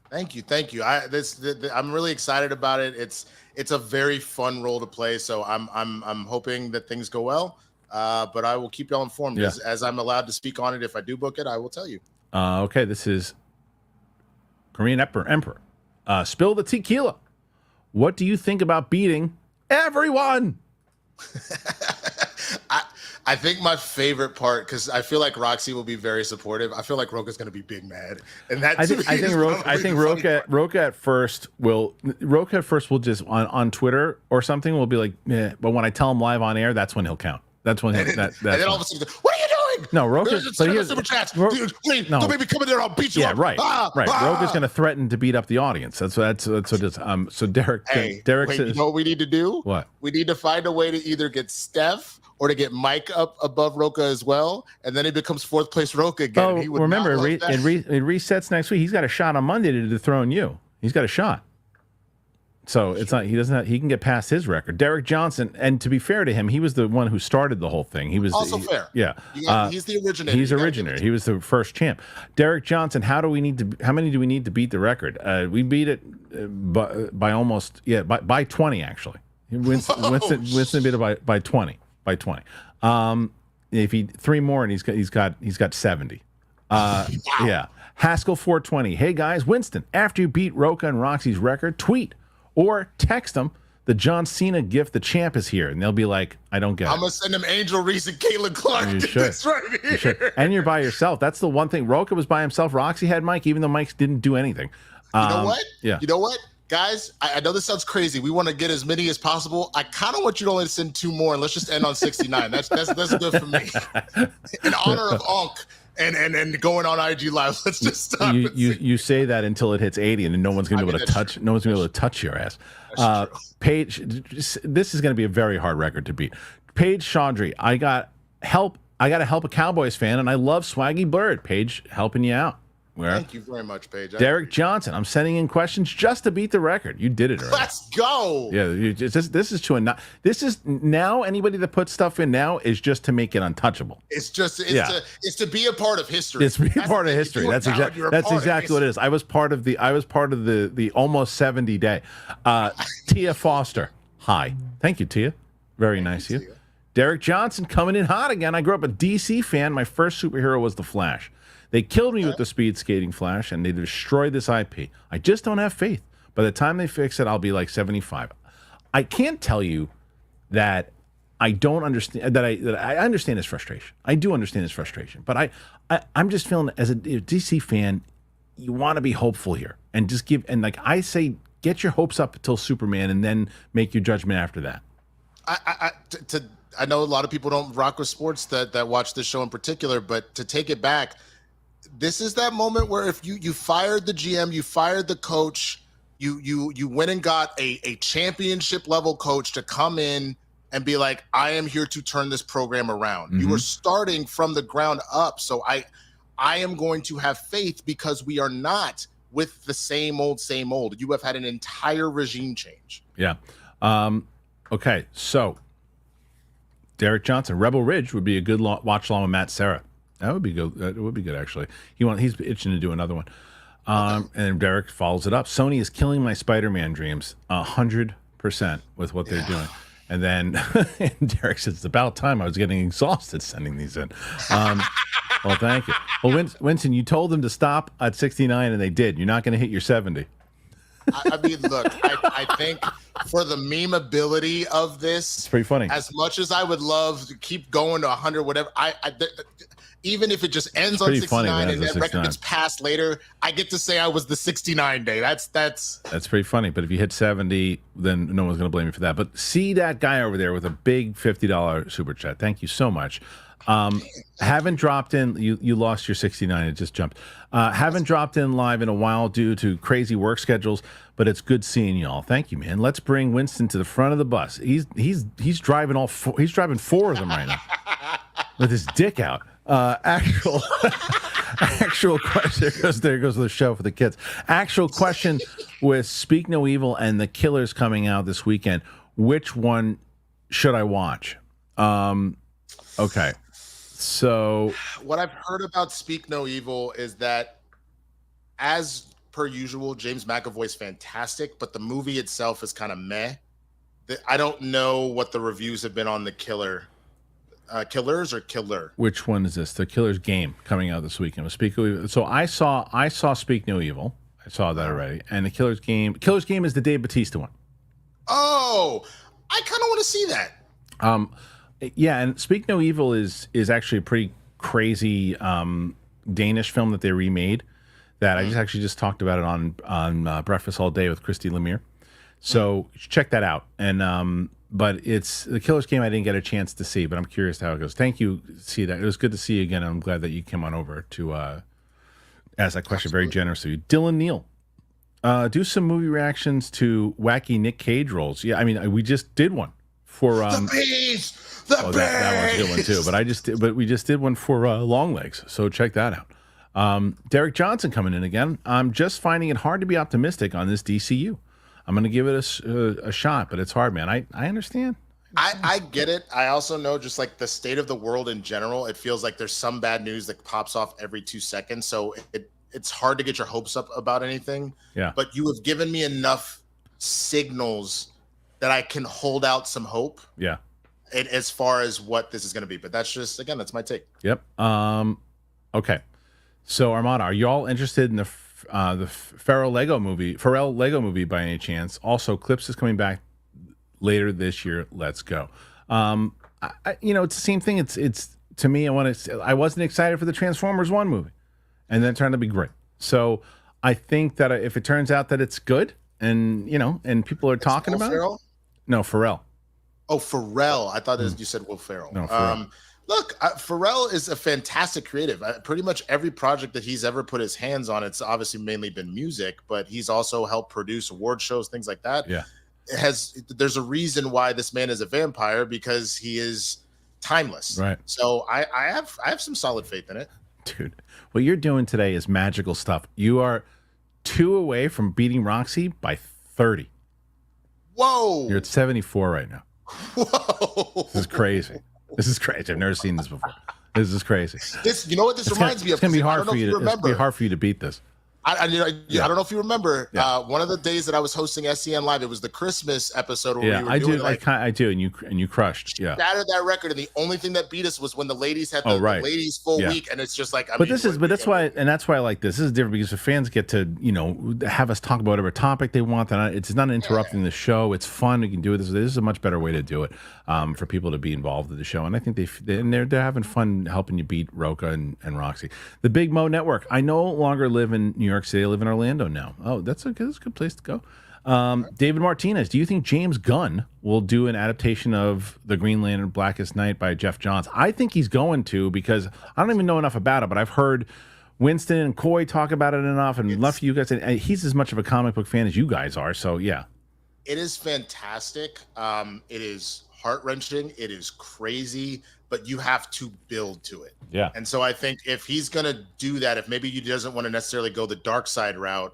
Thank you. I'm really excited about it. It's a very fun role to play. So I'm hoping that things go well. But I will keep y'all informed as I'm allowed to speak on it. If I do book it, I will tell you. Okay, this is Korean Emperor. Spill the tequila. What do you think about beating everyone? I think my favorite part, because I feel like Roxy will be very supportive. I feel like Roka's going to be big mad, and that I think Roka at first will just on Twitter or something will be like, yeah. But when I tell him live on air, that's when he'll count. That's when and then all of a sudden, what are you doing? No, Roka. Super chats. Please, don't make me come in there. I'll beat you up. Right. Roka's going to threaten to beat up the audience. That's what it is. So Derek. Derek says, you know what we need to do? What? We need to find a way to either get Steph or to get Mike up above Roka as well, and then he becomes 4th place Roka again. Oh, remember, it resets next week. He's got a shot on Monday to dethrone you. He's got a shot. So it's not. He doesn't have. He can get past his record. Derek Johnson, and to be fair to him, he was the one who started the whole thing. He was also fair. Yeah, he's the originator. He's originator. He was the first champ. Derek Johnson. How many do we need to beat the record? We beat it by almost by 20 actually. Winston beat it by 20. By 20. If he 3 more and he's got 70. Wow. Yeah. Haskell 420. Hey guys, Winston, after you beat Roca and Roxy's record, tweet or text them the John Cena gift, the champ is here. And they'll be like, I don't get it. I'm going to send them Angel Reese and Caitlin Clark. You should. This right here. You should. And you're by yourself. That's the one thing. Roca was by himself. Roxy had Mike, even though Mike didn't do anything. You know what? Yeah. You know what? Guys, I know this sounds crazy. We want to get as many as possible. I kind of want you to only send 2 more, and let's just end on 69. That's good for me. In honor of Onk and going on IG Live, let's just stop. You say that until it hits 80, and no one's going to be able to touch. No one's going to be able to touch your ass. Paige, this is going to be a very hard record to beat. Paige Chaudhry, I got to help a Cowboys fan, and I love Swaggy Bird. Paige, helping you out. Thank you very much, Paige. Derek Johnson, I'm sending in questions just to beat the record. You did it already. Let's go. Yeah, this is now anybody that puts stuff in now is just to make it untouchable. It's to be a part of history. It's to be a part of history. That's exactly what it is. I was part of the almost 70 day. Tia Foster, hi. Thank you, Tia. Very nice of you. Derek Johnson coming in hot again. I grew up a DC fan. My first superhero was the Flash. They killed me with the speed skating Flash, and they destroyed this IP. I just don't have faith. By the time they fix it, I'll be like 75. I can't tell you that I don't understand, that I understand his frustration. I do understand his frustration. But I'm just feeling, as a DC fan, you want to be hopeful here. And just like I say, get your hopes up until Superman, and then make your judgment after that. I know a lot of people don't rock with sports that watch this show in particular, but to take it back, this is that moment where if you fired the GM, you fired the coach, you went and got a championship level coach to come in and be like, I am here to turn this program around. Mm-hmm. You were starting from the ground up. So I am going to have faith because we are not with the same old. You have had an entire regime change. Yeah. Okay. So Derek Johnson, Rebel Ridge would be a good watch along with Matt Serra. That would be good. That would be good, actually. He's itching to do another one. And Derek follows it up. Sony is killing my Spider-Man dreams 100% with what they're doing. And then Derek says, it's about time. I was getting exhausted sending these in. Well, thank you. Well, Winston, you told them to stop at 69, and they did. You're not going to hit your 70. I mean, look, I think for the memeability of this, it's pretty funny. As much as I would love to keep going to 100, whatever, even if it just ends on 69 and that record gets passed later, I get to say I was the 69 day. That's pretty funny. But if you hit 70, then no one's going to blame you for that. But see that guy over there with a big $50 super chat. Thank you so much. Haven't dropped in. You lost your 69. It just jumped. Haven't dropped in live in a while due to crazy work schedules, but it's good seeing y'all. Thank you, man. Let's bring Winston to the front of the bus. He's driving he's driving 4 of them right now with his dick out. Actual question. There goes the show for the kids. Actual question with Speak No Evil and The Killers coming out this weekend. Which one should I watch? Okay. So what I've heard about Speak No Evil is that, as per usual, James McAvoy's fantastic, but the movie itself is kind of meh. I don't know what the reviews have been on The Killer. Killers or Killer? Which one is this? The Killer's Game coming out this weekend. Speak No Evil. So I saw Speak No Evil. I saw that already. And the Killer's Game. Killer's Game is the Dave Bautista one. Oh, I kind of want to see that. Yeah, and Speak No Evil is actually a pretty crazy Danish film that they remade. That I just talked about it on Breakfast All Day with Christy Lemire. So check that out. And but it's The Killer's Game. I didn't get a chance to see, but I'm curious how it goes. Thank you, see that. It was good to see you again. I'm glad that you came on over to ask that question. Absolutely. Very generous of you, Dylan Neal. Do some movie reactions to wacky Nick Cage roles. Yeah, I mean we just did one for the Beast. That one's a good one too. But we just did one for Longlegs. So check that out. Derek Johnson coming in again. I'm just finding it hard to be optimistic on this DCU. I'm going to give it a shot, but it's hard, man. I understand. I get it. I also know just like the state of the world in general, it feels like there's some bad news that pops off every 2 seconds. So it's hard to get your hopes up about anything. Yeah. But you have given me enough signals that I can hold out some hope. Yeah. As far as what this is going to be. But that's just, again, that's my take. Yep. Okay. So Armada, are you all interested in the Farrell Lego movie by any chance? Also, Clips is coming back later this year. Let's go. It's the same thing. It's to me. I wasn't excited for the Transformers 1 movie, and then it turned out to be great. So I think that if it turns out that it's good, and people are talking about Ferrell? No, Farrell. Oh, Farrell. I thought you said Will Ferrell. No, Farrell. Look, Farrell is a fantastic creative. Pretty much every project that he's ever put his hands on, it's obviously mainly been music, but he's also helped produce award shows, things like that. Yeah. There's a reason why this man is a vampire, because he is timeless. Right. So I have some solid faith in it. Dude, what you're doing today is magical stuff. You are 2 away from beating Roxy by 30. Whoa. You're at 74 right now. Whoa. This is crazy. I've never seen this before. This is crazy. This reminds me of. It's gonna be hard for you to beat this. I don't know if you remember one of the days that I was hosting SCN Live. It was the Christmas episode where we were doing I do, and you crushed. Yeah, shattered that record, and the only thing that beat us was when the ladies had the ladies full week, and it's just like. That's why I like this. This is different because the fans get to have us talk about whatever topic they want. It's not interrupting the show. It's fun. We can do this. This is a much better way to do it for people to be involved in the show, and I think they're having fun helping you beat Roca and Roxy. The Big Mo Network. I no longer live in New York City. I live in Orlando now. Oh, that's a good place to go. David Martinez, do you think James Gunn will do an adaptation of The Green Lantern Blackest Night by Jeff Johns? I think he's going to, because I don't even know enough about it, but I've heard Winston and Coy talk about it enough, and love for you guys. And he's as much of a comic book fan as you guys are, so yeah. It is fantastic. It is heart-wrenching. It is crazy, but you have to build to it. Yeah. And so I think if he's going to do that, if maybe he doesn't want to necessarily go the dark side route,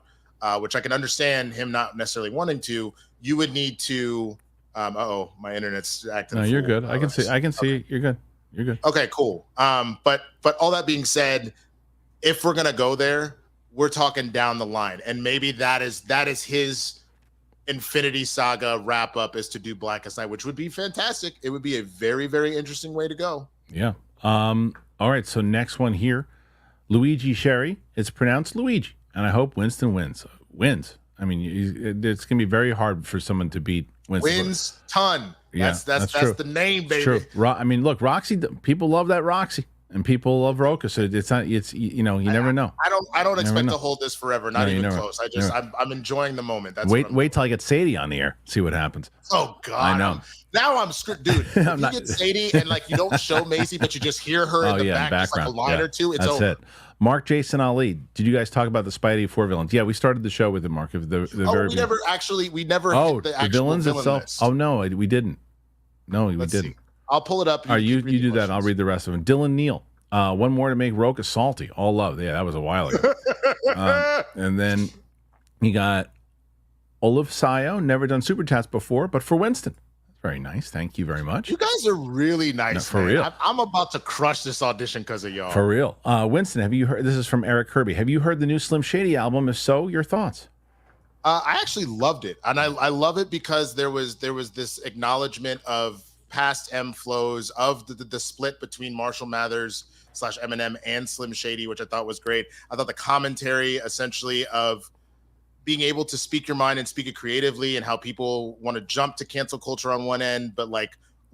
which I can understand him not necessarily wanting to, you would need to my internet's acting. No, you're good. I can see it. You're good. Okay, cool. But all that being said, if we're going to go there, we're talking down the line, and maybe that is his Infinity Saga wrap up, is to do Blackest Night, which would be fantastic. It would be a very, very interesting way to go. Yeah. All right. So next one here, Luigi Sherry. It's pronounced Luigi, and I hope Winston wins. I mean, it's gonna be very hard for someone to beat Winston. Wins ton. Yeah, that's the name, baby. True. I mean, look, Roxy. People love that Roxy. And people love Roca, so it's not. It's you never know. I don't expect to hold this forever. Not even close. I'm enjoying the moment. That's wait till I get Sadie on the air. See what happens. Oh God, I know. Now I'm screwed, dude. If you get Sadie and you don't show Macy, but you just hear her in the background, just a line or two. It's over. That's it. Mark, Jason, Ali. Did you guys talk about the Spidey 4 villains? Yeah, we started the show with it, Mark. We never hit the actual villains itself. List. Oh no, we didn't. No, we didn't. See. I'll pull it up. You do that. I'll read the rest of them. Dylan Neal. One more to make Roca salty. All love. Yeah, that was a while ago. And then you got Olaf Sayo. Never done Super Chats before, but for Winston. That's very nice. Thank you very much. You guys are really nice. No, for real. I'm about to crush this audition because of y'all. For real. Winston, have you heard? This is from Eric Kirby. Have you heard the new Slim Shady album? If so, your thoughts? I actually loved it, and I love it because there was this acknowledgement of past M flows, of the split between Marshall Mathers / Eminem and Slim Shady, which I thought was great. I thought the commentary essentially of being able to speak your mind and speak it creatively, and how people want to jump to cancel culture on one end, but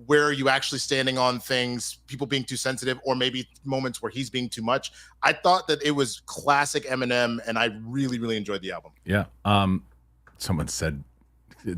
where are you actually standing on things, people being too sensitive, or maybe moments where he's being too much. I thought that it was classic Eminem, and I really, really enjoyed the album. Yeah. Someone said,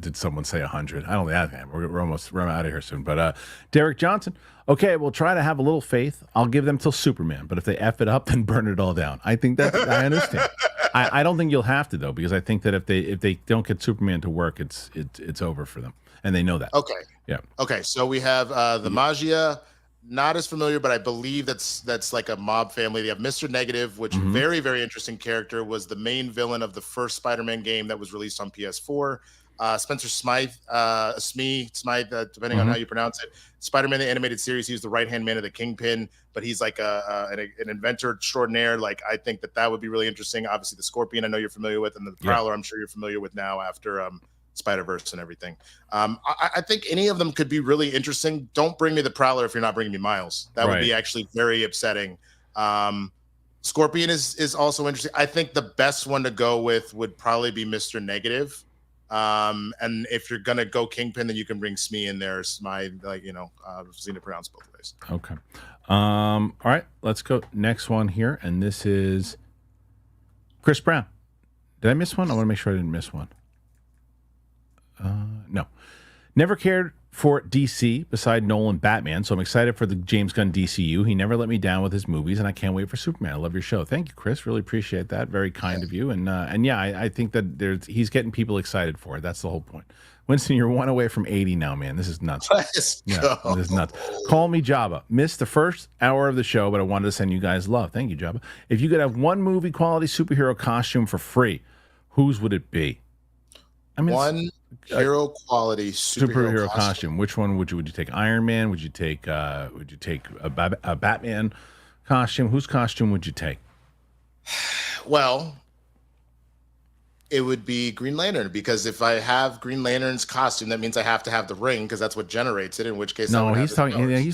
did someone say 100? I don't think we're almost out of here soon. But Derek Johnson, okay, we'll try to have a little faith. I'll give them till Superman. But if they F it up, then burn it all down. I think I understand. I don't think you'll have to, though, because I think that if they don't get Superman to work, it's over for them. And they know that. Okay. Yeah. Okay, so we have the Magia. Not as familiar, but I believe that's like a mob family. They have Mr. Negative, which very, very interesting character, was the main villain of the first Spider-Man game that was released on PS4. Spencer Smythe, depending on how you pronounce it. Spider-Man, the animated series, he was the right-hand man of the Kingpin, but he's like an inventor extraordinaire. I think that would be really interesting. Obviously, the Scorpion, I know you're familiar with, and the Prowler, I'm sure you're familiar with now after Spider-Verse and everything. I think any of them could be really interesting. Don't bring me the Prowler if you're not bringing me Miles. That would be actually very upsetting. Scorpion is also interesting. I think the best one to go with would probably be Mr. Negative. And if you're gonna go Kingpin, then you can bring Smee in there. Smee, I've seen it pronounced both ways. Okay. All right, let's go next one here, and this is Chris Brown. Did I miss one? I want to make sure I didn't miss one. No. Never cared for DC beside Nolan Batman, so I'm excited for the James Gunn DCU. He never let me down with his movies, and I can't wait for Superman. I love your show. Thank you, Chris. Really appreciate that. Very kind of you. And yeah, I think that he's getting people excited for it. That's the whole point. Winston, you're one away from 80 now, man. This is nuts. This is nuts. Call me Jabba. Missed the first hour of the show, but I wanted to send you guys love. Thank you, Jabba. If you could have one movie quality superhero costume for free, whose would it be? I mean, one hero quality superhero costume. Which one would you take? Iron Man? Would you take a Batman costume? Whose costume would you take? Well, it would be Green Lantern, because if I have Green Lantern's costume, that means I have to have the ring, because that's what generates it. In which case, he's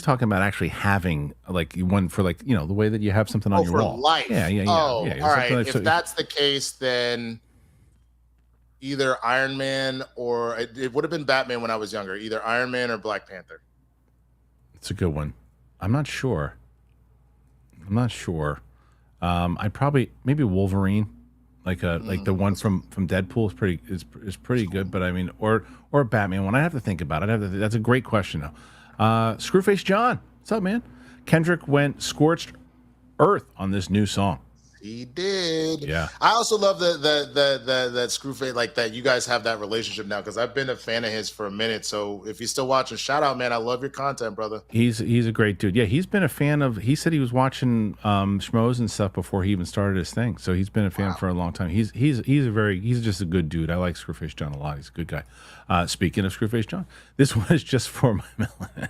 talking about actually having like one for the way that you have something on your wall. Life. Yeah. All right. If that's the case, then either Iron Man or it would have been Batman when I was younger. Either Iron Man or Black Panther. It's a good one. I'm not sure. I'd probably maybe Wolverine. Like the one from Deadpool is pretty good, but I mean, or Batman one. I have to think about it. That's a great question though. Screwface John, what's up, man? Kendrick went scorched earth on this new song. He did. Yeah. I also love that Screwface, like that you guys have that relationship now, because I've been a fan of his for a minute. So if you're still watching, shout out, man. I love your content, brother. He's a great dude. Yeah, he's been a fan of. He said he was watching Schmoes and stuff before he even started his thing. So he's been a fan for a long time. He's just a good dude. I like Screwface John a lot. He's a good guy. Speaking of Screwface John, this one is just for my melanin.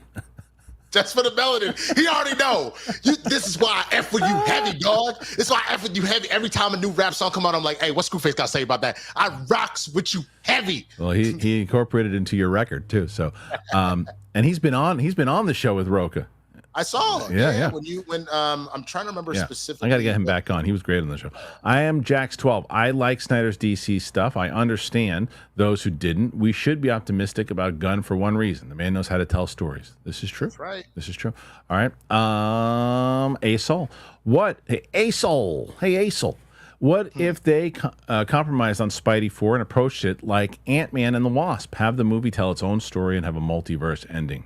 Just for the melanin. He already know. This is why I F with you heavy, dog. This is why I F with you heavy. Every time a new rap song come out, I'm like, hey, what's Screwface got to say about that? I rocks with you heavy. Well, he incorporated into your record too. So, and he's been on the show with Roka. I saw him. Yeah. When I'm trying to remember specifically. I got to get him back on. He was great on the show. I am Jax12. I like Snyder's DC stuff. I understand those who didn't. We should be optimistic about Gunn for one reason. The man knows how to tell stories. This is true. That's right. This is true. All right. Asol. What? Hey, Asol. What if they compromised on Spidey 4 and approached it like Ant-Man and the Wasp? Have the movie tell its own story and have a multiverse ending.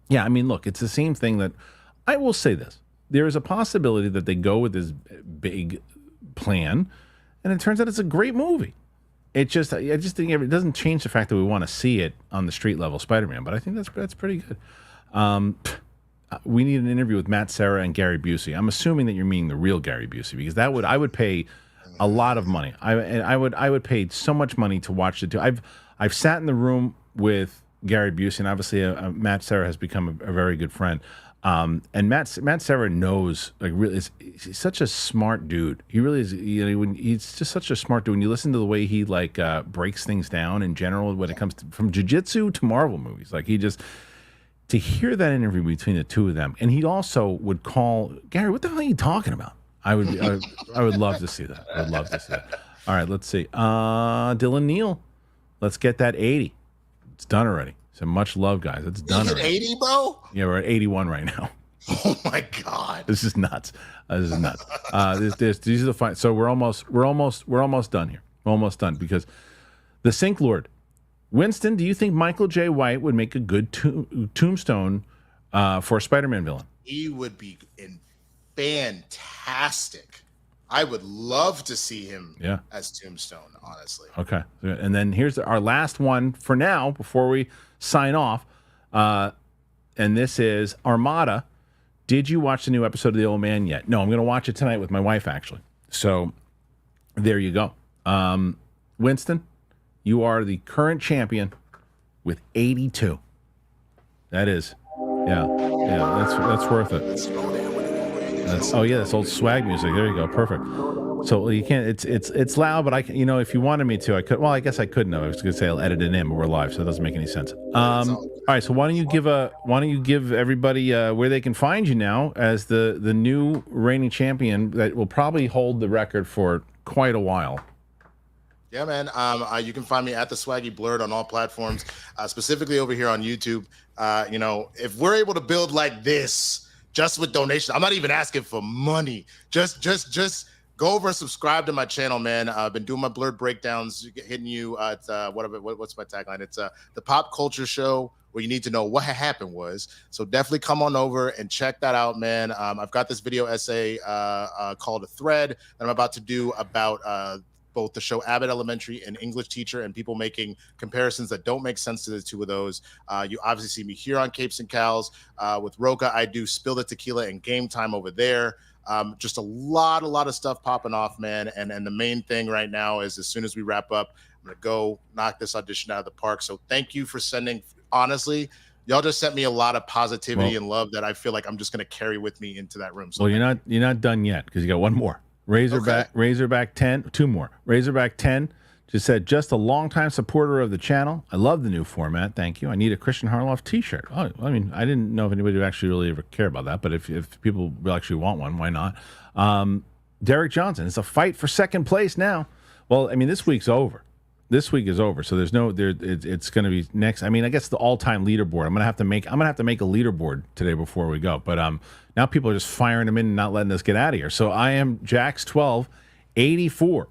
Yeah, I mean, look, it's the same thing that I will say this. There is a possibility that they go with this big plan, and it turns out it's a great movie. I just think it doesn't change the fact that we want to see it on the street level Spider-Man, but I think that's pretty good. We need an interview with Matt Serra and Gary Busey. I'm assuming that you're meaning the real Gary Busey, because I would pay a lot of money. I would pay so much money to watch the two. I've sat in the room with Gary Busey, and obviously Matt Serra has become a very good friend. And Matt Serra knows, like, really, he's such a smart dude. He really is. He's just such a smart dude. When you listen to the way he breaks things down in general, when it comes to from jiu-jitsu to Marvel movies, like to hear that interview between the two of them, and he also would call Gary, "What the hell are you talking about?" I would love to see that. I would love to see that. All right, let's see. Dylan Neal, let's get that 80. It's done already. So much love, guys. It's done already. 80, bro? Yeah, we're at 81 right now. Oh my God. This is nuts. These are the fine. So we're almost done here. We're almost done, because the Sink Lord, Winston, do you think Michael J. White would make a good tombstone for a Spider-Man villain? He would be fantastic. I would love to see him as Tombstone, honestly. Okay. And then here's our last one for now before we sign off. And this is Armada. Did you watch the new episode of The Old Man yet? No, I'm going to watch it tonight with my wife, actually. So there you go. Winston, you are the current champion with 82. That is. Yeah, that's worth it. That's old swag music. There you go. Perfect. So you can't. It's loud, but I can. If you wanted me to, I could. Well, I guess I couldn't. I was going to say I'll edit it in, but we're live, so it doesn't make any sense. All right. So why don't you give everybody where they can find you now as the new reigning champion that will probably hold the record for quite a while. Yeah, man. You can find me at the Swaggy Blurred on all platforms, specifically over here on YouTube. If we're able to build like this just with donations, I'm not even asking for money. Just go over and subscribe to my channel, man. I've been doing my Blurred breakdowns, hitting you at what's my tagline? It's the pop culture show where you need to know what happened was. So definitely come on over and check that out, man. I've got this video essay called A Thread that I'm about to do about both the show Abbott Elementary and English Teacher, and people making comparisons that don't make sense to the two of those. You obviously see me here on Capes and Cows. With Roca, I do Spill the Tequila and Game Time over there. Just a lot of stuff popping off, man. And the main thing right now is as soon as we wrap up, I'm going to go knock this audition out of the park. So thank you for sending, honestly, y'all just sent me a lot of positivity and love that I feel like I'm just going to carry with me into that room. So you're not done yet because you got one more. Razorback 10, two more. Razorback 10 just said, just a longtime supporter of the channel. I love the new format. Thank you. I need a Kristian Harloff t-shirt. Oh, I mean, I didn't know if anybody would actually really ever care about that, but if people actually want one, why not? Derek Johnson, it's a fight for second place now. Well, I mean, this week's over. This week is over, so there's no there. It's going to be next. I mean, I guess the all-time leaderboard. I'm gonna have to make a leaderboard today before we go. But now people are just firing them in and not letting us get out of here. So I am Jax 12, 84,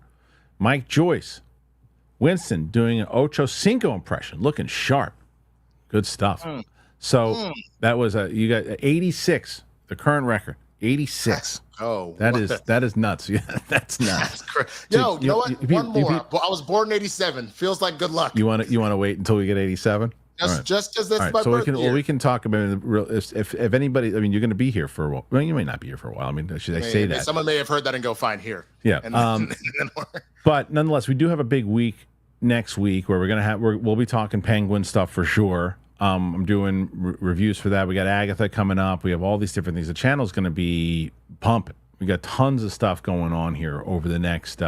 Mike Joyce, Winston doing an Ocho Cinco impression, looking sharp, good stuff. So that was you got 86, the current record, 86. Oh, that is nuts. Yeah, that's nuts. Yo, you know what? One more. I was born in '87. Feels like good luck. You want to wait until we get 87? Just because that's my so birth year. we can talk about if anybody. I mean, you're going to be here for a while. Well, you may not be here for a while. I mean, should I say that? Someone may have heard that and go find here. Yeah. But nonetheless, we do have a big week next week where we'll be talking Penguin stuff for sure. I'm doing reviews for that. We got Agatha coming up. We have all these different things. The channel's going to be pumping. We got tons of stuff going on here over the next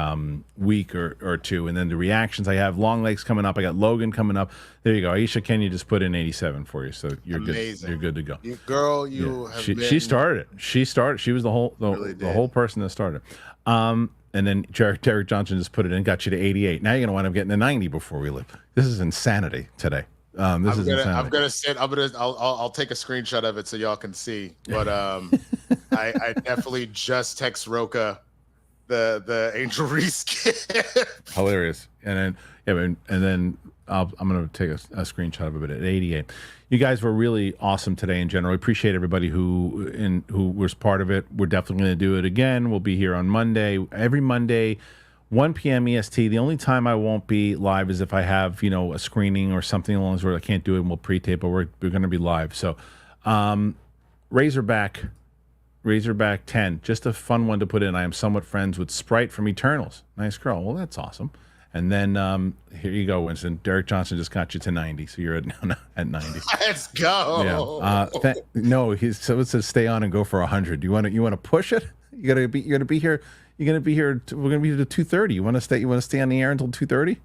week or two. And then the reactions I have, Long Legs coming up. I got Logan coming up. There you go. Aisha Kenya just put in 87 for you. So you're amazing. Good. You're good to go. She started it. She was the whole person that started. And then Derek Johnson just put it in, got you to 88. Now you're going to wind up getting a 90 before we leave. This is insanity today. I'll take a screenshot of it so y'all can see. But I definitely just text Roca the Angel Reese gift. Hilarious. And then I'm gonna take a screenshot of it at 88. You guys were really awesome today in general. I appreciate everybody who was part of it. We're definitely gonna do it again. We'll be here on Monday, every Monday. 1 p.m. EST. The only time I won't be live is if I have, a screening or something along those where I can't do it and we'll pre-tape, but we're going to be live. So Razorback 10, just a fun one to put in. I am somewhat friends with Sprite from Eternals. Nice girl. Well, that's awesome. And then here you go, Winston. Derek Johnson just got you to 90, so you're at 90. Let's go. Yeah. No, it says stay on and go for 100. You want to push it? You're gonna be here. You're gonna be here. We're gonna be here to 2:30. You want to stay on the air until 2:30?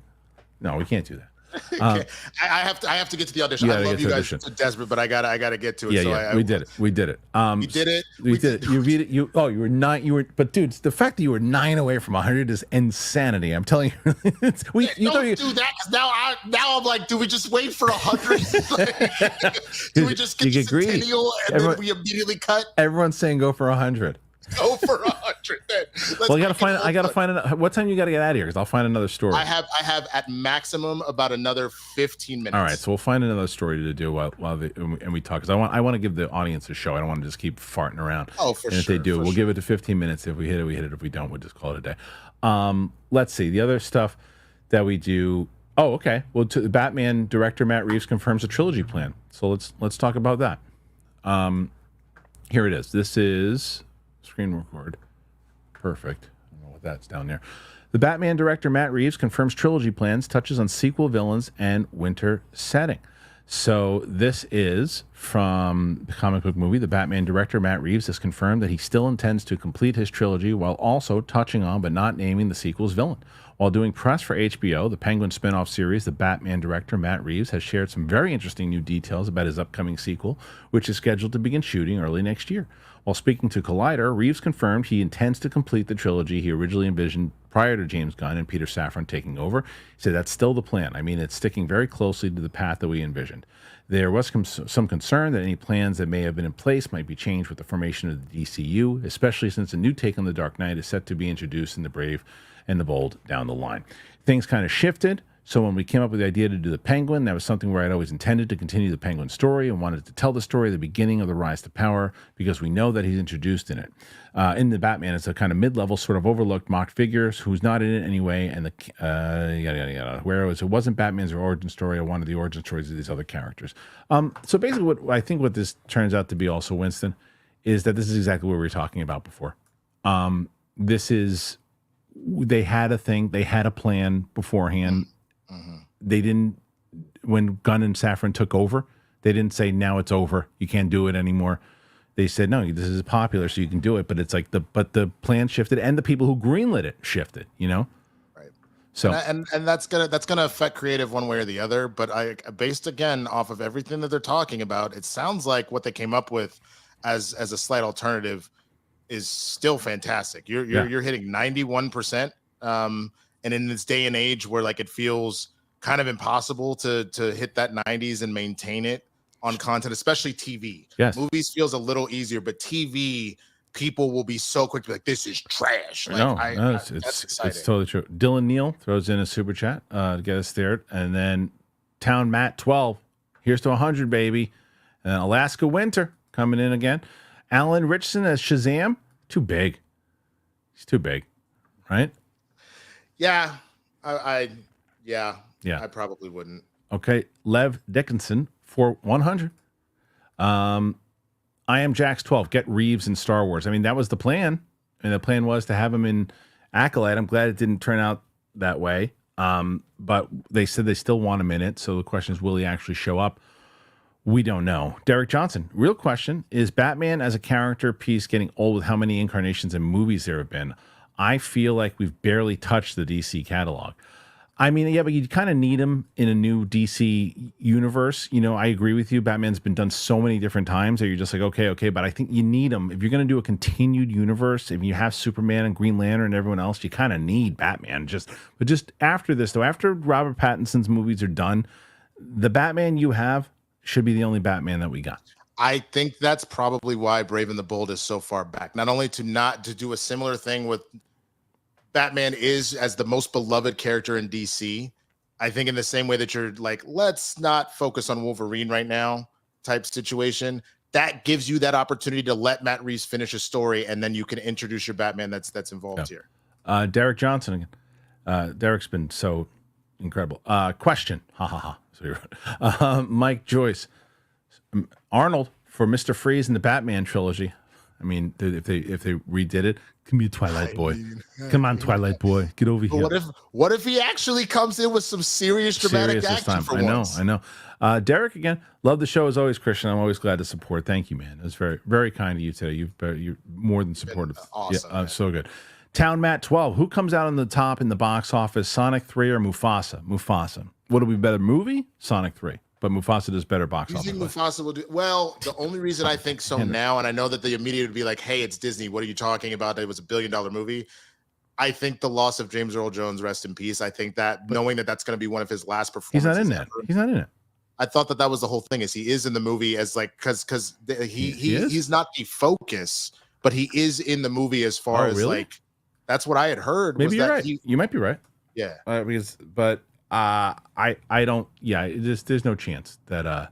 No, we can't do that. Okay. I have to get to the audition. I love you guys so desperate, but I gotta get to it. Yeah, we did it. We did it. We did it. You beat it. You were 9. But dude, the fact that you were 9 away from 100 is insanity. I'm telling you. Don't do that. Cause now I'm like, do we just wait for 100? Do we just get Centennial and then we immediately cut? Everyone's saying go for 100. Go for 100 then. Well, I gotta find what time you gotta get out of here because I'll find another story. I have at maximum about another 15 minutes. All right, so we'll find another story to do while we talk because I want to give the audience a show. I don't want to just keep farting around. Oh, for sure. If they do, we'll give it to 15 minutes. If we hit it, we hit it. If we don't, we'll just call it a day. Let's see the other stuff that we do. Oh, okay. Well, the Batman director Matt Reeves confirms a trilogy plan. So let's talk about that. Here it is. This is screen record. Perfect. I don't know what that's down there. The Batman director Matt Reeves confirms trilogy plans, touches on sequel villains and winter setting. So this is from the comic book movie. The Batman director, Matt Reeves, has confirmed that he still intends to complete his trilogy while also touching on but not naming the sequel's villain. While doing press for HBO, the Penguin spin-off series, the Batman director, Matt Reeves, has shared some very interesting new details about his upcoming sequel, which is scheduled to begin shooting early next year. While speaking to Collider, Reeves confirmed he intends to complete the trilogy he originally envisioned prior to James Gunn and Peter Safran taking over. He said that's still the plan. I mean, it's sticking very closely to the path that we envisioned. There was some concern that any plans that may have been in place might be changed with the formation of the DCU, especially since a new take on the Dark Knight is set to be introduced in The Brave and the Bold down the line. Things kind of shifted. So when we came up with the idea to do the Penguin, that was something where I'd always intended to continue the Penguin story and wanted to tell the story at the beginning of the rise to power because we know that he's introduced in it. In the Batman, it's a kind of mid-level, sort of overlooked, mocked figure who's not in it anyway, and the yada yada yada. Whereas it wasn't Batman's origin story, I wanted the origin stories of these other characters. So basically, what this turns out to be also, Winston, is that this is exactly what we were talking about before. They had a thing, they had a plan beforehand. Mm-hmm. They didn't, when Gunn and Safran took over, they didn't say, now it's over, you can't do it anymore. They said, no, this is popular, so you can do it. But it's like the plan shifted, and the people who greenlit it shifted, Right. So and that's gonna affect creative one way or the other. But based again off of everything that they're talking about, it sounds like what they came up with as a slight alternative is still fantastic. You're hitting 91%. And in this day and age where like it feels kind of impossible to hit that 90s and maintain it on content, especially TV. Yes. Movies feels a little easier, but TV, people will be so quick to be like, this is trash. Like, it's exciting. It's totally true. Dylan Neal throws in a super chat to get us there. And then Town Matt 12, here's to 100, baby. And Alaska Winter coming in again. Alan Richardson as Shazam, too big. He's too big, right? Yeah, I probably wouldn't. Okay, Lev Dickinson for 100. I am Jax 12. Get Reeves in Star Wars. I mean, that was the plan, and the plan was to have him in Acolyte. I'm glad it didn't turn out that way. But they said they still want him in it. So the question is, will he actually show up? We don't know. Derek Johnson, real question, is Batman as a character piece getting old with how many incarnations and movies there have been? I feel like we've barely touched the DC catalog. I mean, yeah, but you kind of need him in a new DC universe. I agree with you. Batman's been done so many different times that you're just like, okay, but I think you need him. If you're going to do a continued universe, if you have Superman and Green Lantern and everyone else, you kind of need Batman. But just after this, though, after Robert Pattinson's movies are done, the Batman you have should be the only Batman that we got. I think that's probably why Brave and the Bold is so far back. Not only to do a similar thing with Batman is as the most beloved character in DC. I think in the same way that you're like, let's not focus on Wolverine right now type situation. That gives you that opportunity to let Matt Reeves finish a story, and then you can introduce your Batman that's involved here. Derek Johnson again. Derek's been so incredible. Question. Ha ha ha. Mike Joyce. Arnold for Mr. Freeze in the Batman trilogy. I mean, if they redid it, come here, Twilight Boy. Come on, Twilight Boy, get over here. What if he actually comes in with some serious dramatic action for once? I know. Derek again, love the show as always, Kristian. I'm always glad to support. Thank you, man. It was very, very kind of you today. You're more than supportive. Awesome. Yeah, so good. Town Matt 12. Who comes out on the top in the box office? Sonic 3 or Mufasa? Mufasa. What'll be better movie? Sonic 3. But Mufasa does better box office. You think Mufasa will do well? The only reason I think so now, and I know that the immediate would be like, "Hey, it's Disney. What are you talking about? It was $1 billion movie." I think the loss of James Earl Jones, rest in peace. I think that knowing that that's going to be one of his last performances. He's not in that. He's not in it. I thought that was the whole thing. Is he is in the movie as like because he's not the focus, but he is in the movie as far as like that's what I had heard. Maybe you're right. You might be right. Yeah. I don't. Yeah, there's no chance that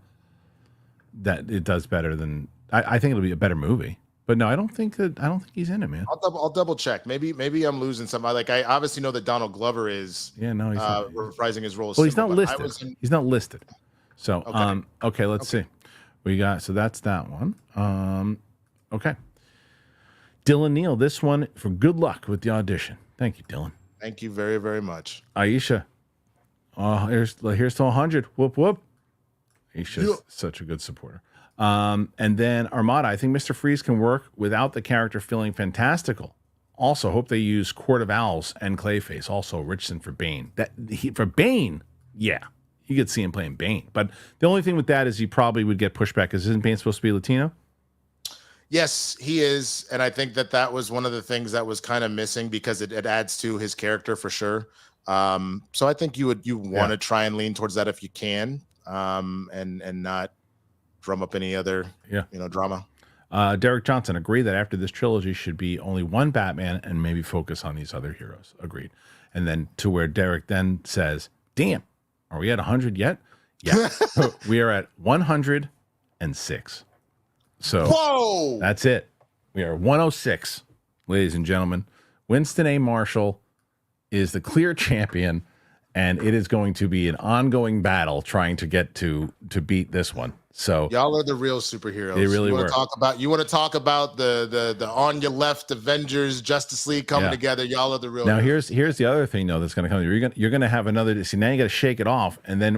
that it does better than. I think it'll be a better movie, but no, I don't think he's in it, man. I'll double check. Maybe I'm losing something. Like I obviously know that Donald Glover is. Yeah, no, he's not. reprising his role. Well, he's not listed. He's not listed. So okay, let's see. We got so that's that one. Okay. Dylan Neal, this one for good luck with the audition. Thank you, Dylan. Thank you very, very much. Aisha. Here's to 100. Whoop, whoop. He's just such a good supporter. And then Armada, I think Mr. Freeze can work without the character feeling fantastical. Also, hope they use Court of Owls and Clayface. Also, Richardson for Bane. For Bane, yeah, you could see him playing Bane. But the only thing with that is he probably would get pushback because isn't Bane supposed to be Latino? Yes, he is. And I think that was one of the things that was kind of missing because it adds to his character for sure. So I think you want to try and lean towards that if you can, and not drum up any other drama. Derek Johnson, agree that after this trilogy should be only one Batman and maybe focus on these other heroes. Agreed. And then to where Derek then says, damn, are we at 100 yet? Yeah. We are at 106. So whoa, that's it. We are 106, ladies and gentlemen. Winston A. Marshall is the clear champion, and it is going to be an ongoing battle trying to get to beat this one. So y'all are the real superheroes. They really you were. You want to talk about the on your left Avengers, Justice League coming together. Y'all are the real. Now heroes. here's the other thing though that's going to come. You're going to have another. See, now you got to shake it off, and then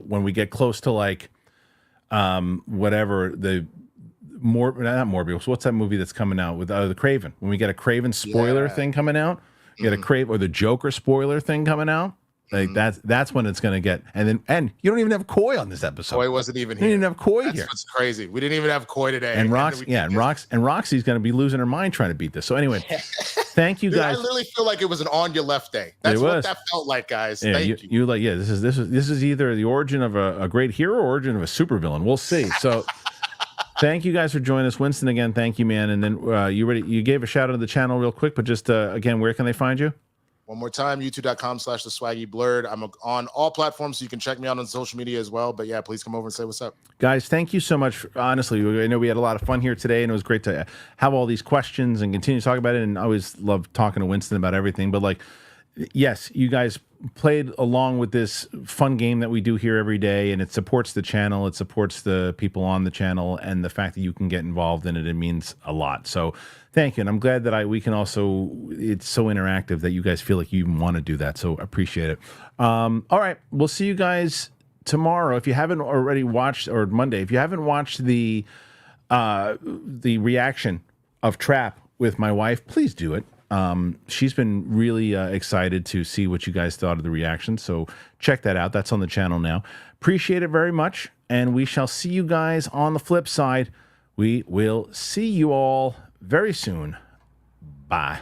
when we get close to like whatever the not Morbius. What's that movie that's coming out with the Craven? When we get a Craven spoiler thing coming out, you get a Craven or the Joker spoiler thing coming out. Like that's when it's going to get. And you don't even have Coy on this episode. Coy wasn't even here. You didn't have Coy here. That's what's crazy. We didn't even have Coy today. And Roxy's going to be losing her mind trying to beat this. So anyway, thank you guys. I literally feel like it was an on your left day. That's what that felt like, guys. Yeah, Thank you. This is either the origin of a great hero or origin of a supervillain. We'll see. So. Thank you guys for joining us. Winston, again, thank you, man. And then you gave a shout out to the channel real quick, but just again, where can they find you? One more time, youtube.com/theswaggyblurred. I'm on all platforms, so you can check me out on social media as well. But yeah, please come over and say what's up. Guys, thank you so much. Honestly, I know we had a lot of fun here today, and it was great to have all these questions and continue to talk about it. And I always love talking to Winston about everything. But yes, you guys played along with this fun game that we do here every day, and it supports the channel, it supports the people on the channel, and the fact that you can get involved in it, it means a lot. So thank you, and I'm glad that we can also, it's so interactive that you guys feel like you even want to do that, so appreciate it. All right, we'll see you guys tomorrow. If you haven't already watched, or Monday, if you haven't watched the reaction of Trap with my wife, please do it. She's been really excited to see what you guys thought of the reaction, so check that out. That's on the channel now. Appreciate it very much, and we shall see you guys on the flip side. We will see you all very soon. Bye.